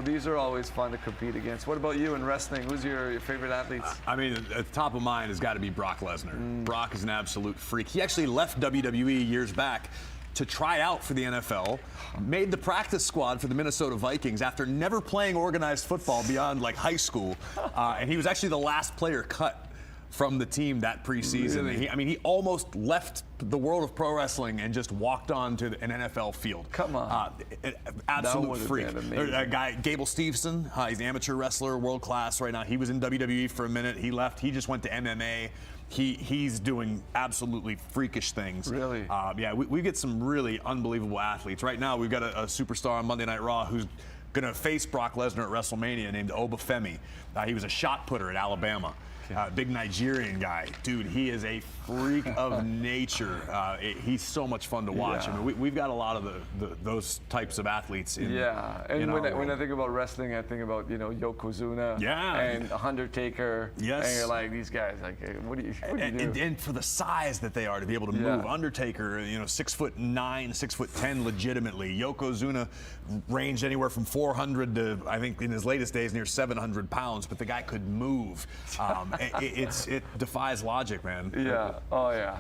these are always fun to compete against. What about you in wrestling? Who's your favorite athletes? I mean, at the top of mind has got to be Brock Lesnar. Brock is an absolute freak. He actually left WWE years back to try out for the NFL, made the practice squad for the Minnesota Vikings after never playing organized football beyond like high school, and he was actually the last player cut from the team that preseason. Really? He almost left the world of pro wrestling and just walked on to an NFL field. Come on. Absolute freak. A guy, Gable Steveson, he's an amateur wrestler, world class right now. He was in WWE for a minute. He left. He just went to MMA. He's doing absolutely freakish things. Really? Yeah, we get some really unbelievable athletes. Right now, we've got a superstar on Monday Night Raw who's going to face Brock Lesnar at WrestleMania named Obafemi. He was a shot putter at Alabama. Big Nigerian guy. Dude, he is a freak of nature. He's so much fun to watch. Yeah. I mean, we've got a lot of those types of athletes in and when I think about wrestling, I think about, you know, Yokozuna and Undertaker. Yes. And you're like, these guys, like, what do you do? And for the size that they are to be able to move. Undertaker, you know, 6'9", 6'10", legitimately. Yokozuna ranged anywhere from 400 to, I think in his latest days, near 700 pounds, but the guy could move. It defies logic, man. Yeah. Oh yeah.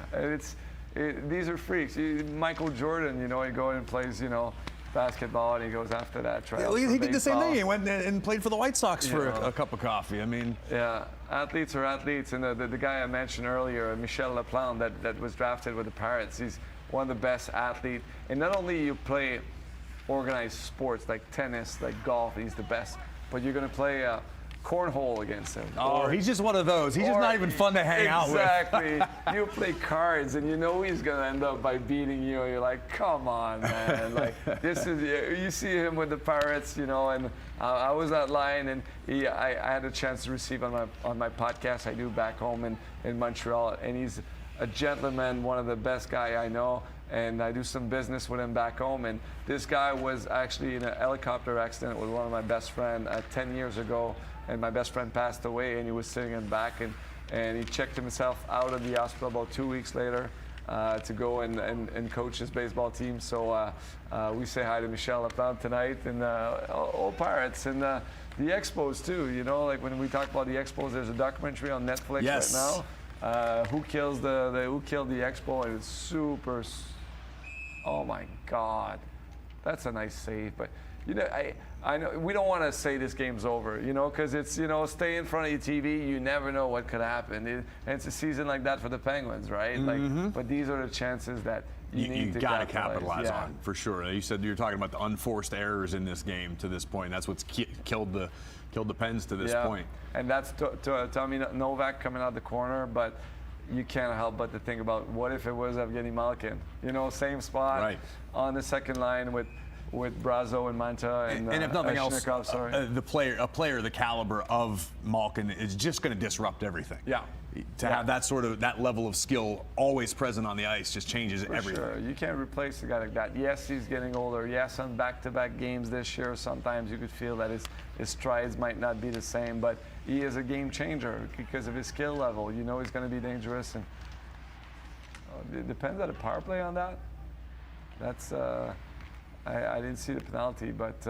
These are freaks. Michael Jordan, you know, he goes and plays, you know, basketball, and he goes after that. He did the same thing. He went and played for the White Sox for a cup of coffee. I mean, yeah, athletes are athletes. And the guy I mentioned earlier, Michel Laplante, that was drafted with the Pirates, he's one of the best athletes. And not only you play organized sports like tennis, like golf, he's the best, but you're going to play cornhole against him. He's just one of those. He's just not even fun to hang out with. Exactly. You play cards, and you know he's going to end up by beating you. And you're like, come on, man. Like, this is, you see him with the Pirates, you know, and I was at line, and I had a chance to receive on my podcast I do back home in Montreal, and he's a gentleman, one of the best guy I know. And I do some business with him back home. And this guy was actually in a helicopter accident with one of my best friends 10 years ago. And my best friend passed away, and he was sitting in the back, and he checked himself out of the hospital about 2 weeks later. to go and coach his baseball team. So we say hi to Michel Lapin tonight, and all Pirates, and the Expos too. You know, like when we talk about the Expos, there's a documentary on Netflix right now. Who killed the Expo? And it's super. Oh my God, that's a nice save. But you know, I know we don't want to say this game's over, you know, because it's, you know, stay in front of your TV. You never know what could happen. And it's a season like that for the Penguins, right? Like, but these are the chances that you got to capitalize on, for sure. You said you were talking about the unforced errors in this game to this point. That's what's killed the Pens to this point. And that's Tommy Novak coming out the corner, but you can't help but to think about what if it was Evgeny Malkin? You know, same spot on the second line with Brazo and Manta and if nothing else, a player the caliber of Malkin is just going to disrupt everything. Yeah. To have that level of skill always present on the ice just changes everything. Sure. You can't replace a guy like that. Yes, he's getting older. Yes, on back-to-back games this year, sometimes you could feel that his strides might not be the same, but he is a game changer because of his skill level. You know he's going to be dangerous, and it depends on the power play on that. That's I didn't see the penalty, but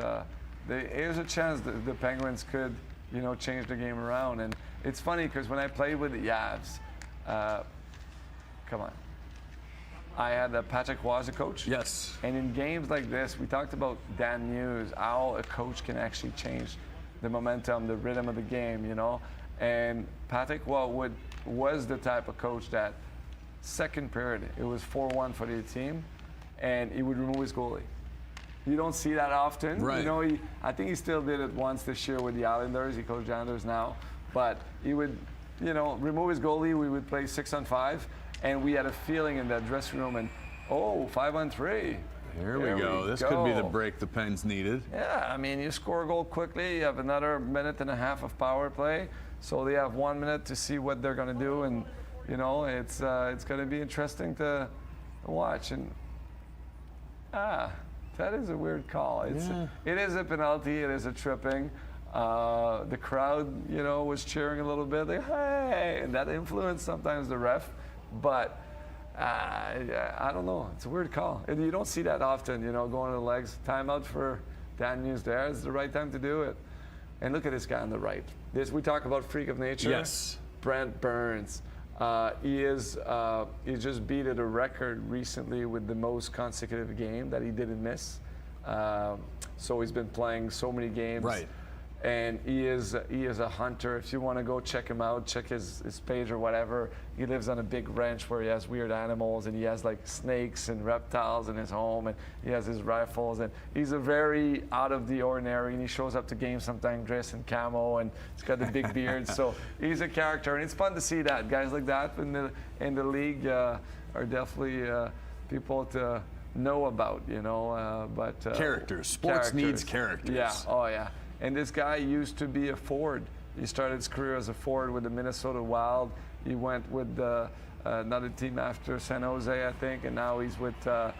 there's a chance the Penguins could, you know, change the game around. And it's funny because when I played with the Avs, come on, I had Patrick Roy as a coach. Yes. And in games like this, we talked about Dan Muse, how a coach can actually change the momentum, the rhythm of the game, you know. And Patrick Roy was the type of coach that second period, it was 4-1 for the team, and he would remove his goalie. You don't see that often. Right. You know, I think he still did it once this year with the Islanders. He coached the Islanders now. But he would, you know, remove his goalie. We would play 6-on-5. And we had a feeling in that dressing room, and 5-on-3. Here we go. This could be the break the Pens needed. Yeah, I mean, you score a goal quickly. You have another minute and a half of power play. So they have 1 minute to see what they're going to do. And, you know, it's going to be interesting to watch. And, that is a weird call. It is a penalty. It is a tripping. The crowd, you know, was cheering a little bit, like, hey, and that influenced sometimes the ref. But I don't know. It's a weird call. And you don't see that often, you know, going to the legs. Timeout for Dan Muse there. It's the right time to do it. And look at this guy on the right. We talk about freak of nature. Yes. Brent Burns. He just beat a record recently with the most consecutive game that he didn't miss. So he's been playing so many games. Right. And he is a hunter. If you want to go check him out, check his page or whatever. He lives on a big ranch where he has weird animals, and he has like snakes and reptiles in his home, and he has his rifles, and he's a very out of the ordinary, and he shows up to games sometimes dressed in camo, and he's got the big beard. So he's a character, and it's fun to see that. Guys like that in the league are definitely people to know about, you know. But characters. Sports needs characters. Yeah. Oh yeah. And this guy used to be a forward. He started his career as a forward with the Minnesota Wild. He went with another team after San Jose, I think, and now he's with the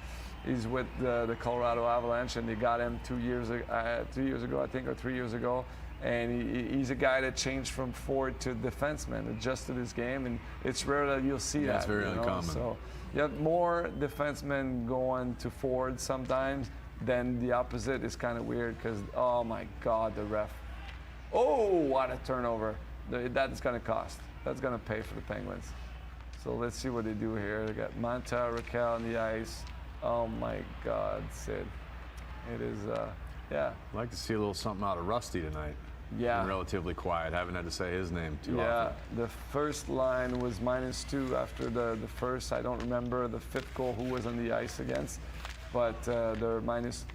Colorado Avalanche. And they got him 2 years ago, I think, or 3 years ago. And he's a guy that changed from forward to defenseman, adjusted his game, and it's rare that you'll see that. That's very uncommon. So you have more defensemen going to forward sometimes. Then the opposite is kind of weird because, oh my God, the ref. Oh, what a turnover. That's going to cost. That's going to pay for the Penguins. So let's see what they do here. They got Manta, Raquel on the ice. Oh my God, Sid. It is, yeah. I'd like to see a little something out of Rusty tonight. Yeah. Been relatively quiet. Haven't had to say his name too often. Yeah, the first line was -2 after the first. I don't remember the fifth goal who was on the ice against. But they're minus.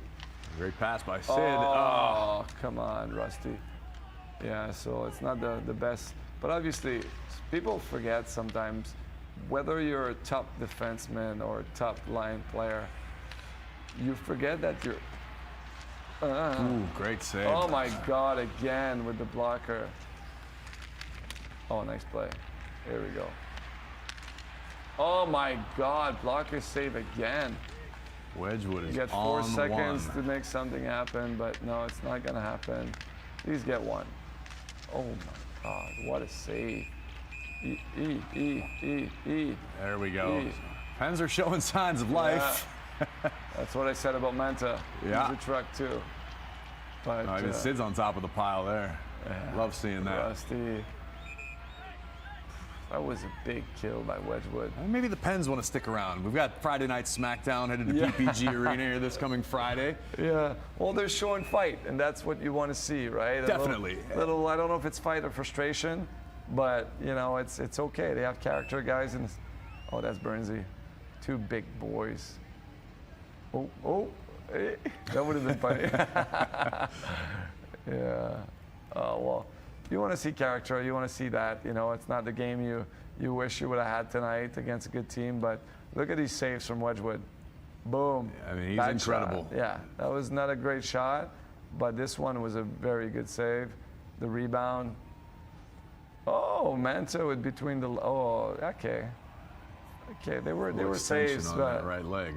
Great pass by Sid. Oh, come on, Rusty. Yeah, so it's not the best. But obviously, people forget sometimes whether you're a top defenseman or a top line player, you forget that you're. Ooh, great save. Oh my God, again with the blocker. Oh, nice play. Here we go. Oh my God, blocker save again. Wedgwood is on the one. You get 4 seconds to make something happen, but no, it's not going to happen. Please get one. Oh my God, what a save. There we go. Pens are showing signs of life. Yeah. That's what I said about Manta. Yeah. He's a truck too. But I mean, Sid's on top of the pile there. Yeah. Love seeing that. Rusty. That was a big kill by Wedgwood. Well, maybe the Pens want to stick around. We've got Friday night SmackDown headed to PPG Arena here this coming Friday. Yeah. Well, they're showing fight, and that's what you want to see, right? Definitely. Little, I don't know if it's fight or frustration, but you know, it's okay. They have character guys, and oh, that's Burnsy. Two big boys. Oh, hey, that would have been funny. Yeah. Oh, well, you want to see character. You want to see that. You know, it's not the game you wish you would have had tonight against a good team, but look at these saves from Wedgwood. Boom. Yeah, I mean, he's Bad incredible. Shot. Yeah, that was not a great shot, but this one was a very good save. The rebound. Oh, Manta with between the. Oh, okay. Okay, they were saves, on but that right leg.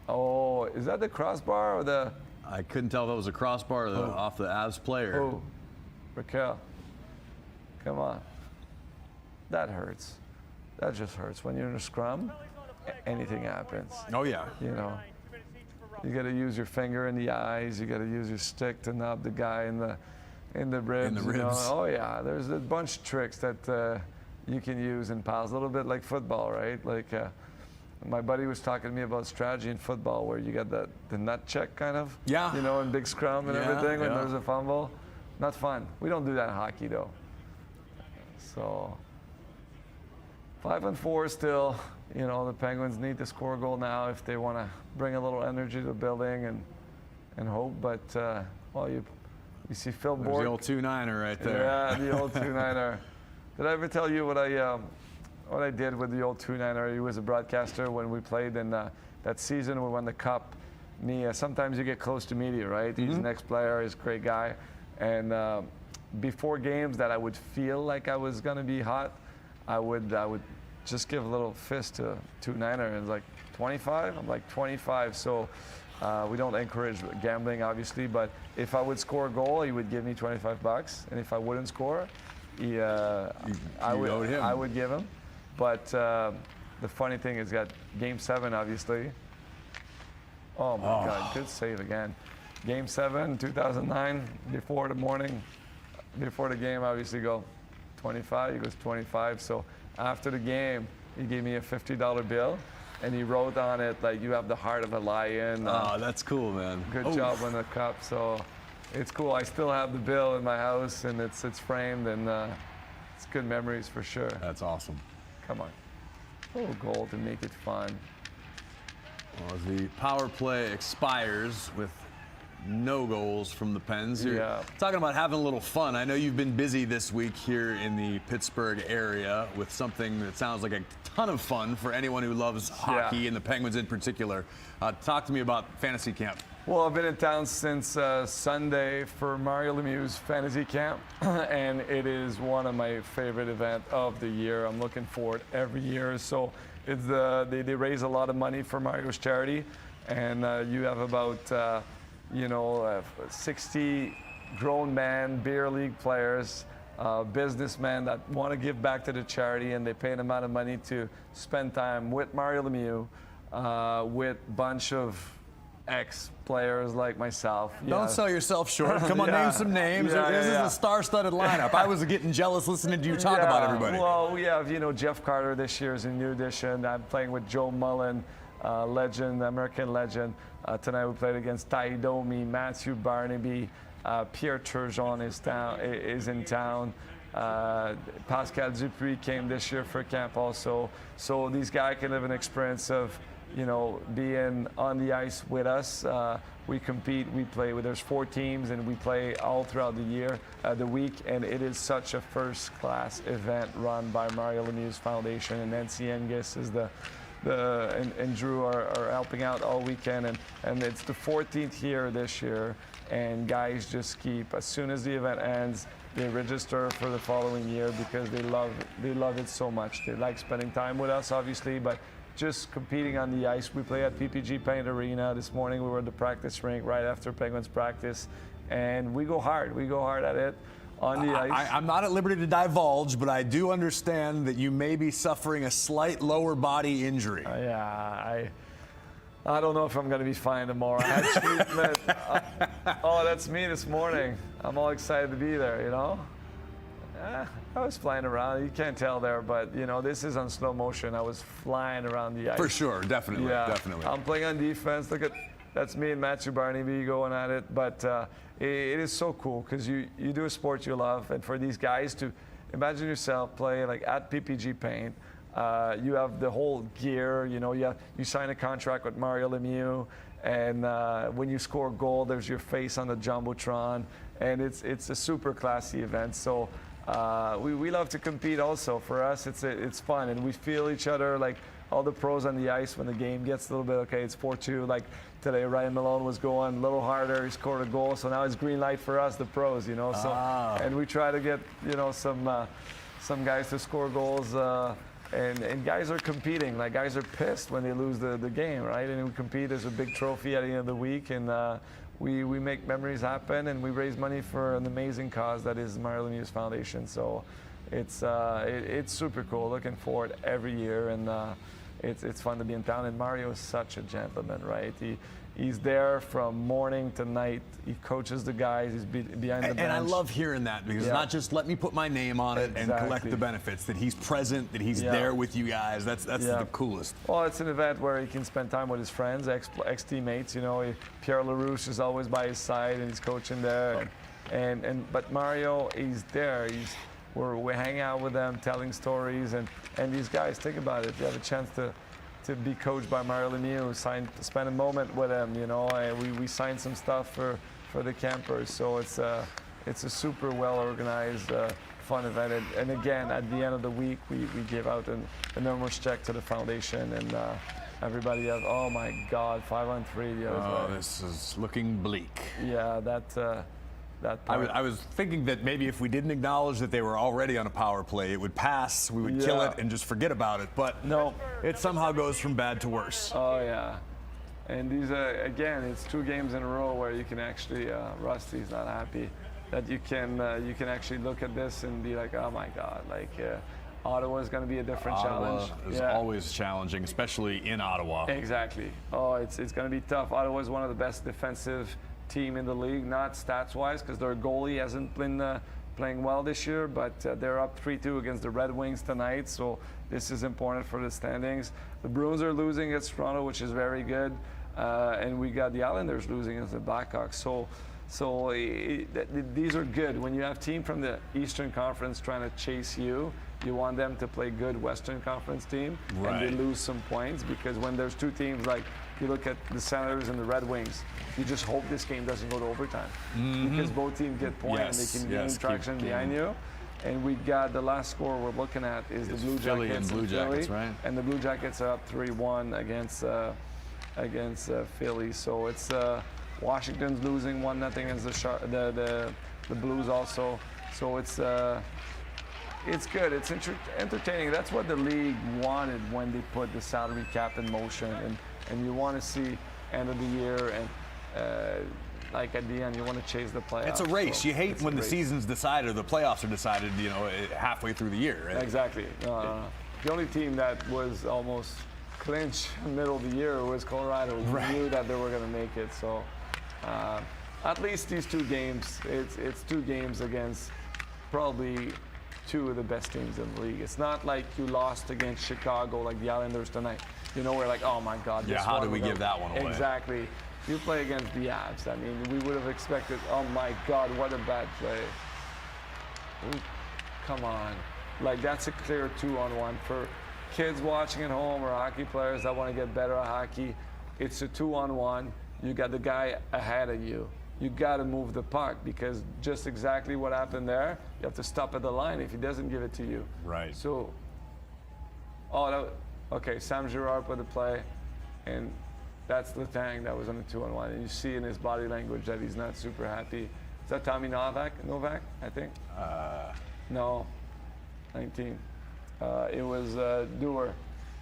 oh, is that the crossbar or the? I couldn't tell if it was a crossbar or off the Avs player. Oh, Raquel, come on. That hurts. That just hurts. When you're in a scrum, anything happens. Oh yeah. You know, you got to use your finger in the eyes. You got to use your stick to nub the guy in the ribs. In the you know? ribs. Oh yeah, there's a bunch of tricks that you can use in pals. A little bit like football, right? Like my buddy was talking to me about strategy in football, where you get the nut check kind of. Yeah. You know, in big scrum and Yeah, everything when yeah. there's a fumble. Not fun. We don't do that in hockey though. So 5-4 still. You know, the Penguins need to score a goal now if they want to bring a little energy to the building and hope. But well, you see Phil There's Bourque. the old 2-9er right there. Yeah, the old 2-9er. Did I ever tell you what I did with the old 2-9er? He was a broadcaster when we played in that season we won the cup. Sometimes you get close to media, right? He's an ex-player, he's a great guy. And before games that I would feel like I was gonna be hot, I would just give a little fist to 2-9er, and it's like 25. I'm like 25. So we don't encourage gambling, obviously, but if I would score a goal, he would give me $25, and if I wouldn't score, I would give him. But the funny thing is, got Game 7, obviously. Oh my God, good save again. Game 7, 2009, before the game, obviously go 25, he goes 25. So after the game, he gave me a $50 bill, and he wrote on it, like, you have the heart of a lion. Oh, that's cool, man. Good job on the cup. So it's cool. I still have the bill in my house, and it's framed, and it's good memories for sure. That's awesome. Come on. A little goal to make it fun. Well, as the power play expires with no goals from the Pens. You're talking about having a little fun. I know you've been busy this week here in the Pittsburgh area with something that sounds like a ton of fun for anyone who loves hockey and the Penguins in particular. Talk to me about fantasy camp. Well, I've been in town since Sunday for Mario Lemieux's fantasy camp, and it is one of my favorite events of the year. I'm looking forward every year. So it's they raise a lot of money for Mario's charity, and you have about 60 grown men, beer league players, businessmen that want to give back to the charity, and they pay an amount of money to spend time with Mario Lemieux, with a bunch of ex-players like myself. Don't sell yourself short. Come on, name some names. This is a star-studded lineup. I was getting jealous listening to you talk about everybody. Well, we have, Jeff Carter this year is a new addition. I'm playing with Joe Mullen, legend, American legend. Tonight we played against Ty Domi, Matthew Barnaby, Pierre Turgeon is in town. Pascal Dupuis came this year for camp also. So these guys can have an experience of, being on the ice with us. We compete, we play. There's 4 teams, and we play all throughout the year, the week, and it is such a first-class event run by Mario Lemieux's Foundation, and Nancy Angus is and Drew are helping out all weekend, and it's the 14th year this year, and guys just keep, as soon as the event ends, they register for the following year because they love it so much. They like spending time with us, obviously, but just competing on the ice. We play at PPG Paint Arena. This morning we were at the practice rink right after Penguins practice, and we go hard. We go hard at it. on the ice. I'm not at liberty to divulge, but I do understand that you may be suffering a slight lower body injury. Yeah, I don't know if I'm going to be fine tomorrow. I had treatment. Oh, that's me this morning. I'm all excited to be there, you know? I was flying around. You can't tell there, but, you know, this is on slow motion. I was flying around the ice. For sure, definitely, definitely. I'm playing on defense. Look at, that's me and Matthew Barnaby going at it. But it is so cool because you do a sport you love. And for these guys to imagine yourself play like at PPG Paint. You have the whole gear, you know, you sign a contract with Mario Lemieux, and when you score a goal, there's your face on the Jumbotron, and it's a super classy event. So we love to compete also. For us, it's fun, and we feel each other, like all the pros on the ice when the game gets a little bit, okay, it's 4-2, like today Ryan Malone was going a little harder, he scored a goal, so now it's green light for us, the pros, you know. So and we try to get, you know, some guys to score goals. And guys are competing. Like, guys are pissed when they lose the game, right? And we compete as a big trophy at the end of the week, and we make memories happen, and we raise money for an amazing cause that is Mario Lemieux's Foundation. So it's super cool. Looking forward every year, and it's fun to be in town. And Mario is such a gentleman, right? He's there from morning to night. He coaches the guys. He's behind the bench. And I love hearing that because it's not just let me put my name on it and collect the benefits. That he's present, that he's there with you guys. That's the coolest. Well, it's an event where he can spend time with his friends, ex-teammates. You know, Pierre LaRouche is always by his side and he's coaching there. But Mario, he's there. We hang out with them, telling stories, and these guys, think about it. You have a chance to be coached by Mario Lemieux, spend a moment with him, you know. We signed some stuff for the campers, so it's a super well organized, fun event. And again, at the end of the week, we give out an enormous check to the foundation, and everybody has, oh my God, 5-on-3 the other way. This is looking bleak. Yeah, that I was thinking that maybe if we didn't acknowledge that they were already on a power play, it would pass, we would kill it and just forget about it. But no, it somehow goes from bad to worse. Oh, yeah. And these again, it's 2 games in a row where you can actually, Rusty's not happy, that you can actually look at this and be like, oh my God, like Ottawa is going to be a different challenge. Ottawa is always challenging, especially in Ottawa. Exactly. Oh, it's going to be tough. Ottawa is one of the best defensive team in the league, not stats-wise, because their goalie hasn't been playing well this year, but they're up 3-2 against the Red Wings tonight, so this is important for the standings. The Bruins are losing against Toronto, which is very good, and we got the Islanders losing against the Blackhawks. So these are good. When you have team from the Eastern Conference trying to chase you want them to play good Western Conference team, and they lose some points, because when there's 2 teams, like you look at the Senators and the Red Wings, you just hope this game doesn't go to overtime, because both teams get points and they can gain traction behind you. And we got the last score we're looking at is the Blue Jackets. And the Blue Jackets are up 3-1 against Philly. So it's Washington's losing 1-0 against the Blues also. So it's good. It's entertaining. That's what the league wanted when they put the salary cap in motion, and you want to see end of the year, and like at the end you want to chase the playoffs. It's a race. So you hate when the season's decided or the playoffs are decided, you know, halfway through the year. Right? Exactly. The only team that was almost clinched middle of the year was Colorado. We knew that they were going to make it. So at least these 2 games, it's 2 games against probably 2 of the best teams in the league. It's not like you lost against Chicago like the Islanders tonight. You know, we're like, oh my God. Yeah, how do we give that one away? Exactly. You play against the Avs. I mean, we would have expected, oh my God, what a bad play. Ooh, come on. Like, that's a clear 2-on-1. For kids watching at home or hockey players that want to get better at hockey, it's a 2-on-1. You got the guy ahead of you. You got to move the puck, because just exactly what happened there, you have to stop at the line if he doesn't give it to you. Right. So, okay, Sam Girard put the play, and that's Letang that was on the 2-on-1. And you see in his body language that he's not super happy. Is that Tommy Novak, I think? No, 19. It was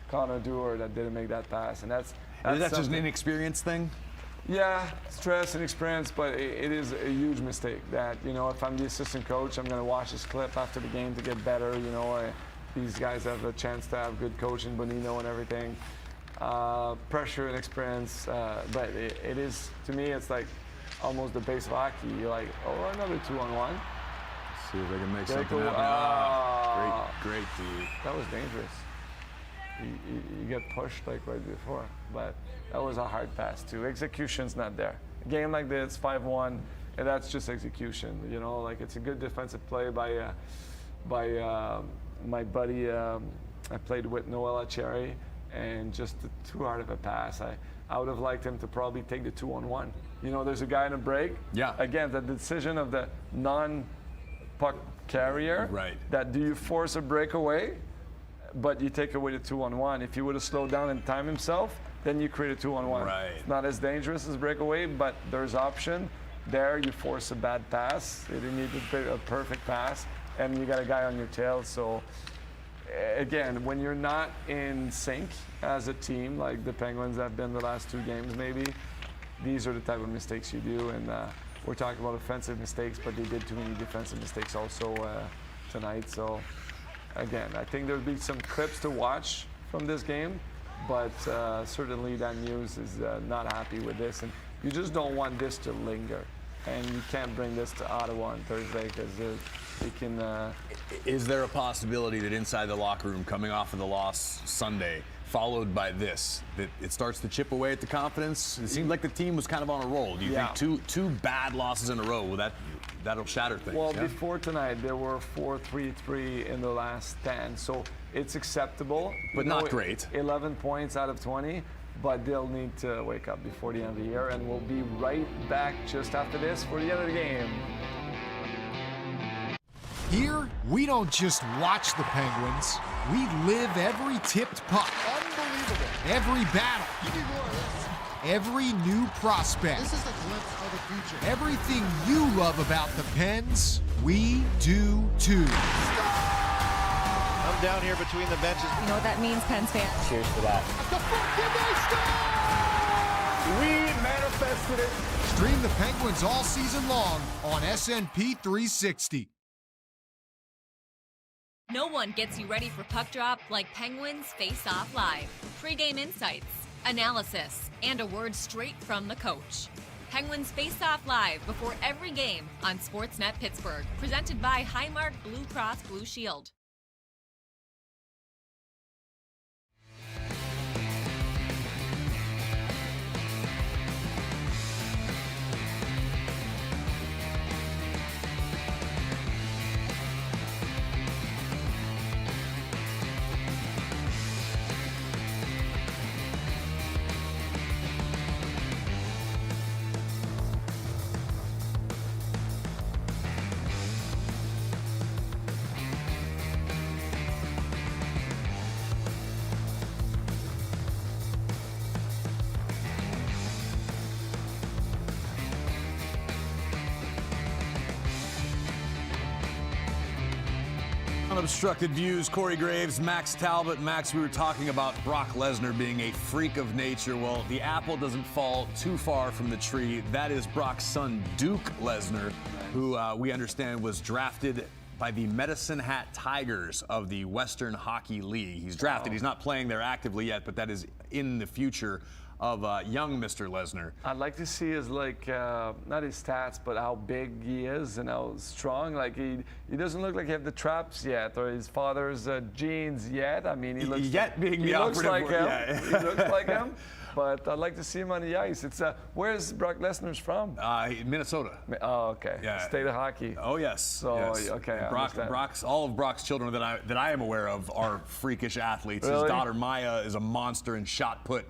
Connor Dewar that didn't make that pass. And that's just an inexperienced thing? Yeah, stress and experience, but it is a huge mistake that, you know, if I'm the assistant coach, I'm going to watch this clip after the game to get better. You know, these guys have a chance to have good coaching, Bonino and everything. Pressure and experience, but it is, to me, it's like almost the base of hockey. You're like, oh, another 2-on-1. See if they can make something happen. Great D. That was dangerous. You get pushed like right before, but that was a hard pass too. Execution's not there. A game like this, 5-1, and that's just execution. You know, like it's a good defensive play by my buddy I played with, Noel Cherry, and just too hard of a pass. I would have liked him to probably take the 2-on-1. You know, there's a guy in a break. Yeah. Again, the decision of the non-puck carrier. Right. That do you force a breakaway? But you take away the 2-on-1. If he would have slowed down and timed himself, then you create a 2-on-1. Right. It's not as dangerous as breakaway, but there's option. There, you force a bad pass. You didn't need a perfect pass, and you got a guy on your tail. So, again, when you're not in sync as a team, like the Penguins have been the last 2 games maybe, these are the type of mistakes you do. And we're talking about offensive mistakes, but they did too many defensive mistakes also tonight. So, again, I think there'll be some clips to watch from this game, but certainly that news is not happy with this, and you just don't want this to linger, and you can't bring this to Ottawa on Thursday because it can. Is there a possibility that inside the locker room, coming off of the loss Sunday, followed by this, that it starts to chip away at the confidence? It seemed like the team was kind of on a roll. Do you think two bad losses in a row, will that'll shatter things? Well, before tonight, there were 4-3-3 in the last 10, so it's acceptable. But not great. 11 points out of 20, but they'll need to wake up before the end of the year, and we'll be right back just after this for the end of the game. Here, we don't just watch the Penguins. We live every tipped puck. Unbelievable. Every battle. You need more of this. Every new prospect. This is a glimpse of the future. Everything you love about the Pens, we do too. I'm down here between the benches. You know what that means, Pens fans? Cheers to that. The front, did they score? We manifested it. Stream the Penguins all season long on SNP 360. No one gets you ready for puck drop like Penguins Face Off Live. Pre-game insights, analysis, and a word straight from the coach. Penguins Face Off Live before every game on Sportsnet Pittsburgh. Presented by Highmark Blue Cross Blue Shield. Unobstructed views, Corey Graves, Max Talbot. Max, we were talking about Brock Lesnar being a freak of nature. Well, the apple doesn't fall too far from the tree. That is Brock's son, Duke Lesnar, who we understand was drafted by the Medicine Hat Tigers of the Western Hockey League. He's drafted. He's not playing there actively yet, but that is in the future of young Mr. Lesnar. I'd like to see his, like, not his stats, but how big he is and how strong. Like, he doesn't look like he has the traps yet, or his father's genes yet. I mean, he looks yet being the operative operative like him. Yeah. He looks like him. But I'd like to see him on the ice. It's where's Brock Lesnar's from? Minnesota. Oh, okay. Yeah. State of hockey. Oh yes. So yes. okay. All of Brock's children that I am aware of are freakish athletes. Really? His daughter Maya is a monster in shot put.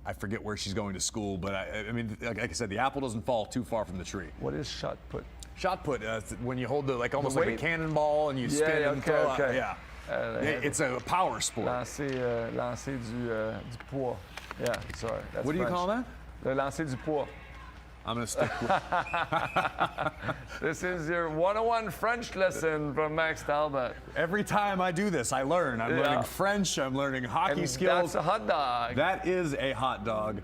I forget where she's going to school, but I mean, like I said, the apple doesn't fall too far from the tree. What is shot put? Shot put, when you hold almost like a cannonball and you spin and throw. Okay. Yeah. It's a power sport. Lancer du poids. Yeah, sorry. That's what do you French. call that? Le lancer du poids. I'm going to stick with This is your 101 French lesson from Max Talbot. Every time I do this, I learn. I'm learning French, I'm learning hockey skills. That's a hot dog. That is a hot dog.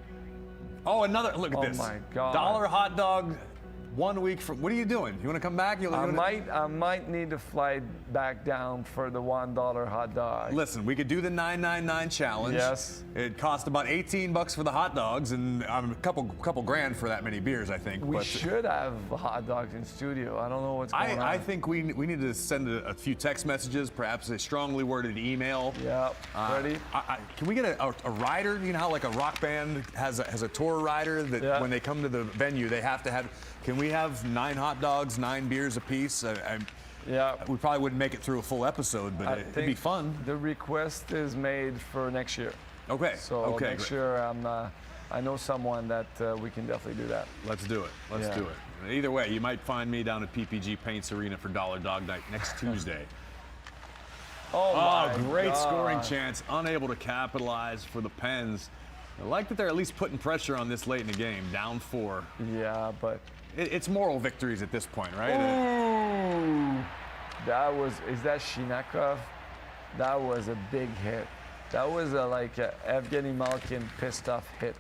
Oh, another, look at this. Oh my God. $1 hot dog 1 week from, what are you doing? You want to come back? I might need to fly back down for the $1 hot dog. Listen, we could do the 999 challenge. Yes. It cost about $18 for the hot dogs and a couple grand for that many beers, I think. We should have hot dogs in studio. I don't know what's going on. I think we need to send a few text messages, perhaps a strongly worded email. Yeah. Ready? Can we get a rider? You know how like a rock band has a tour rider that when they come to the venue they have to have. Can we have 9 hot dogs, 9 beers apiece? Yeah. We probably wouldn't make it through a full episode, but it'd be fun. The request is made for next year. Okay. So next year, I know someone that we can definitely do that. Let's do it. Let's do it. Either way, you might find me down at PPG Paints Arena for Dollar Dog Night next Tuesday. Oh, great God. scoring chance. Unable to capitalize for the Pens. I like that they're at least putting pressure on this late in the game. Down 4. Yeah, but it's moral victories at this point, right? Ooh, is that Shinakov? That was a big hit. That was like a Evgeny Malkin pissed off hit.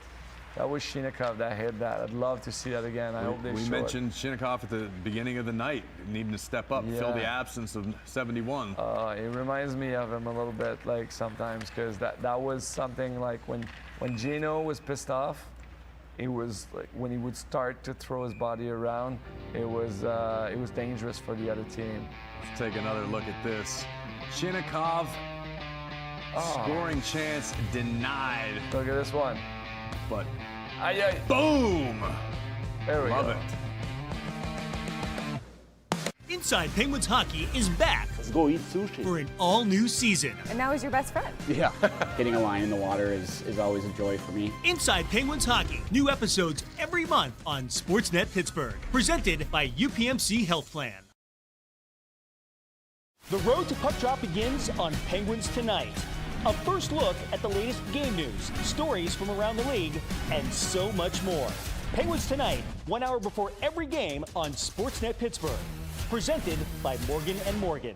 That was Shinakov that hit that. I'd love to see that again. I hope they show We mentioned Shinakov at the beginning of the night, needing to step up, fill the absence of 71. It reminds me of him a little bit, like sometimes, because that was something like when Gino was pissed off. It was like when he would start to throw his body around, it was dangerous for the other team. Let's take another look at this. Shinakov, scoring chance denied. Look at this one. But boom! There we Love go. it. Inside Penguins Hockey is back. Let's go eat sushi. For an all-new season. And now he's your best friend. Yeah. Hitting a line in the water is always a joy for me. Inside Penguins Hockey. New episodes every month on Sportsnet Pittsburgh. Presented by UPMC Health Plan. The road to puck drop begins on Penguins Tonight. A first look at the latest game news, stories from around the league, and so much more. Penguins Tonight, 1 hour before every game on Sportsnet Pittsburgh. Presented by Morgan & Morgan.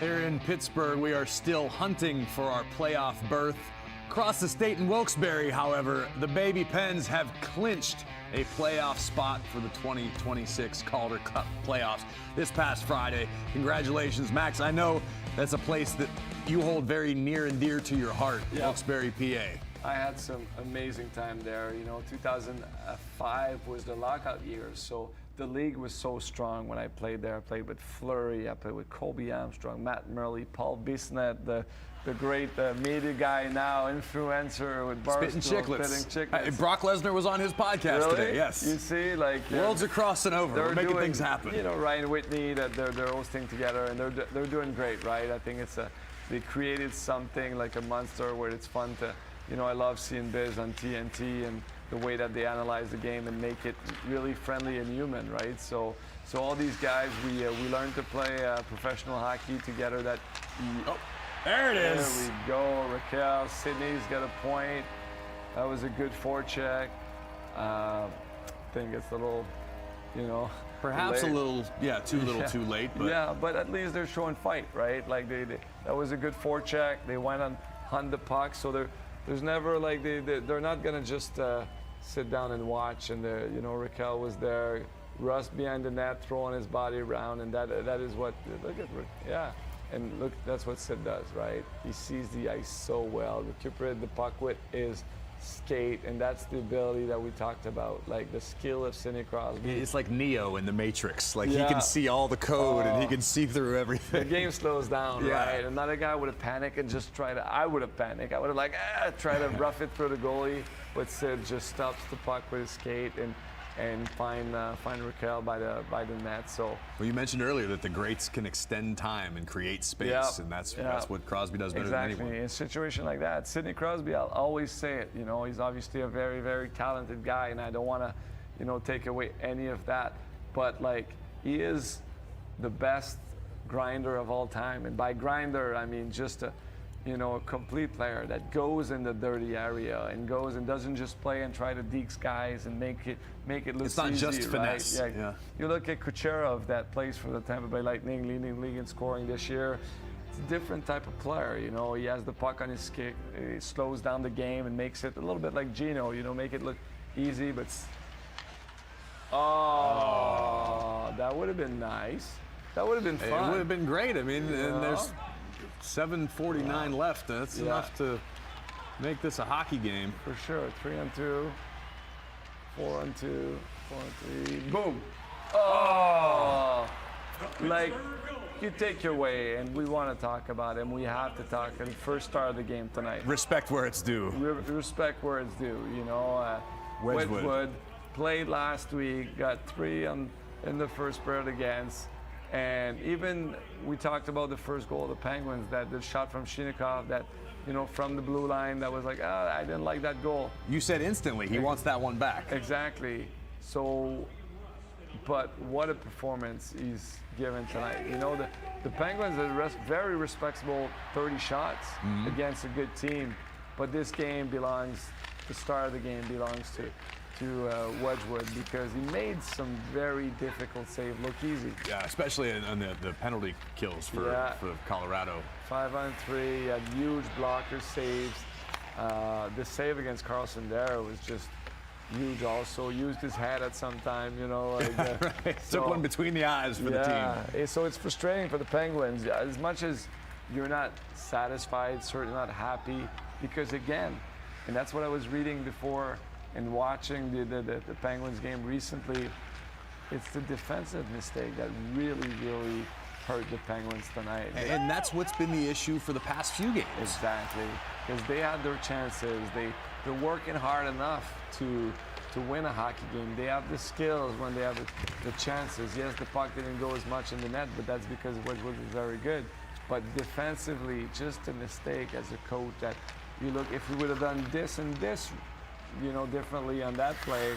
Here in Pittsburgh, we are still hunting for our playoff berth. Across the state in Wilkes-Barre, however, the Baby Pens have clinched a playoff spot for the 2026 Calder Cup playoffs this past Friday. Congratulations, Max. I know that's a place that you hold very near and dear to your heart, Wilkes-Barre, PA. I had some amazing time there. You know, 2005 was the lockout year, so the league was so strong when I played there. I played with Fleury, I played with Colby Armstrong, Matt Murley, Paul Bissonnette, the great media guy now, influencer with Barstool. Spitting Chicklets. Brock Lesnar was on his podcast today, yes. You see, like... Worlds are crossing over. We're making things happen. You know, Ryan Whitney, that they're hosting together, and they're doing great, right? I think they created something like a monster where it's fun to... You know, I love seeing Biz on TNT and the way that they analyze the game and make it really friendly and human, right? So all these guys, we learned to play professional hockey together. There it is. There we go, Raquel. Sydney's got a point. That was a good forecheck. I think it's a little, you know, perhaps late. a little, too late. But yeah, but at least they're showing fight, right? Like that was a good forecheck. They went on hunt the puck, so there's never like they're not gonna just sit down and watch. And you know, Raquel was there, Russ behind the net throwing his body around, and that is what and look, that's what Sid does, right? He sees the ice so well. Recuperated the puck with his skate, and that's the ability that we talked about, like the skill of Sidney Crosby. It's like Neo in the Matrix. Like Yeah. he can see all the code and he can see through The everything. game slows down, Yeah. right? Another guy would have panicked and just I would have panicked. I would have try to rough it through the goalie, but Sid just stops the puck with his skate and find Raquel by the net. So Well, you mentioned earlier that the greats can extend time and create space, Yeah. and that's Yeah. what Crosby does better exactly. than anyone. In a situation like that, Sidney Crosby, I'll always say it. You know, he's obviously a very, very talented guy, and I don't want to, take away any of that. But like, he is the best grinder of all time, and by grinder, I mean just a complete player that goes in the dirty area and goes and doesn't just play and try to dekes guys and make it look It's not easy, just right? finesse. Yeah. You look at Kucherov that plays for the Tampa Bay Lightning, leading league in scoring this year. It's a different type of player. He has the puck on his stick, he slows down the game and makes it a little bit like Gino. Make it look easy, but that would have been nice. That would have been fun. It would have been great. I mean, and there's 7:49 left. That's enough to make this a hockey game. For sure. 3-on-2, 4-on-2, 4-on-3. Boom. Oh! Like, you take your way, and we want to talk about it, and we have to talk at the first start of the game tonight. Respect where it's due. Respect where it's due. Wedgwood played last week, got 3 in the first period against. And even we talked about the first goal of the Penguins, that the shot from Shinnikov that, from the blue line, that was like, I didn't like that goal. You said instantly he wants that one back. Exactly. So, but what a performance he's given tonight. The Penguins are very respectable 30 shots against a good team, but this game the start of the game belongs to Wedgwood, because he made some very difficult save look easy. Yeah, especially on the penalty kills for Colorado. 5-on-3, had huge blocker saves. The save against Carlson there was just huge also. Used his head at some time, Right. Took one between the eyes for the team. So it's frustrating for the Penguins. As much as you're not satisfied, certainly not happy, because again, and that's what I was reading before and watching the Penguins game recently, it's the defensive mistake that really, really hurt the Penguins tonight. And that's what's been the issue for the past few games. Exactly, because they had their chances. They're working hard enough to win a hockey game. They have the skills when they have the chances. Yes, the puck didn't go as much in the net, but that's because Wedgwood was very good. But defensively, just a mistake as a coach that you look, if we would have done this and this, differently on that play,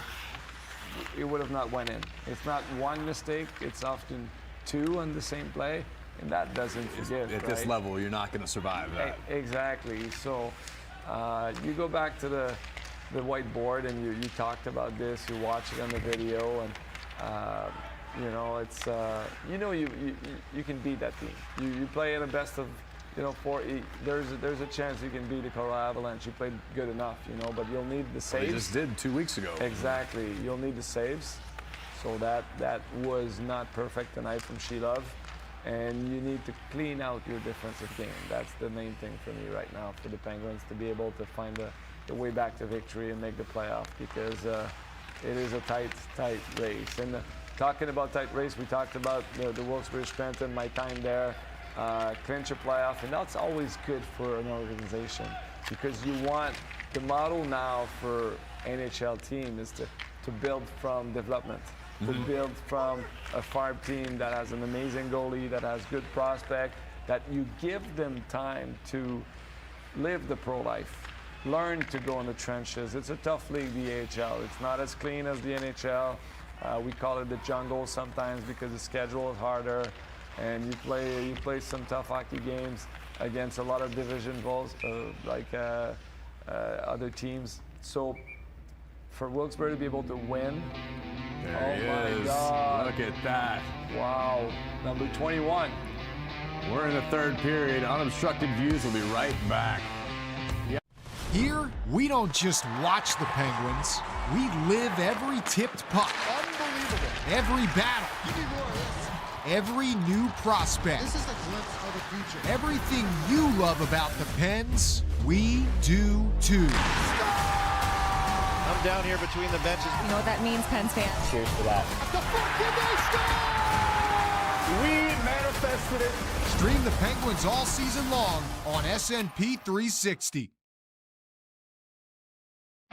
it would have not went in. It's not one mistake, it's often 2 on the same play, and that doesn't forgive. At this level, you're not going to survive that. Exactly. So you go back to the whiteboard, and you talked about this, you watch it on the video, and it's you can beat that team. You play in a best of 4. There's a chance you can beat the Colorado Avalanche. You played good enough, but you'll need the saves. They just did 2 weeks ago. Exactly. You'll need the saves. So that was not perfect tonight from Shilov, and you need to clean out your defensive game. That's the main thing for me right now for the Penguins, to be able to find the way back to victory and make the playoff, because it is a tight race. And talking about tight race, we talked about the Wilkes-Barre-Scranton, my time there. Clinch a playoff, and that's always good for an organization, because you want the model now for NHL team is to build from development, to build from a farm team that has an amazing goalie, that has good prospect, that you give them time to live the pro life, learn to go in the trenches. It's a tough league, the AHL. It's not as clean as the NHL. We call it the jungle sometimes because the schedule is harder. And you play some tough hockey games against a lot of division rivals, other teams. So for Wilkes-Barre to be able to win, There he is. God. Look at that. Wow, number 21. We're in the third period. Unobstructed Views will be right back. Here, we don't just watch the Penguins. We live every tipped puck. Unbelievable. Every battle. You need more of this. Every new prospect. This is a glimpse of the future. Everything you love about the Pens, we do too. down here between the benches. You know what that means, Pens fans? Cheers to that. We manifested it. Stream the Penguins all season long on SNP 360.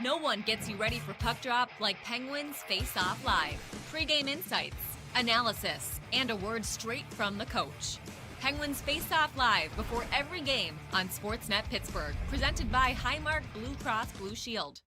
No one gets you ready for puck drop like Penguins Face Off Live. Pre-game insights, analysis, and a word straight from the coach. Penguins Face Off Live before every game on Sportsnet Pittsburgh. Presented by Highmark Blue Cross Blue Shield.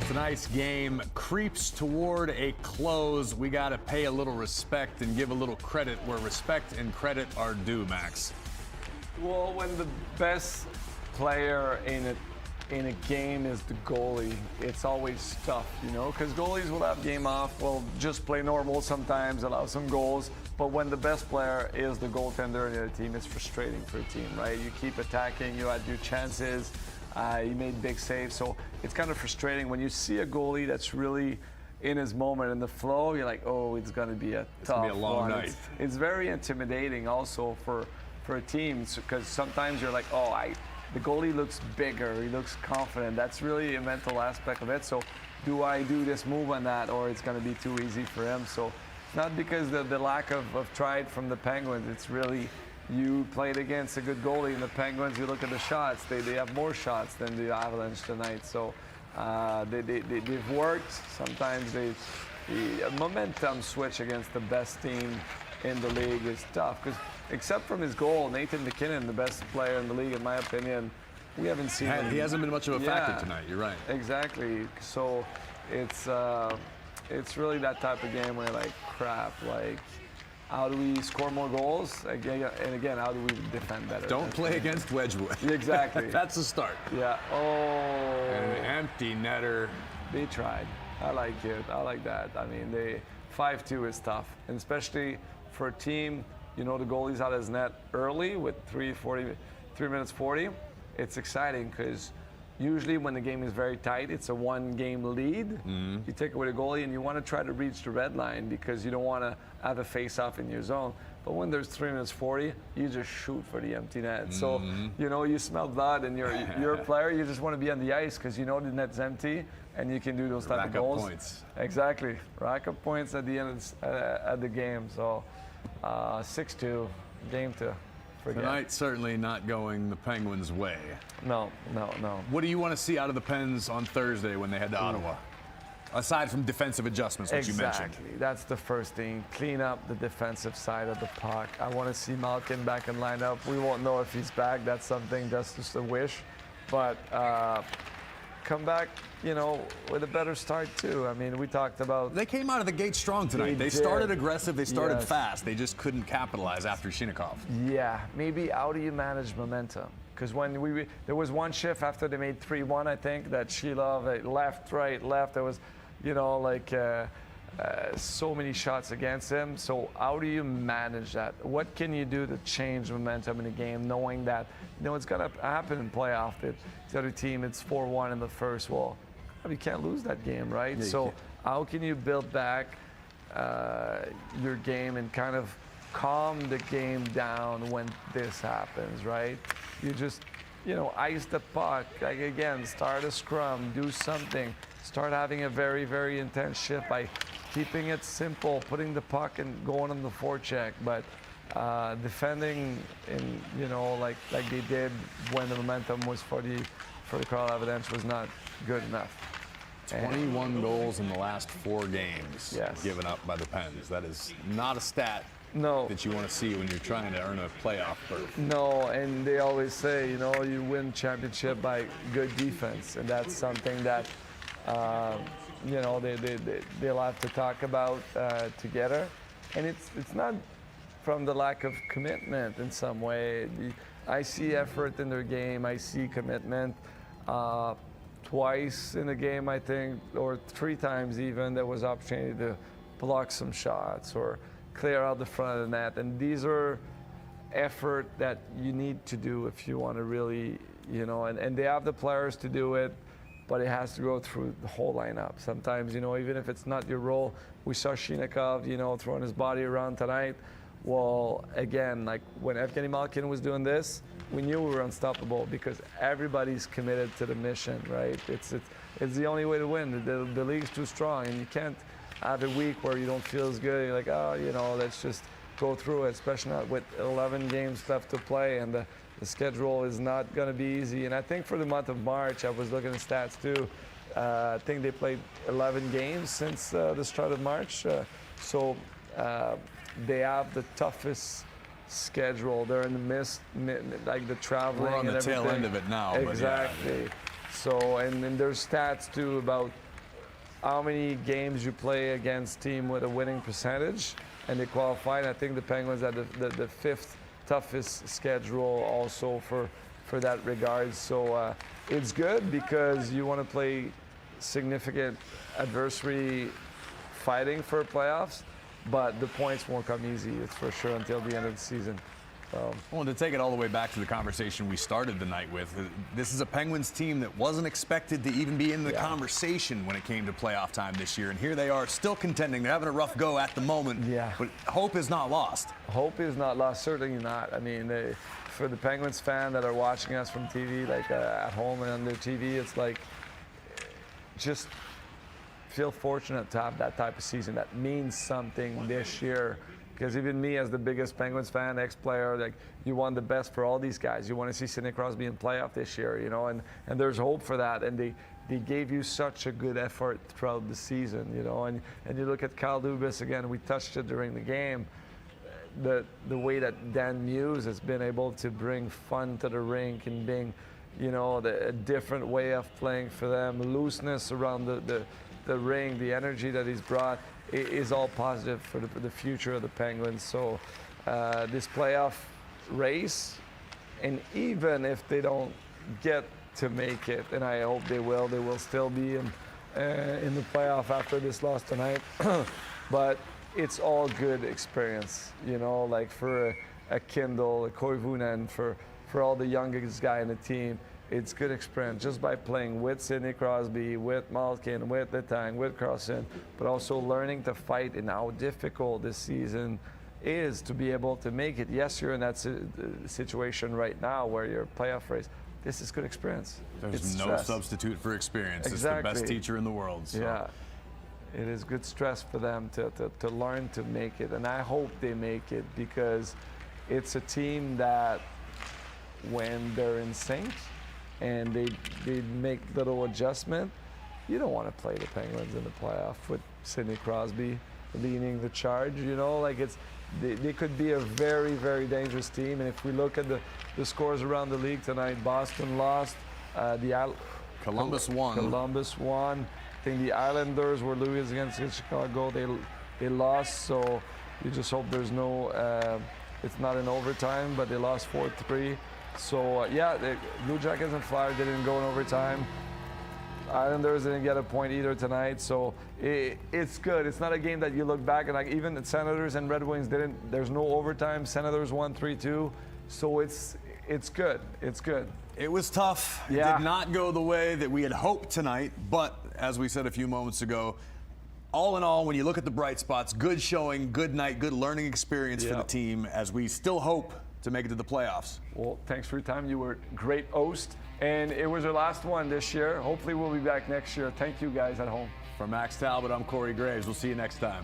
Tonight's game creeps toward a close. We got to pay a little respect and give a little credit where respect and credit are due, Max. Well, when the best player in a game is the goalie, it's always tough, you know, because goalies will have game off, will just play normal sometimes, allow some goals. But when the best player is the goaltender in the team, it's frustrating for a team, right? You keep attacking, you had your chances. He made big saves, so it's kind of frustrating when you see a goalie that's really in his moment in the flow. You're like, oh, it's going to be a tough long one. night. It's very intimidating also for a team, because sometimes you're like, oh, the goalie looks bigger, he looks confident. That's really a mental aspect of it. So do I do this move on that, or it's going to be too easy for him? So not because the lack of try from the Penguins, it's really you played against a good goalie, and the Penguins, you look at the shots, they have more shots than the Avalanche tonight. So they've worked. Sometimes the momentum switch against the best team in the league is tough, because except from his goal, Nathan McKinnon, the best player in the league, in my opinion, we haven't seen him. He hasn't been much of a factor tonight. You're right. Exactly. So it's really that type of game where you're like, crap, like, how do we score more goals? And again, how do we defend better? Don't play against Wedgwood. Exactly. That's the start. Yeah. Oh. And an empty netter. They tried. I like it. I like that. I mean, 5-2 is tough, and especially for a team, you know, the goalie's out of his net early with 3 minutes 40. It's exciting because usually when the game is very tight, it's a one-game lead. Mm-hmm. You take away the goalie and you want to try to reach the red line because you don't want to have a face-off in your zone. But when there's 3 minutes 40, you just shoot for the empty net. Mm-hmm. So, you know, you smell blood and you're a player, you just want to be on the ice because you know the net's empty and you can do those type of goals. Points. Exactly. Rack up points at the end of the game. So 6-2, game to forget. Tonight certainly not going the Penguins' way. No. What do you want to see out of the Pens on Thursday when they head to Ottawa? Aside from defensive adjustments, which you mentioned. Exactly. That's the first thing. Clean up the defensive side of the puck. I want to see Malkin back in lineup. We won't know if he's back. That's something just a wish. But come back, you know, with a better start too. I mean, we talked about. They came out of the gate strong tonight. They started aggressive. They started fast. They just couldn't capitalize after Shinikov. Yeah, maybe how do you manage momentum? Because when there was one shift after they made 3-1, I think, that Shilov left, right, left. There was, you know, like so many shots against him. So how do you manage that? What can you do to change momentum in a game, knowing that, you know, it's gonna happen in playoff. The other team, it's 4-1 in the first. Well, you can't lose that game, right? Yeah, so how can you build back your game and kind of calm the game down when this happens, right? You just, you know, ice the puck. Like, again, start a scrum, do something. Start having a very, very intense shift by keeping it simple, putting the puck and going on the forecheck. But defending, in, you know, like they did when the momentum was for the Colorado Avalanche was not good enough. 21 goals in the last 4 games given up by the Pens. That is not a stat No. that you want to see when you're trying to earn a playoff berth. No, and they always say, you win championship by good defense, and that's something that, they'll have to talk about together. And it's not from the lack of commitment in some way. I see effort in their game. I see commitment. Twice in the game, I think, or 3 times even, there was opportunity to block some shots or clear out the front of the net. And these are effort that you need to do if you want to really, and they have the players to do it, but it has to go through the whole lineup. Sometimes, even if it's not your role, we saw Shinikov, throwing his body around tonight. Well, again, like when Evgeny Malkin was doing this, we knew we were unstoppable because everybody's committed to the mission, right? It's the only way to win. The league's too strong, and you can't have a week where you don't feel as good. You're like, let's just go through it, especially not with 11 games left to play, and the schedule is not going to be easy. And I think for the month of March, I was looking at stats too. I think they played 11 games since the start of March. So they have the toughest schedule. They're in the midst, like the traveling. We're on the and tail everything. end of it now. Exactly. But So, and then there's stats too about how many games you play against team with a winning percentage, and they qualified. I think the Penguins had the 5th toughest schedule also for that regard. So it's good because you want to play significant adversary fighting for playoffs, but the points won't come easy, it's for sure, until the end of the season. Well, to take it all the way back to the conversation we started the night with, this is a Penguins team that wasn't expected to even be in the conversation when it came to playoff time this year, and here they are still contending. They're having a rough go at the moment, but hope is not lost. Hope is not lost, certainly not. I mean, for the Penguins fan that are watching us from TV, like at home and on their TV, it's like, just feel fortunate to have that type of season. That means something this year. Because even me, as the biggest Penguins fan, ex-player, like, you want the best for all these guys. You want to see Sidney Crosby in playoff this year, and there's hope for that. And they gave you such a good effort throughout the season, And you look at Kyle Dubas again. We touched it during the game. The way that Dan Muse has been able to bring fun to the rink and being, a different way of playing for them, looseness around the ring, the energy that he's brought. Is all positive for the future of the Penguins. So this playoff race, and even if they don't get to make it, and I hope they will still be in the playoff after this loss tonight. But it's all good experience, like for a Kindle, a Koivunen, for all the youngest guy in the team. It's good experience just by playing with Sidney Crosby, with Malkin, with Letang, with Carlson, but also learning to fight and how difficult this season is to be able to make it. Yes, you're in that situation right now where you're a playoff race. This is good experience. There's no substitute for experience. Exactly. It's the best teacher in the world. So. Yeah. It is good stress for them to learn to make it. And I hope they make it because it's a team that when they're in sync, and they make little adjustment, you don't want to play the Penguins in the playoff with Sidney Crosby leading the charge. Like they could be a very, very dangerous team. And if we look at the scores around the league tonight, Boston lost, Columbus won. Columbus won. I think the Islanders were losing against Chicago. They lost. So you just hope there's no. It's not in overtime, but they lost 4-3. So, the Blue Jackets and Flyers didn't go in overtime. Islanders didn't get a point either tonight. So, it's good. It's not a game that you look back and, like, even the Senators and Red Wings didn't. There's no overtime. Senators won 3-2. So, it's good. It's good. It was tough. It did not go the way that we had hoped tonight. But, as we said a few moments ago, all in all, when you look at the bright spots, good showing, good night, good learning experience for the team as we still hope to make it to the playoffs. Well, thanks for your time. You were a great host, and it was our last one this year. Hopefully we'll be back next year. Thank you guys at home. For Max Talbot, I'm Corey Graves. We'll see you next time.